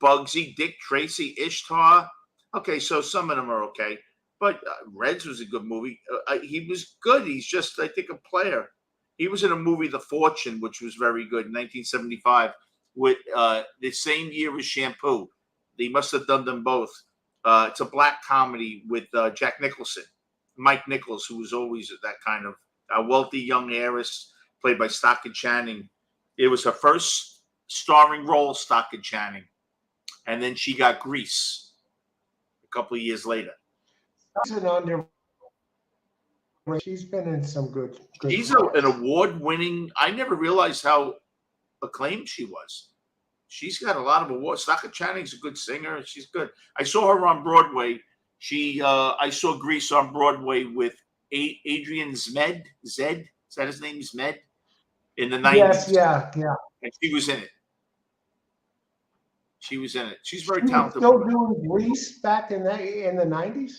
Bugsy, Dick Tracy, Ishtar. Okay, so some of them are okay, but Reds was a good movie. He was good. He's just, I think, a player. He was in a movie, The Fortune, which was very good in 1975, with the same year as Shampoo. They must have done them both. It's a black comedy with Jack Nicholson, Mike Nichols, who was always that kind of a wealthy young heiress, played by Stockton Channing. It was her first starring role, Stockton Channing, and then she got Grease. couple of years later. She's an under. She's been in some good. She's parts. an award-winning. I never realized how acclaimed she was. She's got a lot of awards. Saka Channing's a good singer. She's good. I saw her on Broadway. I saw Grease on Broadway with Adrian Zmed. Zed, is that his name? Zmed? In the 90s. Yes, yeah. And she was in it. She was in it. She's very She was talented. still doing Grease back in the 90s?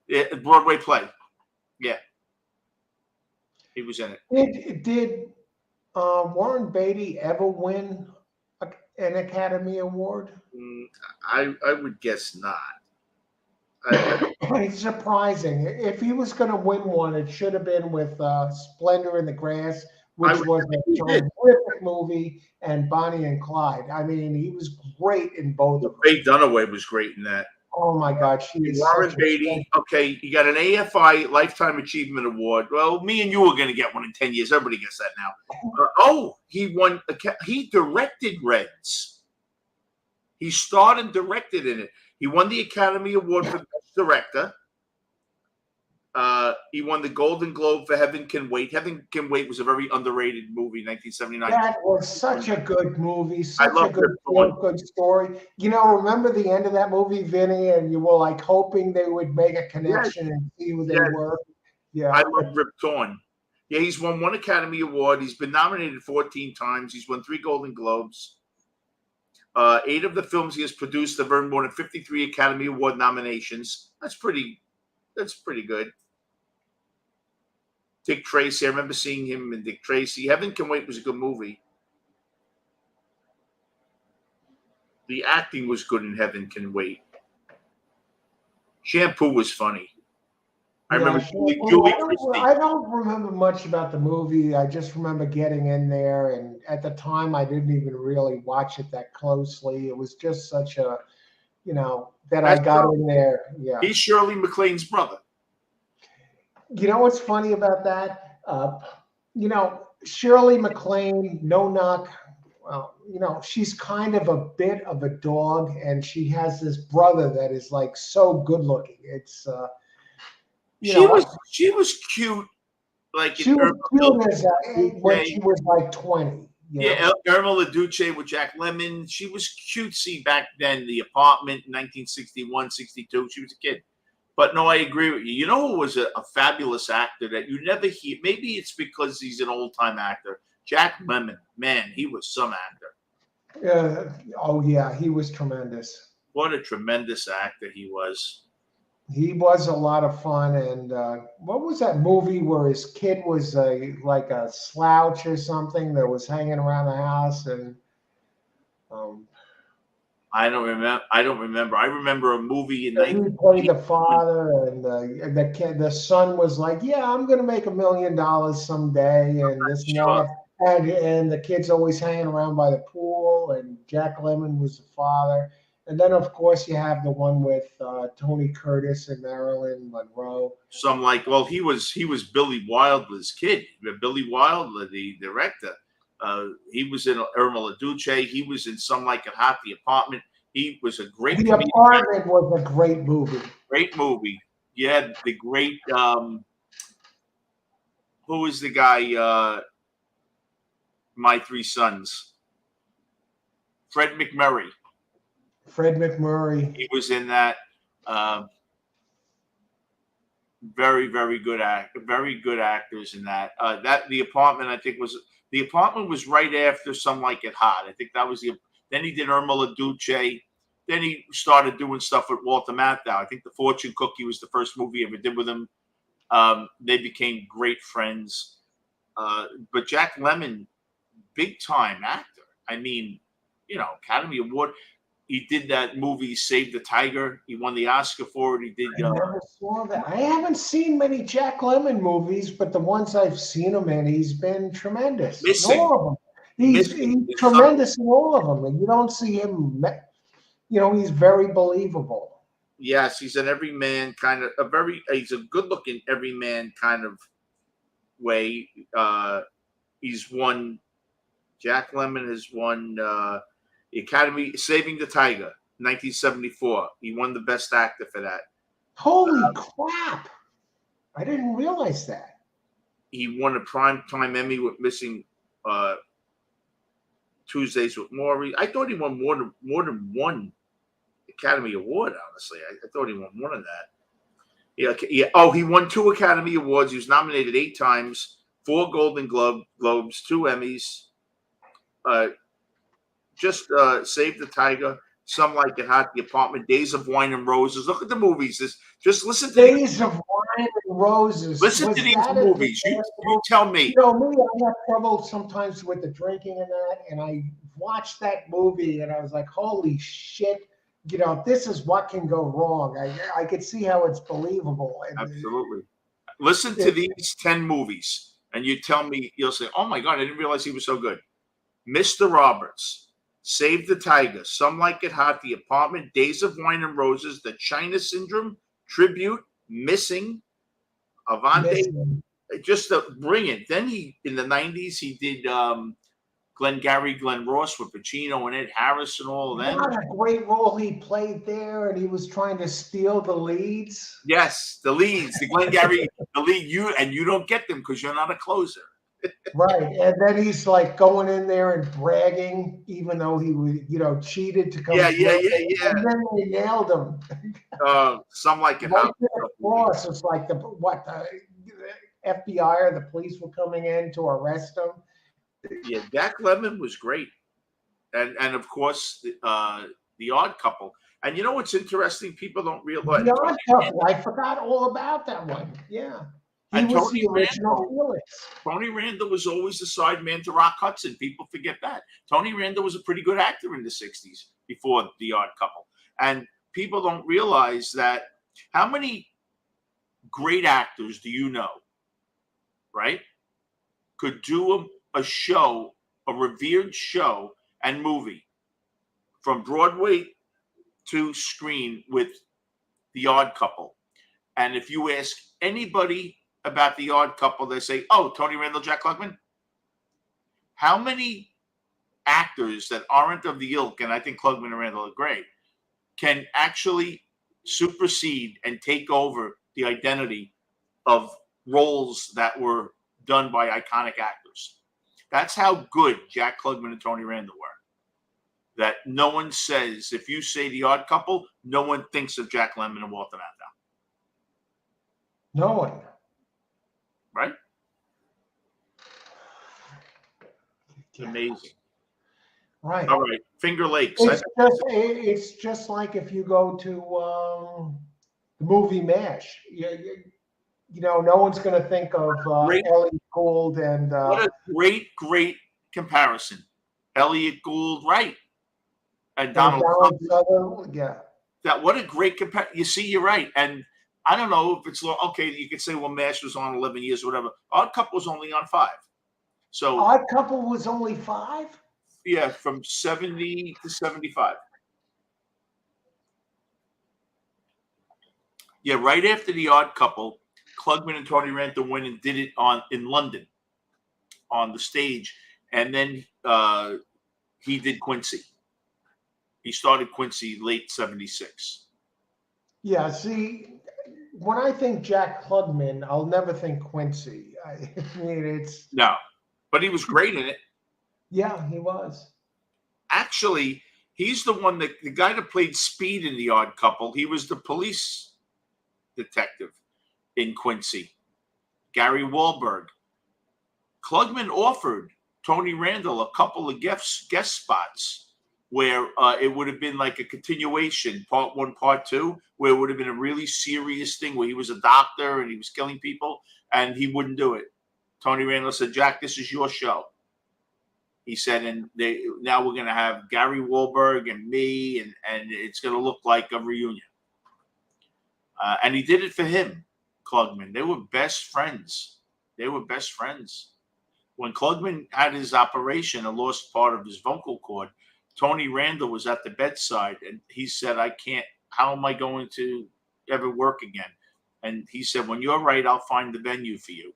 Yeah, Broadway play. Yeah. He was in it. Did Warren Beatty ever win an Academy Award? I would guess not. It's surprising. If he was going to win one, it should have been with Splendor in the Grass, which was a terrific movie, and Bonnie and Clyde. I mean, he was great in both of them. Faye Dunaway was great in that. Oh my God, she is Warren Beatty. Okay, you got an AFI Lifetime Achievement Award. Well, me and you are going to get one in 10 years. Everybody gets that now. He won. He directed Reds. He starred and directed in it. He won the Academy Award for Best Director. He won the Golden Globe for Heaven Can Wait. Heaven Can Wait was a very underrated movie, 1979. That was such a good movie, such a good story. Remember the end of that movie, Vinny, and you were like hoping they would make a connection and see who they were. Yeah, I love Rip Torn. Yeah, he's won one Academy Award. He's been nominated 14 times. He's won 3 Golden Globes. 8 of the films he has produced have earned more than 53 Academy Award nominations. That's pretty good. Dick Tracy. I remember seeing him in Dick Tracy. Heaven Can Wait was a good movie. The acting was good in Heaven Can Wait. Shampoo was funny. I remember Julie Christie. I don't remember much about the movie. I just remember getting in there, and at the time, I didn't even really watch it that closely. It was just such a, that I got in there. Yeah. He's Shirley MacLaine's brother. You know what's funny about that? Shirley MacLaine, no knock. Well, she's kind of a bit of a dog, and she has this brother that is like so good looking. It's she was cute, like she was cute when she was like 20. Yeah, Irma LaDuce with Jack Lemmon. She was cutesy back then. The Apartment, 1961, 62. She was a kid. But no, I agree with you. You know who was a fabulous actor that you never hear? Maybe it's because he's an old-time actor. Jack Lemmon. Man, he was some actor. Oh, yeah, he was tremendous. What a tremendous actor he was. He was a lot of fun. And what was that movie where his kid was like a slouch or something that was hanging around the house? And I don't remember. I remember a movie in he played the father, and the son was like, "Yeah, I'm going to make $1 million someday," and this and that. And the kid's always hanging around by the pool. And Jack Lemmon was the father. And then, of course, you have the one with Tony Curtis and Marilyn Monroe. He was Billy Wilder's kid. Billy Wilder, the director. He was in Irma LaDuce. He was in Some Like It Hot, The Apartment. He was a great. The Apartment was a great movie. Great movie. Yeah, the great. Who was the guy? My Three Sons. Fred McMurray. He was in that. Very, very good actor. Very good actors in that. The Apartment, I think, was. The Apartment was right after Some Like It Hot. I think that was the. Then he did Irma LaDuce. Then he started doing stuff with Walter Matthau. I think The Fortune Cookie was the first movie he ever did with him. They became great friends. But Jack Lemmon, big time actor. I mean, Academy Award. He did that movie Save the Tiger. He won the Oscar for it. He did. I never saw that. I haven't seen many Jack Lemmon movies, but the ones I've seen him in, he's been tremendous. Missing. In all of them. He's tremendous in all of them, and you don't see him. He's very believable. Yes, he's an everyman kind of he's a good-looking everyman kind of way. He's won. Jack Lemmon has won. The Academy, Saving the Tiger, 1974. He won the Best Actor for that. Holy crap! I didn't realize that. He won a Primetime Emmy with Missing Tuesdays with Maury. I thought he won more than one Academy Award. Honestly, I thought he won more than that. Yeah. Oh, he won 2 Academy Awards. He was nominated 8 times, 4 Golden Globes, 2 Emmys. Just Save the Tiger, Some Like It Hot, The Apartment, Days of Wine and Roses. Look at the movies. Just listen to Days of Wine and Roses. Listen to these movies. You tell me. You know me, I have trouble sometimes with the drinking and that, and I watched that movie and I was like, holy shit. You know, this is what can go wrong. I could see how it's believable. Absolutely. Listen to these 10 movies, and you tell me, you'll say, oh my God, I didn't realize he was so good. Mr. Roberts, Save the Tiger, Some Like It Hot, The Apartment, Days of Wine and Roses, The China Syndrome, Tribute, Missing, Avante, just brilliant. Then in the 90s, he did Glenn Ross with Pacino and Ed Harris and all of them. What a great role he played there, and he was trying to steal the leads. Yes, the leads, the Glengarry, the lead, you don't get them because you're not a closer. Right, and then he's like going in there and bragging, even though he was, cheated to come. Yeah. And then they nailed him. Some Like It Hot. Ross was like the FBI or the police were coming in to arrest him. Yeah, Jack Lemmon was great, and of course the Odd Couple. And you know what's interesting? People don't realize the Odd Couple. I forgot all about that one. Yeah. He was the original Felix. Tony Randall was always the side man to Rock Hudson. People forget that. Tony Randall was a pretty good actor in the 60s before The Odd Couple. And people don't realize that. How many great actors do you know, right, could do a show, a revered show and movie from Broadway to screen with The Odd Couple? And if you ask anybody about The Odd Couple, they say, oh, Tony Randall, Jack Klugman. How many actors that aren't of the ilk, and I think Klugman and Randall are great, can actually supersede and take over the identity of roles that were done by iconic actors? That's how good Jack Klugman and Tony Randall were. That no one says, if you say The Odd Couple, no one thinks of Jack Lemmon and Walter Matthau. No one. Right? It's amazing. Right. All right. Finger Lakes. It's just like if you go to the movie MASH. No one's going to think of Elliot Gould and. What a great comparison. Elliot Gould, right? And Donald Trump. Yeah. What a great comparison. You see, you're right. And I don't know if it's okay. You could say, well, MASH was on 11 years or whatever. Odd Couple was only on 5. So Odd Couple was only 5? Yeah, from 70 to 75. Yeah, right after The Odd Couple, Klugman and Tony Randall went and did it in London on the stage, and then he did Quincy. He started Quincy late 76. Yeah, see, when I think Jack Klugman, I'll never think Quincy. I mean, it's... No, but he was great in it. Yeah, he was. Actually, he's the guy that played Speed in The Odd Couple. He was the police detective in Quincy, Gary Wahlberg. Klugman offered Tony Randall a couple of guest spots where it would have been like a continuation, part 1, part 2, where it would have been a really serious thing where he was a doctor and he was killing people, and he wouldn't do it. Tony Randall said, Jack, this is your show. He said, and now we're going to have Gary Wahlberg and me, and it's going to look like a reunion. And he did it for him, Klugman. They were best friends. When Klugman had his operation and lost part of his vocal cord, Tony Randall was at the bedside, and he said, how am I going to ever work again? And he said, when you're right, I'll find the venue for you.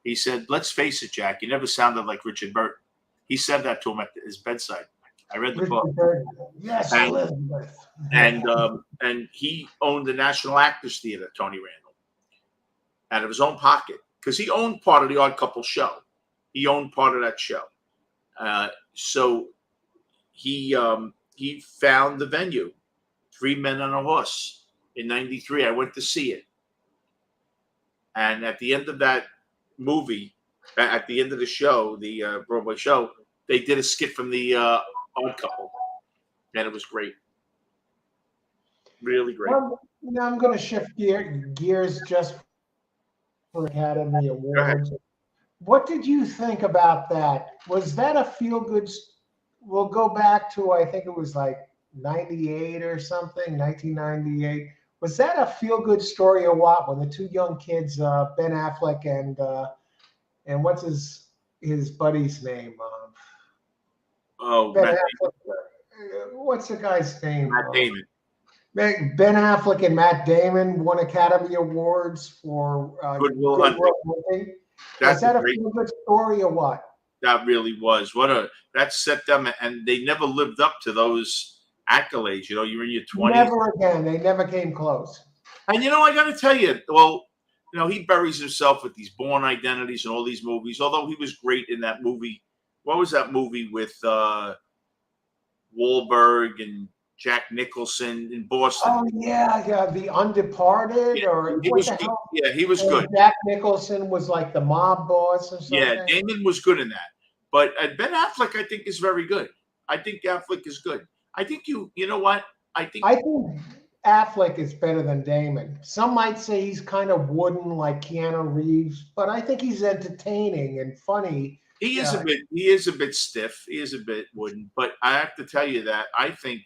He said, let's face it, Jack, you never sounded like Richard Burton. He said that to him at his bedside. I read the Richard book, Burton. Yes, and Elizabeth. and he owned the National Actors Theater, Tony Randall, out of his own pocket, because he owned part of the Odd Couple show. He owned part of that show. So he found the venue, Three Men on a Horse, in '93. I went to see it, and at the end of that movie, at the end of the show, the Broadway show, they did a skit from the Odd Couple, and it was great, really great. Now I'm going to shift gears just for Academy Go ahead. Awards. What did you think about that? Was that a feel-good? We'll go back to, I think it was like 98 or something, 1998. Was that a feel-good story or what? When the two young kids, Ben Affleck and what's his buddy's name? Oh, Ben Matt Affleck. What's the guy's name? Damon. Ben Affleck and Matt Damon won Academy Awards for Good Will Hunting. That's Is that a great. feel-good story or what? That really was. That set them, and they never lived up to those accolades. You know, you're in your 20s. Never again. They never came close. And I got to tell you, well, he buries himself with these Born Identities and all these movies. Although he was great in that movie. What was that movie with Wahlberg and Jack Nicholson in Boston? Oh yeah, The Undeparted, or he what was the good. hell? Yeah, he was good. Jack Nicholson was like the mob boss or something. Yeah, Damon was good in that. But Ben Affleck, I think, is very good. I think Affleck is good. I think you know what? I think Affleck is better than Damon. Some might say he's kind of wooden like Keanu Reeves, but I think he's entertaining and funny. He is a bit stiff. He is a bit wooden. But I have to tell you that I think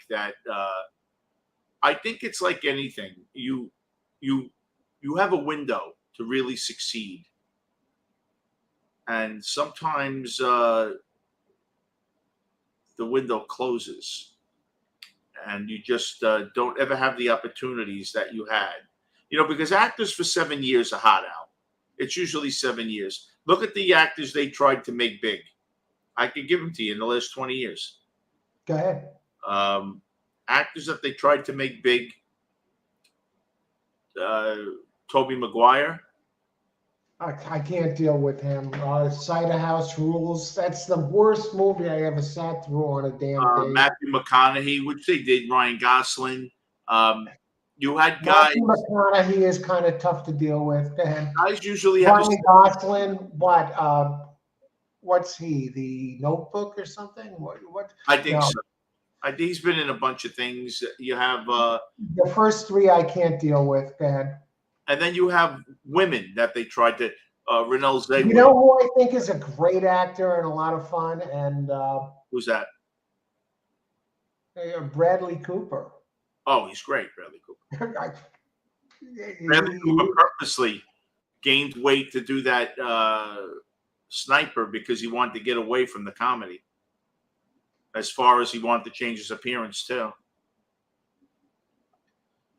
it's like anything. You have a window to really succeed. And sometimes the window closes, and you just don't ever have the opportunities that you had. Because actors for 7 years are hot out. It's usually 7 years. Look at the actors they tried to make big. I could give them to you in the last 20 years. Go ahead. Actors that they tried to make big. Tobey Maguire. I can't deal with him. Cider House Rules. That's the worst movie I ever sat through on a damn day. Matthew McConaughey, which they did. Ryan Gosling. You had guys. Matthew McConaughey is kind of tough to deal with. Go ahead. Guys usually have. Ryan Gosling. What? What's he? The Notebook or something? What? I think so. He's been in a bunch of things. You have the first three I can't deal with. Go ahead. And then you have women that they tried to. Renelle Zellweger. You know who I think is a great actor and a lot of fun? And who's that? Bradley Cooper. Oh, he's great, Bradley Cooper. Bradley He- Cooper purposely gained weight to do that sniper because he wanted to get away from the comedy. As far as he wanted to change his appearance too.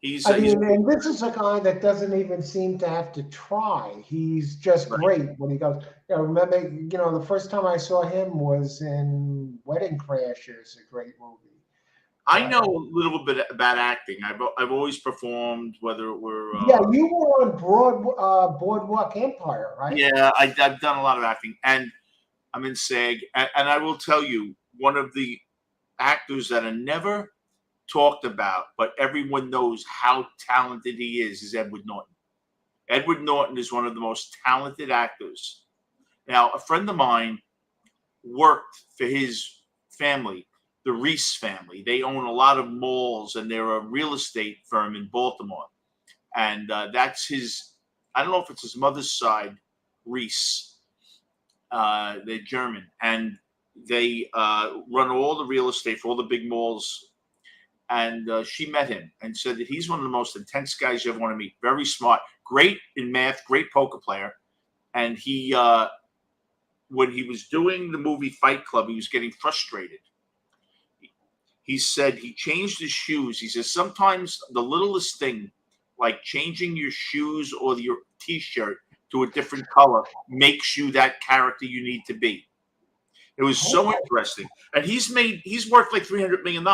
And this is a guy that doesn't even seem to have to try. He's just great when he goes. Remember, the first time I saw him was in Wedding Crashers, a great movie. I know a little bit about acting. I've always performed, whether it were. You were on Boardwalk Empire, right? Yeah, I've done a lot of acting, and I'm in SAG. And I will tell you, one of the actors that are never talked about, but everyone knows how talented he is Edward Norton. Edward Norton is one of the most talented actors. Now, a friend of mine worked for his family, the Reese family. They own a lot of malls, and they're a real estate firm in Baltimore. And that's his, I don't know if it's his mother's side, Reese. They're German. And they run all the real estate for all the big malls. And she met him and said that he's one of the most intense guys you ever want to meet. Very smart, great in math, great poker player. And he, when he was doing the movie Fight Club, he was getting frustrated. He said he changed his shoes. He says sometimes the littlest thing, like changing your shoes or your T-shirt to a different color, makes you that character you need to be. It was so interesting. And he's worth like $300 million.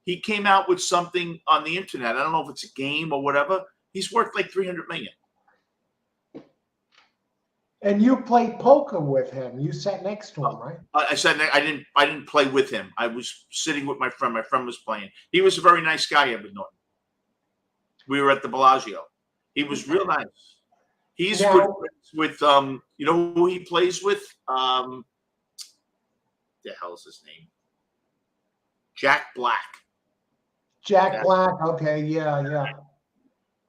He came out with something on the internet. I don't know if it's a game or whatever. He's worth like $300 million. And you played poker with him. You sat next to him, right? I said I didn't play with him. I was sitting with my friend. My friend was playing. He was a very nice guy, Edward Norton. We were at the Bellagio. He was real nice. He's good friends with you know who he plays with? The hell's his name? Jack Black. Jack Black. Okay, yeah.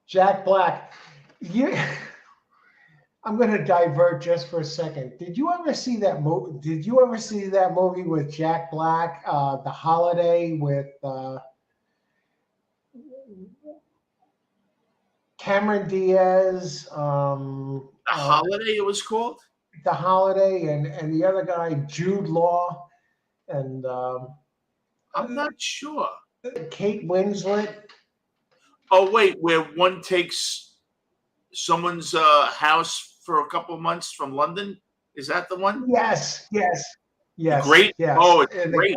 Jack Black. I'm going to divert just for a second. Did you ever see that movie? Did you ever see that movie with Jack Black, The Holiday, with Cameron Diaz? The Holiday, it was called. The Holiday, and the other guy, Jude Law, and I'm not sure. Kate Winslet. Oh wait, where one takes someone's house for a couple of months from London? Is that the one? Yes. Great. Yes. Oh, it's great.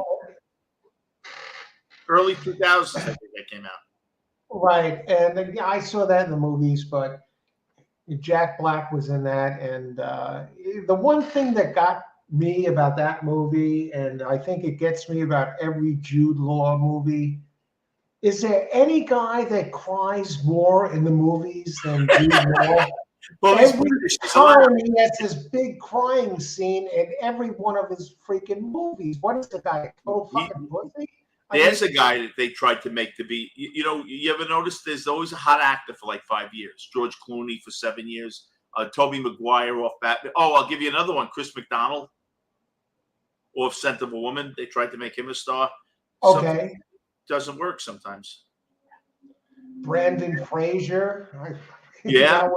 Early 2000s, I think that came out. Right, and I saw that in the movies, but Jack Black was in that, and the one thing that got me about that movie, and I think it gets me about every Jude Law movie, is there any guy that cries more in the movies than Jude Law? Well, every time he has this big crying scene in every one of his freaking movies. What is the guy? Total fucking pussy? There's a guy that they tried to make to be, you know, you ever notice there's always a hot actor for like 5 years. George Clooney for 7 years. Tobey Maguire off Batman. Oh, I'll give you another one. Chris McDonald off Scent of a Woman. They tried to make him a star. Okay. Doesn't work sometimes. Brendan Fraser. Yeah.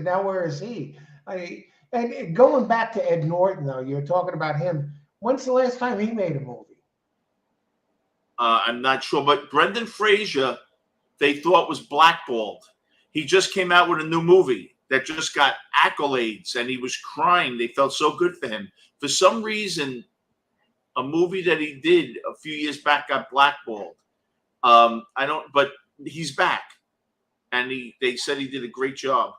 Now where is he? And going back to Ed Norton, though, you're talking about him. When's the last time he made a movie? I'm not sure, but Brendan Fraser, they thought was blackballed. He just came out with a new movie that just got accolades, and he was crying. They felt so good for him. For some reason, a movie that he did a few years back got blackballed. But he's back, and they said he did a great job.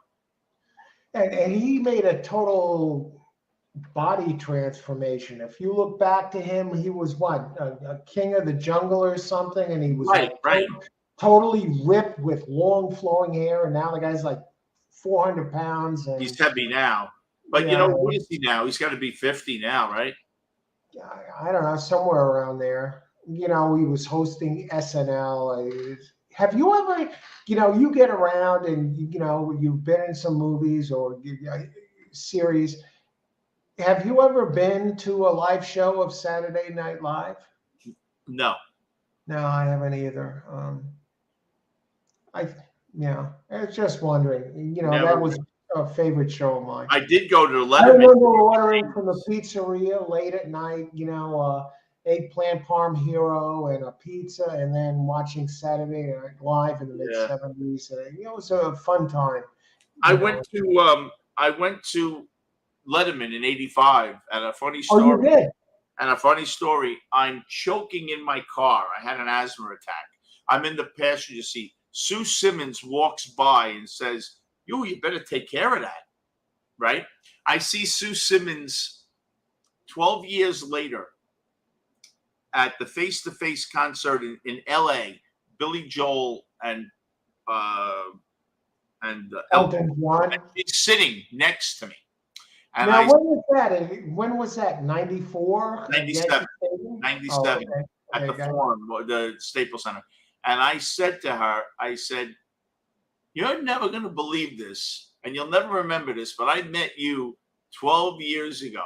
And he made a total body transformation. If you look back to him, he was what, a king of the jungle or something, and he was right. Totally ripped with long flowing hair, and now the guy's like 400 pounds. And he's heavy now, but you know, what is he now? He's got to be 50 now, right? I don't know, somewhere around there. You know, he was hosting SNL. Have you ever, you know, you get around and, you know, you've been in some movies or series. Have you ever been to a live show of Saturday Night Live? No. No, I haven't either. I was just wondering. You know, that was a favorite show of mine. I did go to the Lennon. I remember ordering from the pizzeria late at night, you know, eggplant parm hero and a pizza, and then watching Saturday Night Live in the mid-70s. You know, it was a fun time. I went to Letterman in '85, and a funny story. Oh, you did? And a funny story. I'm choking in my car. I had an asthma attack. I'm in the passenger seat. Sue Simmons walks by and says, you better take care of that, right? I see Sue Simmons 12 years later at the face-to-face concert in L.A. Billy Joel and Elton John. She's sitting next to me. And now, when was that? When was that? 94? 97. 97 at the Forum, the Staples Center. And I said to her, you're never going to believe this, and you'll never remember this, but I met you 12 years ago.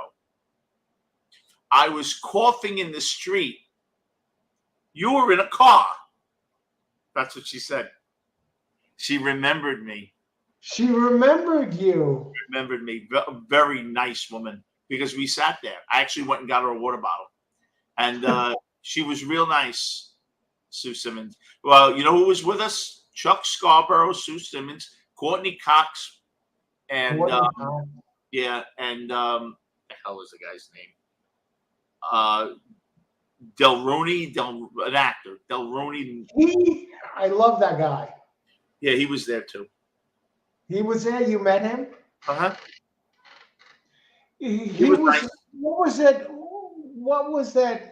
I was coughing in the street. You were in a car. That's what she said. She remembered me. She remembered you. Remembered me. Very nice woman, because we sat there. I actually went and got her a water bottle. And she was real nice, Sue Simmons. Well, you know who was with us? Chuck Scarborough, Sue Simmons, Courtney Cox, and the hell is the guy's name? An actor, Del Rooney. I love that guy. Yeah, he was there too. He was there. You met him? Uh-huh. He was was. nice. What was that? What was that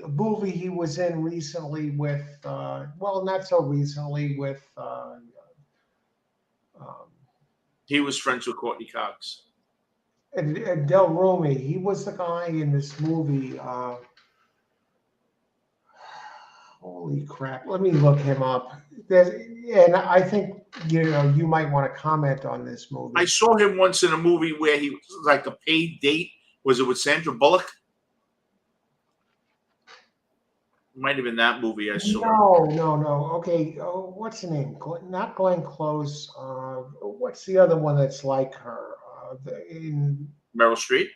movie he was in recently with? Well, not so recently with. He was friends with Courtney Cox. And Del Rumi. He was the guy in this movie. Holy crap! Let me look him up. And I think you might want to comment on this movie. I saw him once in a movie where he was like a paid date. Was it with Sandra Bullock? Might have been that movie I saw. No. Okay, what's the name? Not Glenn Close. What's the other one that's like her? Meryl Streep?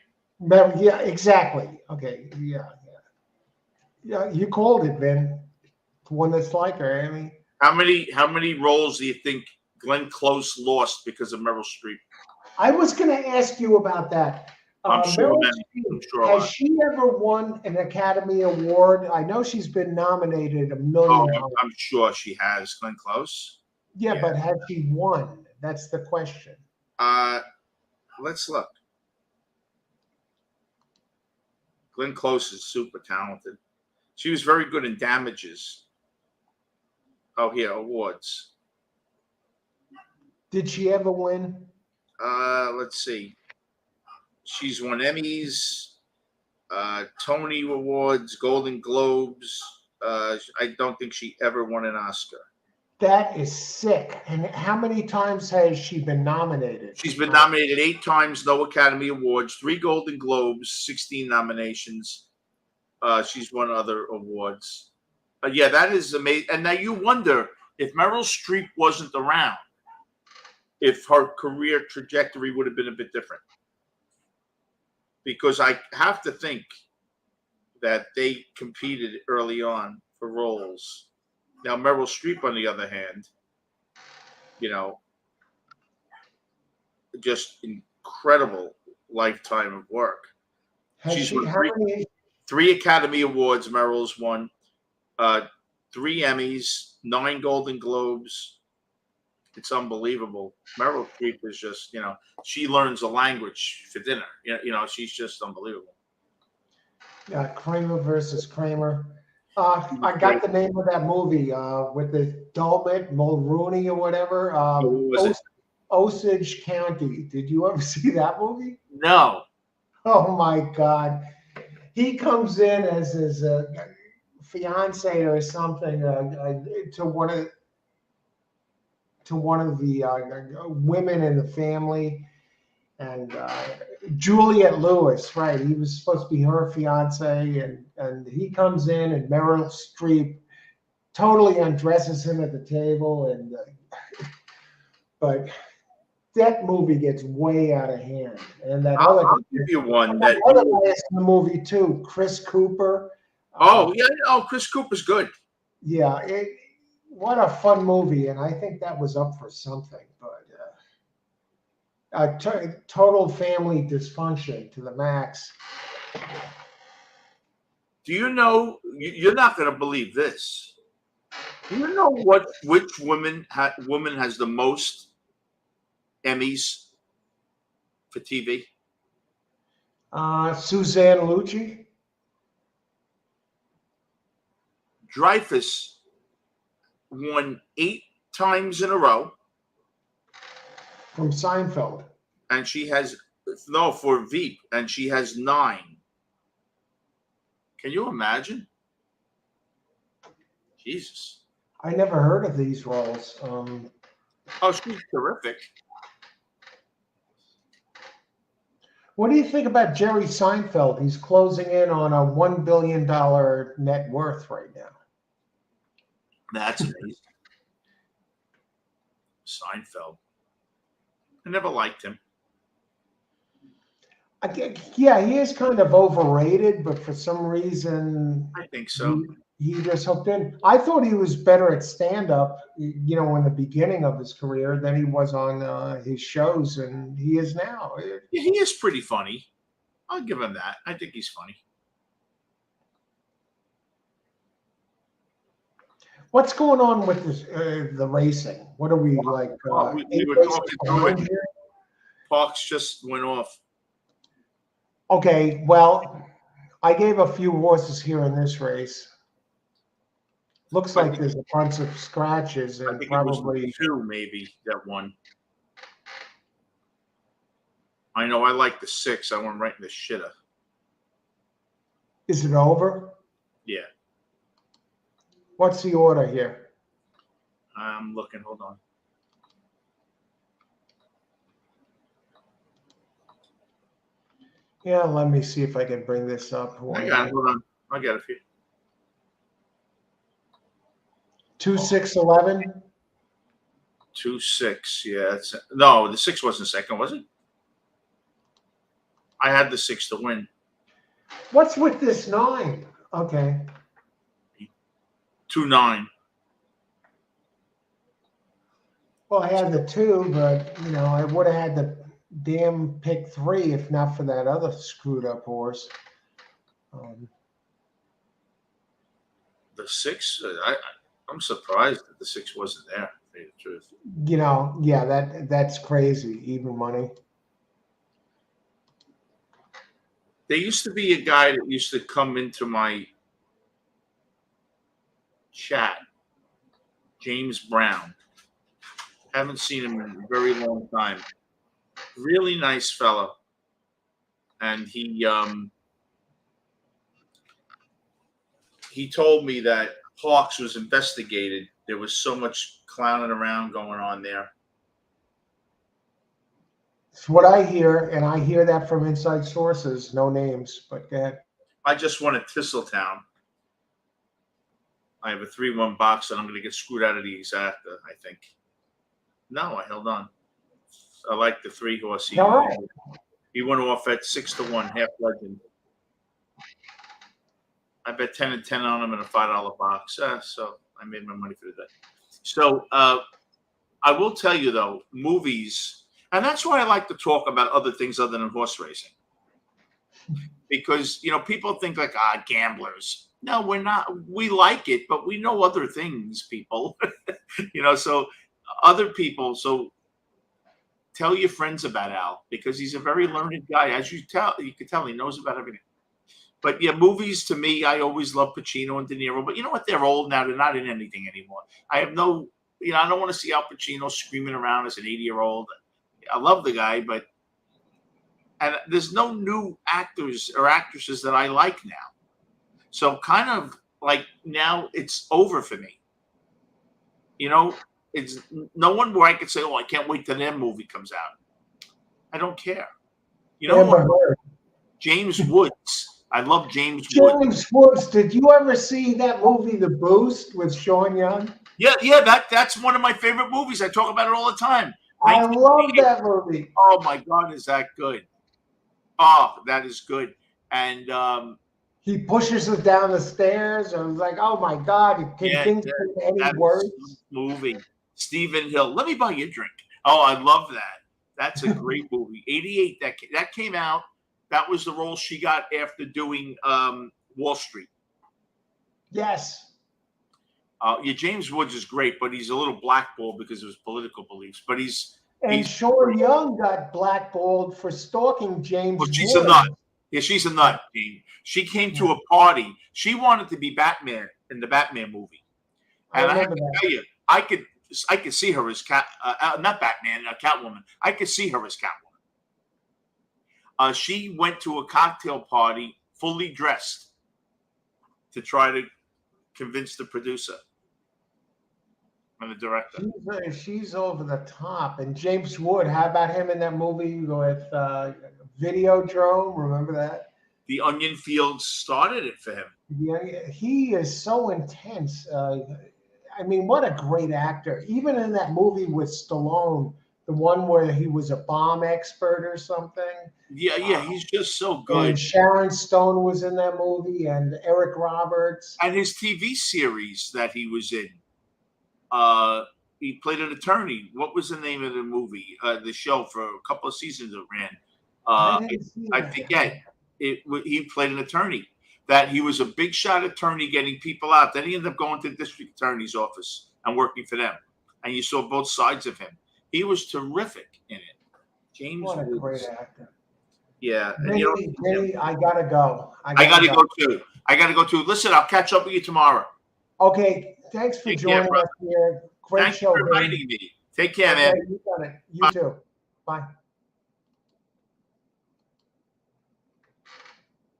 Yeah, exactly. Okay, yeah. You called it, Ben. The one that's like her. I mean, how many roles do you think Glenn Close lost because of Meryl Streep? I was going to ask you about that. I'm sure. Has she ever won an Academy Award? I know she's been nominated a million times. I'm sure she has. Glenn Close. Yeah, but has she won? That's the question. Let's look. Glenn Close is super talented. She was very good in Damages. Oh, here, awards. Did she ever win? Let's see. She's won Emmys, Tony Awards, Golden Globes. I don't think she ever won an Oscar. That is sick. And how many times has she been nominated? She's been nominated 8 times, no Academy Awards, 3 Golden Globes, 16 nominations. She's won other awards. Yeah, that is amazing. And now you wonder if Meryl Streep wasn't around, if her career trajectory would have been a bit different. Because I have to think that they competed early on for roles. Now, Meryl Streep, on the other hand, just incredible lifetime of work. She's won 3 Academy Awards. Meryl's won 3 Emmys, 9 Golden Globes. It's unbelievable. Meryl Streep is just, she learns a language for dinner. She's just unbelievable. Kramer versus Kramer. I got the name of that movie with the Dolmet Mulrooney or whatever. Osage County. Did you ever see that movie? No. Oh my God. He comes in as his fiance or something to one of the women in the family, and Juliette Lewis, right? He was supposed to be her fiance, and he comes in, and Meryl Streep totally undresses him at the table, and but that movie gets way out of hand. And that I'll give you one that other guy's in the movie too, Chris Cooper. Chris Cooper's good. Yeah, what a fun movie, and I think that was up for something. But total family dysfunction to the max. Do you know? You're not going to believe this. Do you know which woman has the most Emmys for TV? Suzanne Lucci. Dreyfus won 8 times in a row. From Seinfeld. And she has, for Veep, and she has 9. Can you imagine? Jesus. I never heard of these roles. She's terrific. What do you think about Jerry Seinfeld? He's closing in on a $1 billion net worth right now. That's amazing. Seinfeld. I never liked him. Yeah, he is kind of overrated, but for some reason, I think so. He just hooked in. I thought he was better at stand-up, in the beginning of his career than he was on his shows, and he is now. Yeah, he is pretty funny. I'll give him that. I think he's funny. What's going on with this, the racing? What are we like? We 8 were races talking through behind it. here? Parx just went off. Okay, well, I gave a few horses here in this race. Looks like there's a bunch of scratches I and think it was probably. 2 maybe that won. I know I like the 6. I went right in the shitter. Is it over? Yeah. What's the order here? I'm looking. Hold on. Yeah, let me see if I can bring this up. I got it. Hold on. I got it for you. 2, 6, 11. 2, 6. Yeah. No, the 6 wasn't second, was it? I had the 6 to win. What's with this 9? Okay. 2, 9. Well, I had the 2, but I would have had the damn pick 3 if not for that other screwed up horse. The 6. I'm surprised that the 6 wasn't there. To tell you the truth. Yeah, that's crazy. Even money. There used to be a guy that used to come into my chat, James Brown. Haven't seen him in a very long time. Really nice fellow. And he told me that Parx was investigated. There was so much clowning around going on there. It's what I hear, and I hear that from inside sources. No names, but go ahead. I just won at Thistletown. I have a 3-1 box, and I'm going to get screwed out of the exacta, I think. No, I held on. I like the 3 horse. He went off at 6 to 1, half legend. I bet 10 and 10 on him in a $5 box. So I made my money for the day. So I will tell you though, movies, and that's why I like to talk about other things other than horse racing. Because people think like gamblers. No, we're not. We like it, but we know other things, people. So other people. So tell your friends about Al because he's a very learned guy. As you can tell he knows about everything. But yeah, movies to me, I always love Pacino and De Niro. But you know what? They're old now. They're not in anything anymore. I have no, I don't want to see Al Pacino screaming around as an 80-year-old. I love the guy, and there's no new actors or actresses that I like now. So kind of like now it's over for me. It's no one where I could say, oh, I can't wait till their movie comes out. I don't care. James Woods. I love James Woods. James Woods. Did you ever see that movie, The Boost, with Sean Young? Yeah. That's one of my favorite movies. I talk about it all the time. I love that movie. Oh my God, is that good? Oh, that is good. And he pushes us down the stairs. I was like, oh my God, it convinced him any words. Movie. Stephen Hill. Let me buy you a drink. Oh, I love that. That's a great movie. 88. That came out. That was the role she got after doing Wall Street. Yes. James Woods is great, but he's a little blackballed because of his political beliefs. But Sean Young got blackballed for stalking James Woods. She's a nut. Yeah, she's a nut. She came to a party. She wanted to be Batman in the Batman movie. And I have to tell you, I could see her as not Batman, Catwoman. I could see her as Catwoman. She went to a cocktail party fully dressed to try to convince the producer and the director. She's over the top. And James Wood, how about him in that movie with Videodrome? Remember that? The Onion Fields started it for him. Yeah, he is so intense. I mean, what a great actor. Even in that movie with Stallone, the one where he was a bomb expert or something. Yeah, he's just so good. And Sharon Stone was in that movie, and Eric Roberts. And his TV series that he was in, he played an attorney. What was the name of the movie? The show for a couple of seasons it ran. I forget. He played an attorney. that he was a big shot attorney getting people out. Then he ended up going to the district attorney's office and working for them. And you saw both sides of him. He was terrific in it. James What a Woods. great actor. Yeah. And, Vinny, I gotta go. I gotta go too. I gotta go too. Listen, I'll catch up with you tomorrow. Okay. Thanks for joining us here. Great Thanks show, for Vinny. inviting me. Take care, man. You got it. You too. Bye.